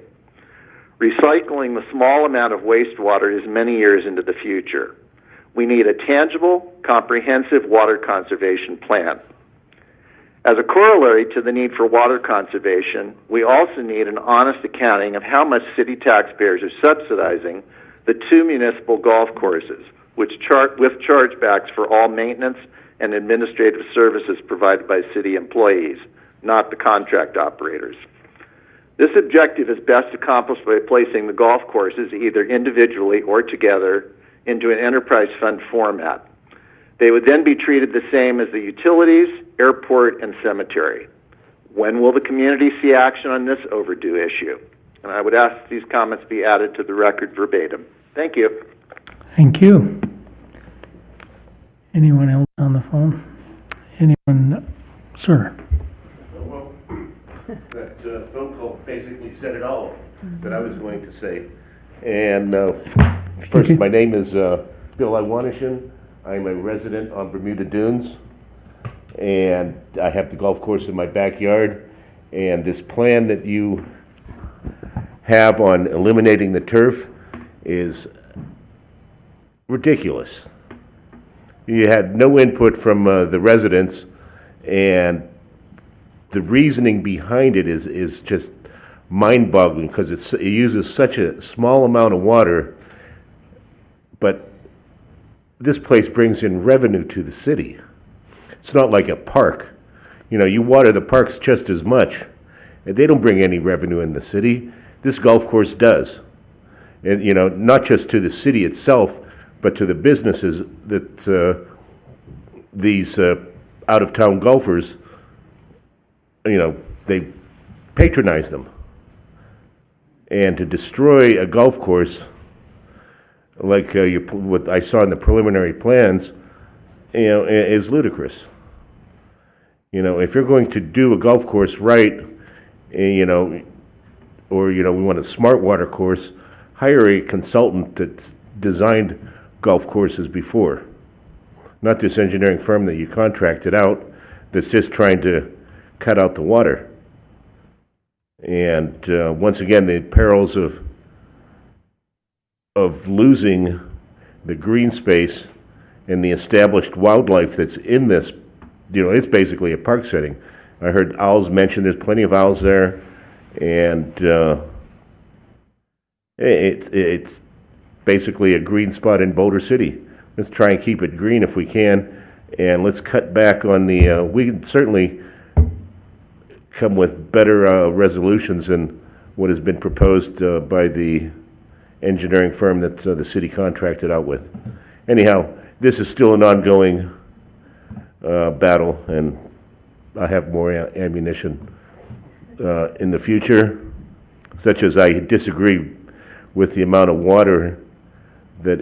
Recycling the small amount of wastewater is many years into the future. We need a tangible, comprehensive water conservation plan. As a corollary to the need for water conservation, we also need an honest accounting of how much city taxpayers are subsidizing the 2 municipal golf courses, with chargebacks for all maintenance and administrative services provided by city employees, not the contract operators. This objective is best accomplished by placing the golf courses, either individually or together, into an enterprise fund format. They would then be treated the same as the utilities, airport, and cemetery. When will the community see action on this overdue issue? And I would ask that these comments be added to the record verbatim. Thank you. Thank you. Anyone else on the phone? Anyone? Sir? Well, that phone call basically said it all that I was going to say. And first, my name is Bill Iwanishin. I'm a resident on Bermuda Dunes, and I have the golf course in my backyard. And this plan that you have on eliminating the turf is ridiculous. You had no input from the residents, and the reasoning behind it is just mind-boggling because it uses such a small amount of water, but this place brings in revenue to the city. It's not like a park. You know, you water the parks just as much, and they don't bring any revenue in the city. This golf course does. And, you know, not just to the city itself, but to the businesses that these out-of-town golfers, you know, they patronize them. And to destroy a golf course like what I saw in the preliminary plans, you know, is ludicrous. You know, if you're going to do a golf course right, you know, or, you know, we want a smart water course, hire a consultant that's designed golf courses before. Not this engineering firm that you contracted out that's just trying to cut out the water. And once again, the perils of losing the green space and the established wildlife that's in this, it's basically a park setting. I heard owls mentioned, there's plenty of owls there, and it's basically a green spot in Boulder City. Let's try and keep it green if we can, and let's cut back on the, we can certainly come with better resolutions than what has been proposed by the engineering firm that the city contracted out with. Anyhow, this is still an ongoing battle, and I have more ammunition in the future, such as I disagree with the amount of water that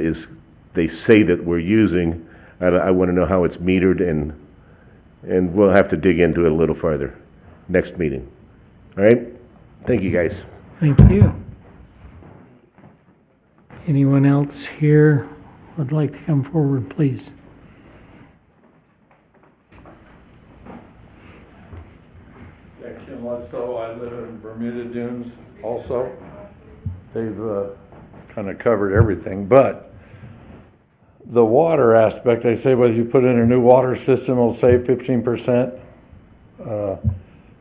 they say that we're using. I want to know how it's metered, and we'll have to dig into it a little farther next meeting. All right? Thank you, guys. Thank you. Anyone else here would like to come forward, please? Ken Ludlow, I live in Bermuda Dunes also. They've kind of covered everything, but the water aspect, they say whether you put in a new water system, it'll save 15%.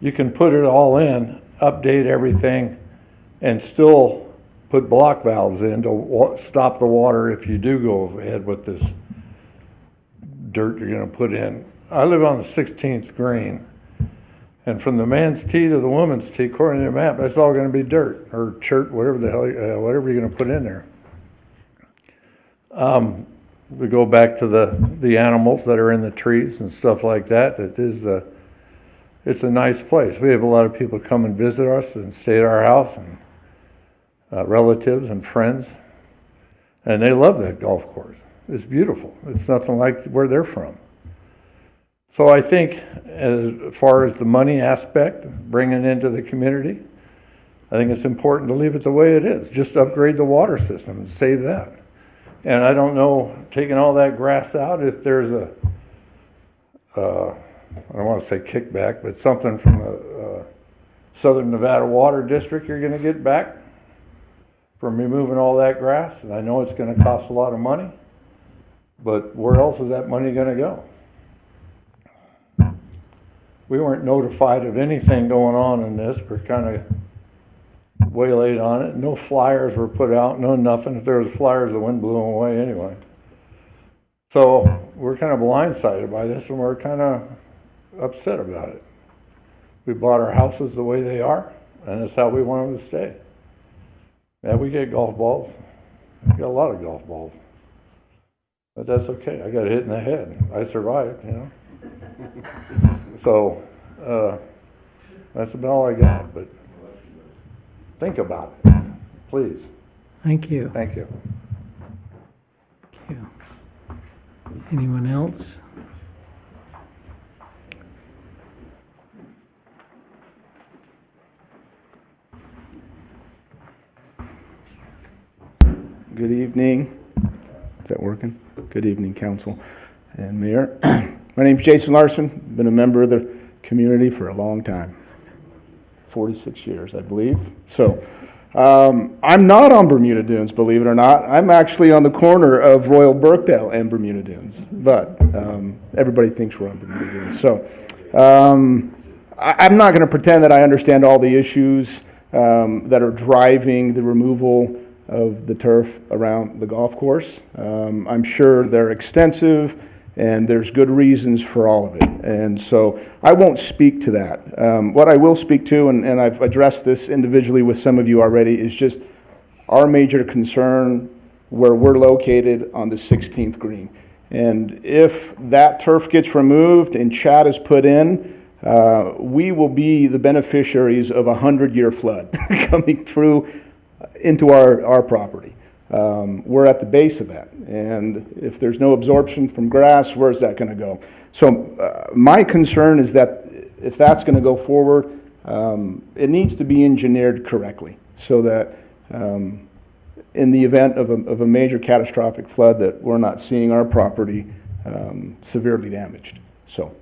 You can put it all in, update everything, and still put block valves in to stop the water if you do go ahead with this dirt you're going to put in. I live on the 16th green, and from the man's tee to the woman's tee, according to the map, that's all going to be dirt or chert, whatever the hell, whatever you're going to put in there. We go back to the animals that are in the trees and stuff like that. It's a nice place. We have a lot of people come and visit us and stay at our house, and relatives and friends, and they love that golf course. It's beautiful. It's nothing like where they're from. So I think as far as the money aspect, bringing into the community, I think it's important to leave it the way it is. Just upgrade the water system and save that. And I don't know, taking all that grass out, if there's a, I don't want to say kickback, but something from the Southern Nevada Water District you're going to get back from removing all that grass. And I know it's going to cost a lot of money, but where else is that money going to go? We weren't notified of anything going on in this. We're kind of waylaid on it. No flyers were put out, no nothing. If there was flyers, the wind blew them away anyway. So we're kind of blindsided by this, and we're kind of upset about it. We bought our houses the way they are, and it's how we want them to stay. Yeah, we get golf balls. We got a lot of golf balls. But that's okay. I got hit in the head. I survived, So that's about all I got. But think about it, please. Thank you. Thank you. Thank you. Anyone else? Good evening. Is that working? Good evening, Council and Mayor. My name's Jason Larson. Been a member of the community for a long time. 46 years, I believe. So, I'm not on Bermuda Dunes, believe it or not. I'm actually on the corner of Royal Birkdale and Bermuda Dunes. But everybody thinks we're on Bermuda Dunes. So, I'm not going to pretend that I understand all the issues that are driving the removal of the turf around the golf course. I'm sure they're extensive, and there's good reasons for all of it. And so I won't speak to that. What I will speak to, and I've addressed this individually with some of you already, is just our major concern where we're located on the 16th green. And if that turf gets removed and chat is put in, we will be the beneficiaries of a 100-year flood coming through into our property. We're at the base of that, and if there's no absorption from grass, where's that going to go? So my concern is that if that's going to go forward, it needs to be engineered correctly so that in the event of a major catastrophic flood, that we're not seeing our property severely damaged. So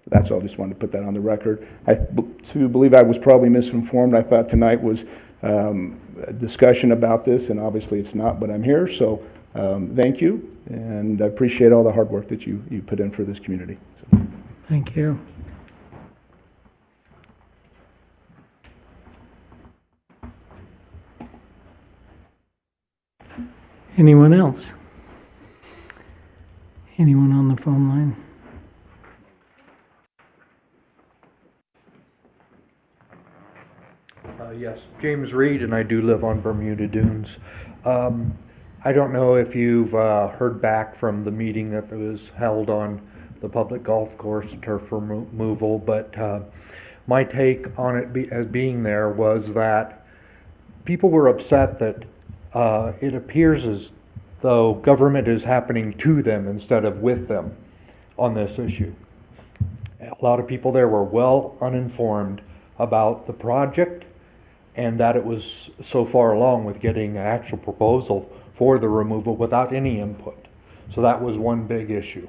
that's all. Just wanted to put that on the record. I believe I was probably misinformed. I thought tonight was a discussion about this, and obviously it's not, but I'm here. So thank you, and I appreciate all the hard work that you put in for this community. So. Thank you. Anyone else? Anyone on the phone line? Yes, James Reed, and I do live on Bermuda Dunes. I don't know if you've heard back from the meeting that was held on the public golf course turf removal, but my take on it as being there was that people were upset that it appears as though government is happening to them instead of with them on this issue. A lot of people there were well uninformed about the project and that it was so far along with getting an actual proposal for the removal without any input. So that was one big issue.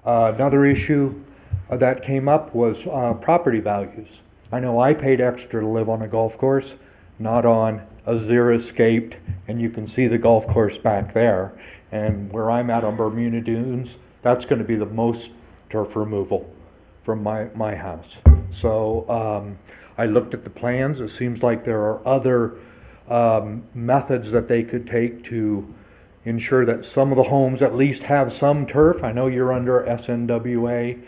Another issue that came up was property values. I know I paid extra to live on a golf course, not on a xeriscaped, and you can see the golf course back there. And where I'm at on Bermuda Dunes, that's going to be the most turf removal from my house. So I looked at the plans. It seems like there are other methods that they could take to ensure that some of the homes at least have some turf. I know you're under SNWA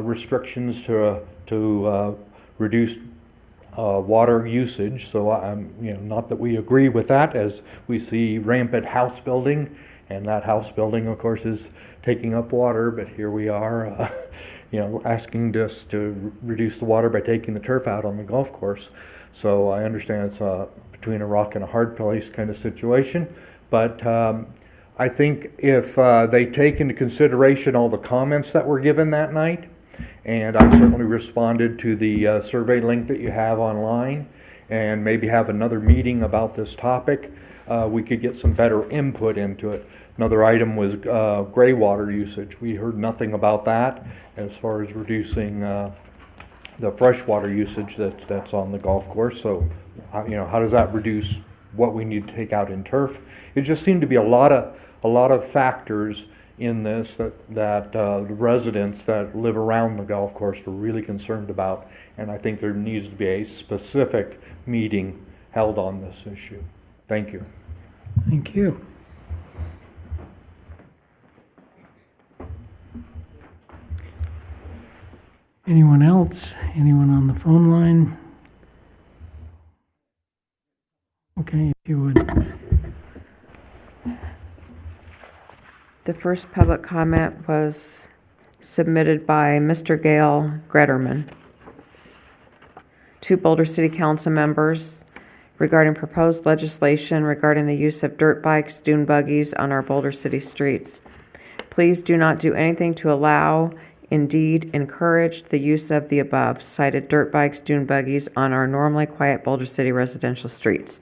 restrictions to reduce water usage, so I'm, not that we agree with that, as we see rampant house building, and that house building, of course, is taking up water. But here we are, asking us to reduce the water by taking the turf out on the golf course. So I understand it's between a rock and a hard place kind of situation, but I think if they take into consideration all the comments that were given that night, and I certainly responded to the survey link that you have online, and maybe have another meeting about this topic, we could get some better input into it. Another item was gray water usage. We heard nothing about that as far as reducing the freshwater usage that's on the golf course. So, how does that reduce what we need to take out in turf? It just seemed to be a lot of factors in this that the residents that live around the golf course were really concerned about, and I think there needs to be a specific meeting held on this issue. Thank you. Thank you. Anyone else? Anyone on the phone line? Okay, if you would. The first public comment was submitted by Mr. Gail Grederman to Boulder City Council members regarding proposed legislation regarding the use of dirt bikes, dune buggies on our Boulder City streets. Please do not do anything to allow, indeed encourage, the use of the above cited dirt bikes, dune buggies on our normally quiet Boulder City residential streets.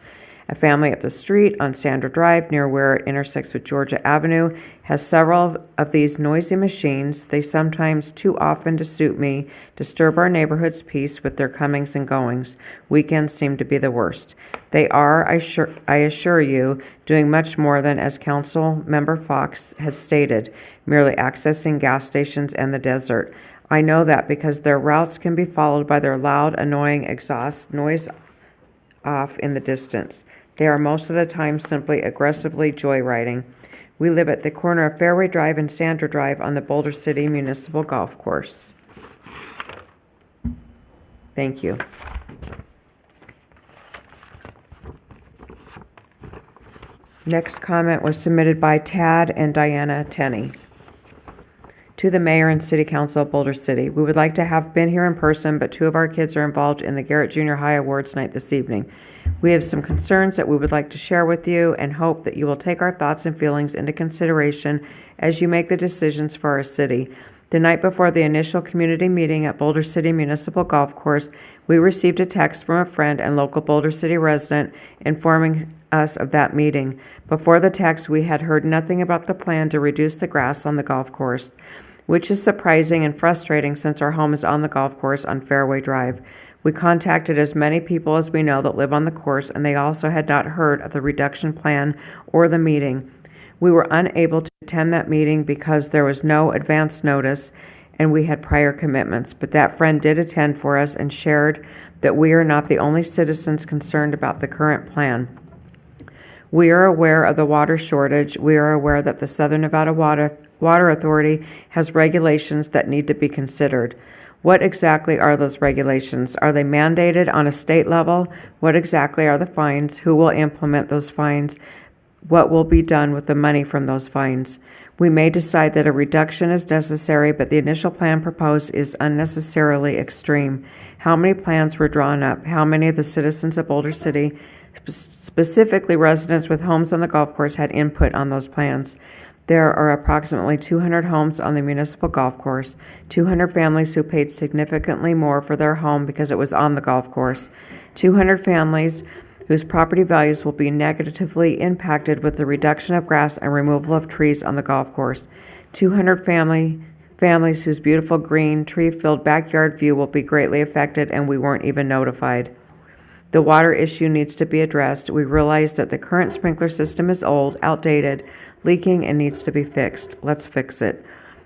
A family up the street on Sandra Drive, near where it intersects with Georgia Avenue, has several of these noisy machines. They sometimes, too often to suit me, disturb our neighborhood's peace with their comings and goings. Weekends seem to be the worst. They are, I assure you, doing much more than, as Council Member Fox has stated, merely accessing gas stations and the desert. I know that because their routes can be followed by their loud, annoying exhaust noise off in the distance. They are most of the time simply aggressively joyriding. We live at the corner of Fairway Drive and Sandra Drive on the Boulder City Municipal Golf Course. Thank you. Next comment was submitted by Tad and Diana Tenney. To the Mayor and City Council of Boulder City, we would like to have been here in person, but 2 of our kids are involved in the Garrett Junior High Awards night this evening. We have some concerns that we would like to share with you and hope that you will take our thoughts and feelings into consideration as you make the decisions for our city. The night before the initial community meeting at Boulder City Municipal Golf Course, we received a text from a friend and local Boulder City resident informing us of that meeting. Before the text, we had heard nothing about the plan to reduce the grass on the golf course, which is surprising and frustrating since our home is on the golf course on Fairway Drive. We contacted as many people as we know that live on the course, and they also had not heard of the reduction plan or the meeting. We were unable to attend that meeting because there was no advance notice and we had prior commitments, but that friend did attend for us and shared that we are not the only citizens concerned about the current plan. We are aware of the water shortage. We are aware that the Southern Nevada Water Authority has regulations that need to be considered. What exactly are those regulations? Are they mandated on a state level? What exactly are the fines? Who will implement those fines? What will be done with the money from those fines? We may decide that a reduction is necessary, but the initial plan proposed is unnecessarily extreme. How many plans were drawn up? How many of the citizens of Boulder City, specifically residents with homes on the golf course, had input on those plans? There are approximately 200 homes on the municipal golf course, 200 families who paid significantly more for their home because it was on the golf course, 200 families whose property values will be negatively impacted with the reduction of grass and removal of trees on the golf course, 200 families whose beautiful green, tree-filled backyard view will be greatly affected, and we weren't even notified. The water issue needs to be addressed. We realize that the current sprinkler system is old, outdated, leaking, and needs to be fixed. Let's fix it.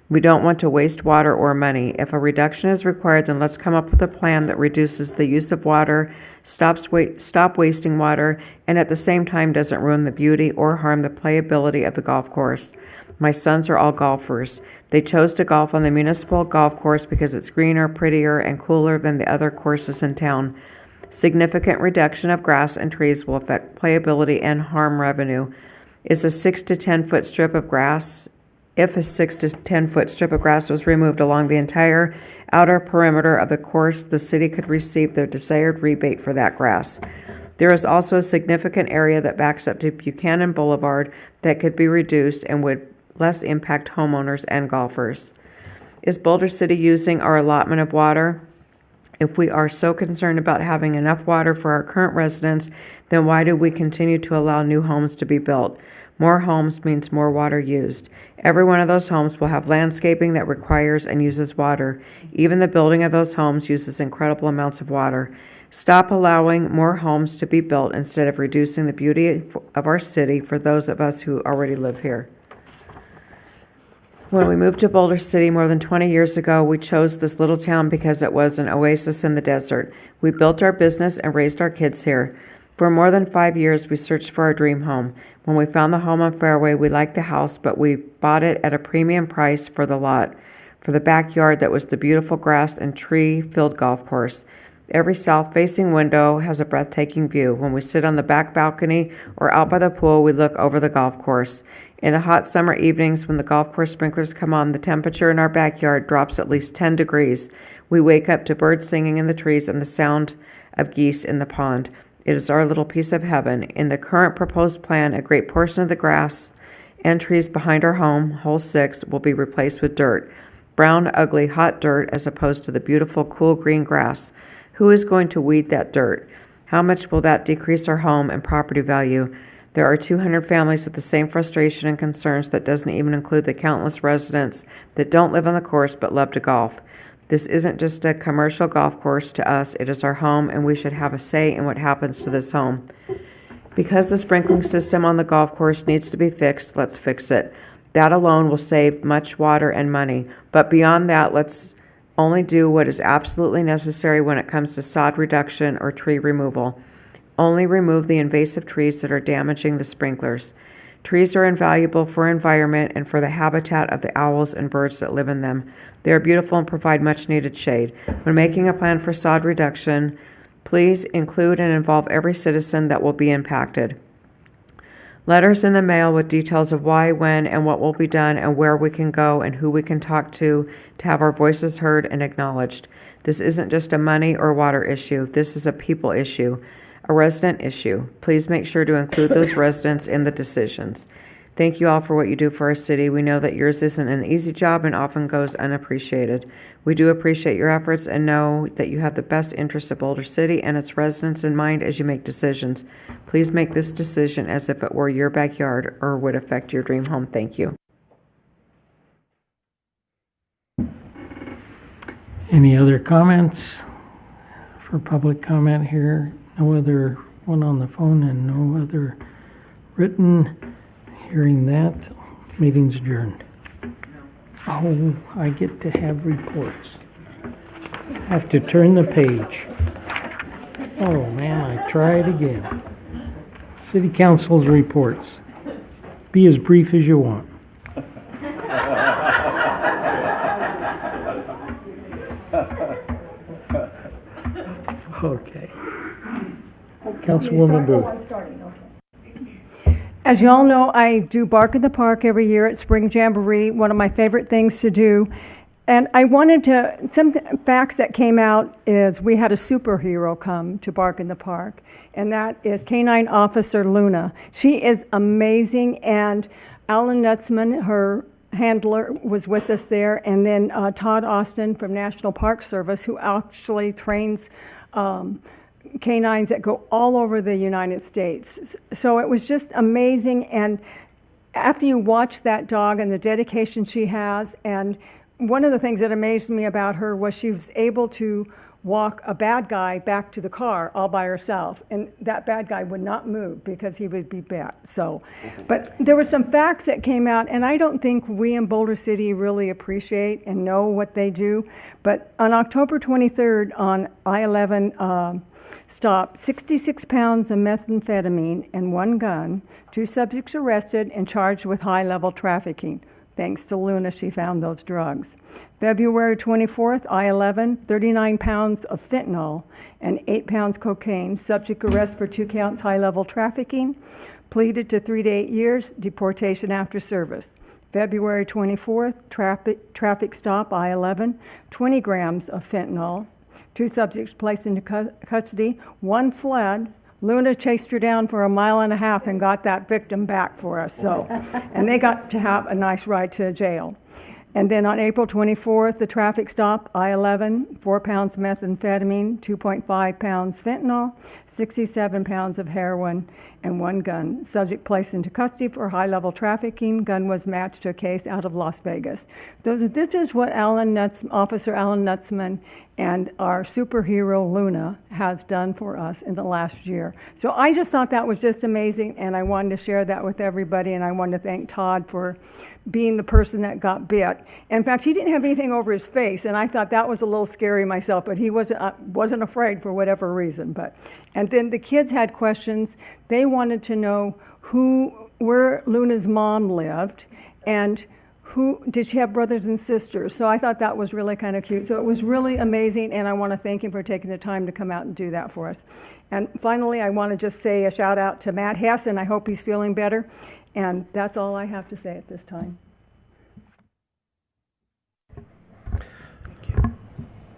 We don't want to waste water or money. If a reduction is required, then let's come up with a plan that reduces the use of water, stop wasting water, and at the same time doesn't ruin the beauty or harm the playability of the golf course. My sons are all golfers. They chose to golf on the municipal golf course because it's greener, prettier, and cooler than the other courses in town. Significant reduction of grass and trees will affect playability and harm revenue. Is a 6 to 10 foot strip of grass If a 6 to 10 foot strip of grass was removed along the entire outer perimeter of the course, the city could receive their desired rebate for that grass. There is also a significant area that backs up to Buchanan Boulevard that could be reduced and would less impact homeowners and golfers. Is Boulder City using our allotment of water? If we are so concerned about having enough water for our current residents, then why do we continue to allow new homes to be built? More homes means more water used. Every one of those homes will have landscaping that requires and uses water. Even the building of those homes uses incredible amounts of water. Stop allowing more homes to be built instead of reducing the beauty of our city for those of us who already live here. When we moved to Boulder City more than 20 years ago, we chose this little town because it was an oasis in the desert. We built our business and raised our kids here. For more than 5 years, we searched for our dream home. When we found the home on Fairway, we liked the house, but we bought it at a premium price for the lot, for the backyard that was the beautiful grass and tree-filled golf course. Every south-facing window has a breathtaking view. When we sit on the back balcony or out by the pool, we look over the golf course. In the hot summer evenings, when the golf course sprinklers come on, the temperature in our backyard drops at least 10 degrees. We wake up to birds singing in the trees and the sound of geese in the pond. It is our little piece of heaven. In the current proposed plan, a great portion of the grass and trees behind our home, hole 6, will be replaced with dirt. Brown, ugly, hot dirt as opposed to the beautiful, cool green grass. Who is going to weed that dirt? How much will that decrease our home and property value? There are 200 families with the same frustration and concerns. That doesn't even include the countless residents that don't live on the course but love to golf. This isn't just a commercial golf course to us. It is our home, and we should have a say in what happens to this home. Because the sprinkling system on the golf course needs to be fixed, let's fix it. That alone will save much water and money. But beyond that, let's only do what is absolutely necessary when it comes to sod reduction or tree removal. Only remove the invasive trees that are damaging the sprinklers. Trees are invaluable for environment and for the habitat of the owls and birds that live in them. They are beautiful and provide much needed shade. When making a plan for sod reduction, please include and involve every citizen that will be impacted. Letters in the mail with details of why, when, and what will be done, and where we can go and who we can talk to have our voices heard and acknowledged. This isn't just a money or water issue. This is a people issue, a resident issue. Please make sure to include those residents in the decisions. Thank you all for what you do for our city. We know that yours isn't an easy job and often goes unappreciated. We do appreciate your efforts and know that you have the best interests of Boulder City and its residents in mind as you make decisions. Please make this decision as if it were your backyard or would affect your dream home. Thank you. Any other comments for public comment here? No other one on the phone and no other written. Hearing that, meeting's adjourned. Oh, I get to have reports. Have to turn the page. Oh, man, I tried again. City Council's reports. Be as brief as you want. Okay. Councilwoman Booth. As you all know, I do Bark in the Park every year at Spring Jamboree, one of my favorite things to do. And I wanted to, some facts that came out is we had a superhero come to Bark in the Park, and that is Canine Officer Luna. She is amazing, and Alan Nutzman, her handler, was with us there, and then Todd Austin from National Park Service, who actually trains canines that go all over the United States. So it was just amazing, and after you watch that dog and the dedication she has, and one of the things that amazed me about her was she was able to walk a bad guy back to the car all by herself, and that bad guy would not move because he would be bit. So, but there were some facts that came out, and I don't think we in Boulder City really appreciate and know what they do. But on October 23rd on I-11 stop, 66 pounds of methamphetamine and one gun, 2 subjects arrested and charged with high-level trafficking. Thanks to Luna, she found those drugs. February 24th, I-11, 39 pounds of fentanyl and 8 pounds cocaine. Subject arrest for 2 counts high-level trafficking. Pleaded to 3 to 8 years, deportation after service. February 24th, traffic stop, I-11, 20 grams of fentanyl. 2 subjects placed into custody. 1 fled. Luna chased her down for 1.5 miles and got that victim back for us. So, and they got to have a nice ride to jail. And then on April 24th, the traffic stop, I-11, 4 pounds methamphetamine, 2.5 pounds fentanyl, 67 pounds of heroin, and 1 gun. Subject placed into custody for high-level trafficking. Gun was matched to a case out of Las Vegas. This is what Officer Alan Nutzman and our superhero Luna has done for us in the last year. So I just thought that was just amazing, and I wanted to share that with everybody, and I wanted to thank Todd for being the person that got bit. In fact, he didn't have anything over his face, and I thought that was a little scary myself, but he wasn't afraid for whatever reason. And then the kids had questions. They wanted to know where Luna's mom lived, and did she have brothers and sisters? So I thought that was really kind of cute. So it was really amazing, and I want to thank him for taking the time to come out and do that for us. And finally, I want to just say a shout out to Matt Hess, and I hope he's feeling better. And that's all I have to say at this time.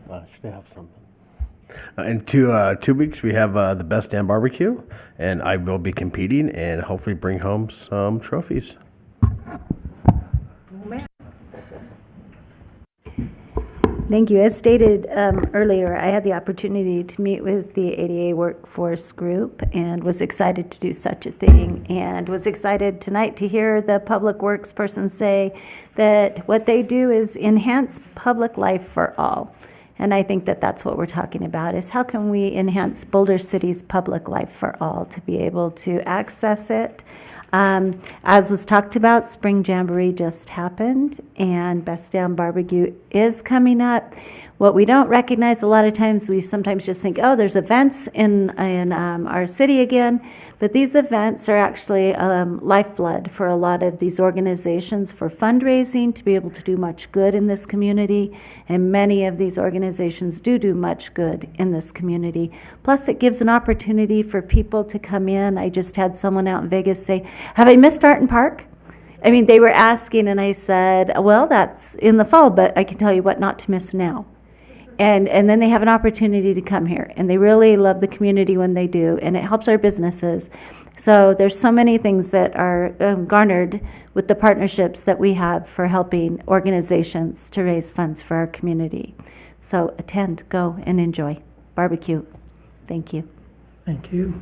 I actually have something. In 2 weeks, we have the Best Damn Barbecue, and I will be competing and hopefully bring home some trophies. Thank you. As stated earlier, I had the opportunity to meet with the ADA Workforce Group and was excited to do such a thing, and was excited tonight to hear the Public Works person say that what they do is enhance public life for all. And I think that that's what we're talking about, is how can we enhance Boulder City's public life for all to be able to access it. As was talked about, Spring Jamboree just happened, and Best Damn Barbecue is coming up. What we don't recognize a lot of times, we sometimes just think, oh, there's events in our city again, but these events are actually lifeblood for a lot of these organizations for fundraising to be able to do much good in this community, and many of these organizations do much good in this community. Plus, it gives an opportunity for people to come in. I just had someone out in Vegas say, have I missed Art and Park? I mean, they were asking, and I said, well, that's in the fall, but I can tell you what not to miss now. And then they have an opportunity to come here, and they really love the community when they do, and it helps our businesses. So there's so many things that are garnered with the partnerships that we have for helping organizations to raise funds for our community. So attend, go, and enjoy. Barbecue. Thank you. Thank you.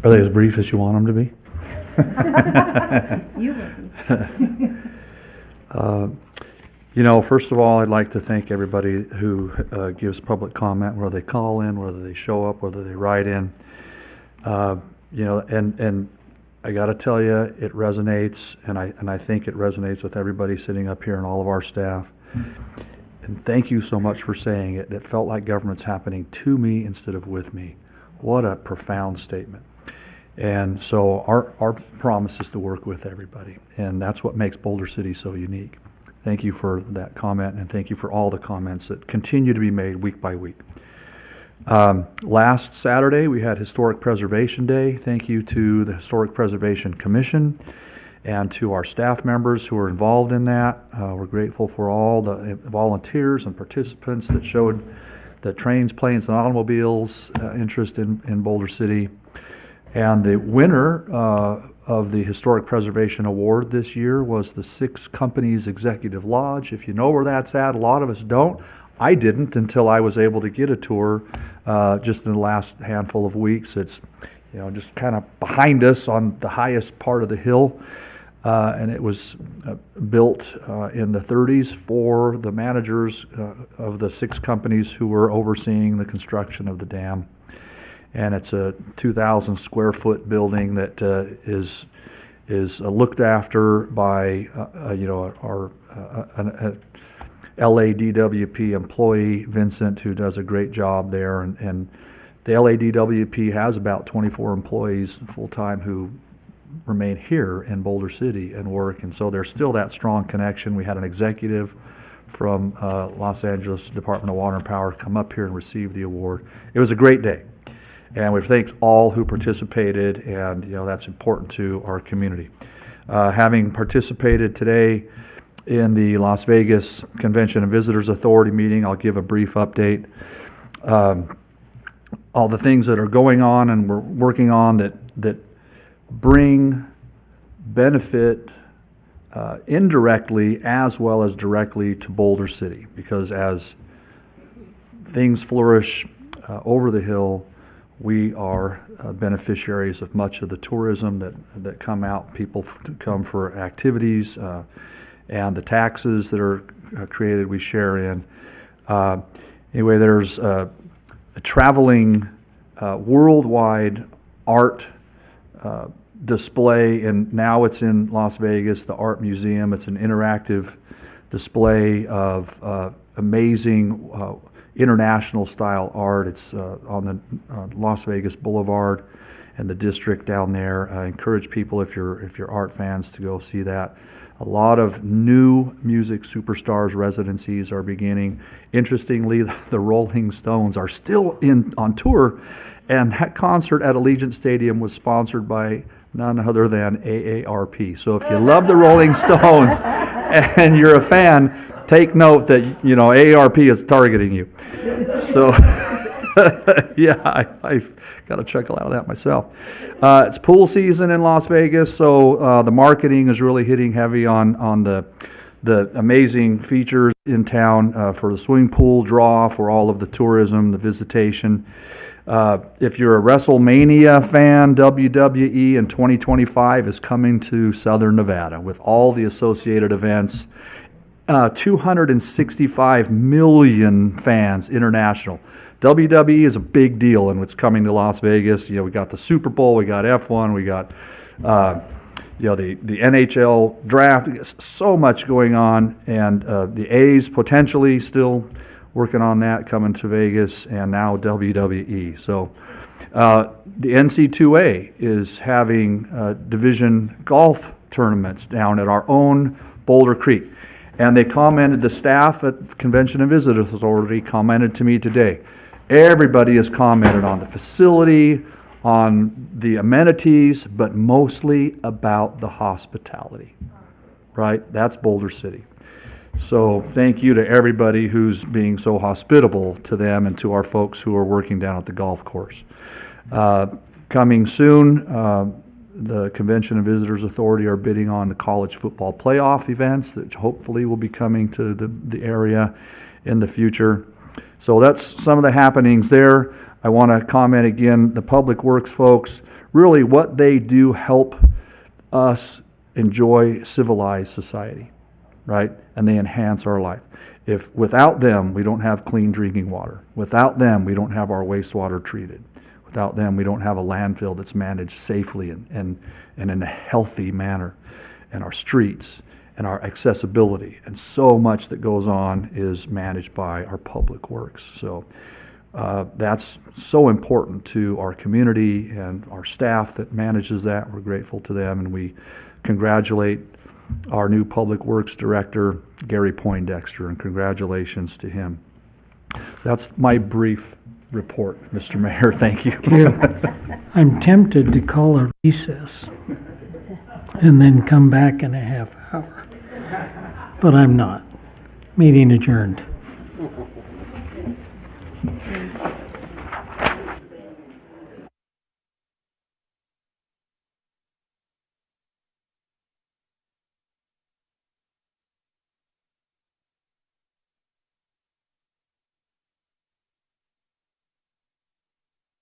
Are they as brief as you want them to be? You will be. You know, first of all, I'd like to thank everybody who gives public comment, whether they call in, whether they show up, whether they write in. You know, and I got to tell you, it resonates, and I think it resonates with everybody sitting up here and all of our staff. And thank you so much for saying it. It felt like government's happening to me instead of with me. What a profound statement. And so our promise is to work with everybody, and that's what makes Boulder City so unique. Thank you for that comment, and thank you for all the comments that continue to be made week by week. Last Saturday, we had Historic Preservation Day. Thank you to the Historic Preservation Commission and to our staff members who are involved in that. We're grateful for all the volunteers and participants that showed the trains, planes, and automobiles interest in Boulder City. And the winner of the Historic Preservation Award this year was the Six Companies Executive Lodge. If you know where that's at, a lot of us don't. I didn't until I was able to get a tour just in the last handful of weeks. It's, you know, just kind of behind us on the highest part of the hill. And it was built in the 30s for the managers of the six companies who were overseeing the construction of the dam. And it's a 2,000 square foot building that is looked after by you know, our LADWP employee Vincent, who does a great job there, and the LADWP has about 24 employees full time who remain here in Boulder City and work, and so there's still that strong connection. We had an executive from Los Angeles Department of Water and Power come up here and receive the award. It was a great day. And we thank all who participated, and you know, that's important to our community. Having participated today in the Las Vegas Convention and Visitors Authority meeting, I'll give a brief update. All the things that are going on and we're working on that bring benefit indirectly as well as directly to Boulder City, because as things flourish over the hill, we are beneficiaries of much of the tourism that come out. People come for activities, and the taxes that are created we share in. Anyway, there's a traveling worldwide art display, and now it's in Las Vegas, the Art Museum. It's an interactive display of amazing international style art. It's on the Las Vegas Boulevard and the district down there. I encourage people, if you're art fans, to go see that. A lot of new music superstars residencies are beginning. Interestingly, the Rolling Stones are still on tour, and that concert at Allegiant Stadium was sponsored by none other than AARP. So if you love the Rolling Stones and you're a fan, take note that, you know, AARP is targeting you. So, yeah, I've got to check a lot of that myself. It's pool season in Las Vegas, so the marketing is really hitting heavy on the amazing features in town for the swimming pool draw, for all of the tourism, the visitation. If you're a WrestleMania fan, WWE in 2025 is coming to Southern Nevada with all the associated events. 265 million fans international. WWE is a big deal, and it's coming to Las Vegas. You know, we got the Super Bowl, we got F1, we got you know, the NHL draft. So much going on, and the A's potentially still working on that, coming to Vegas, and now WWE. So the NC2A is having division golf tournaments down at our own Boulder Creek. And they commented, the staff at Convention and Visitors Authority commented to me today. Everybody has commented on the facility, on the amenities, but mostly about the hospitality, right? That's Boulder City. So thank you to everybody who's being so hospitable to them and to our folks who are working down at the golf course. Coming soon, the Convention and Visitors Authority are bidding on the college football playoff events that hopefully will be coming to the area in the future. So that's some of the happenings there. I want to comment again, the Public Works folks, really what they do help us enjoy civilized society, right? And they enhance our life. If without them, we don't have clean drinking water. Without them, we don't have our wastewater treated. Without them, we don't have a landfill that's managed safely and in a healthy manner. And our streets and our accessibility and so much that goes on is managed by our Public Works. So that's so important to our community and our staff that manages that. We're grateful to them, and we congratulate our new Public Works Director, Gary Poindexter, and congratulations to him. That's my brief report, Mr. Mayor. Thank you. I'm tempted to call a recess and then come back in a half hour, but I'm not. Meeting adjourned.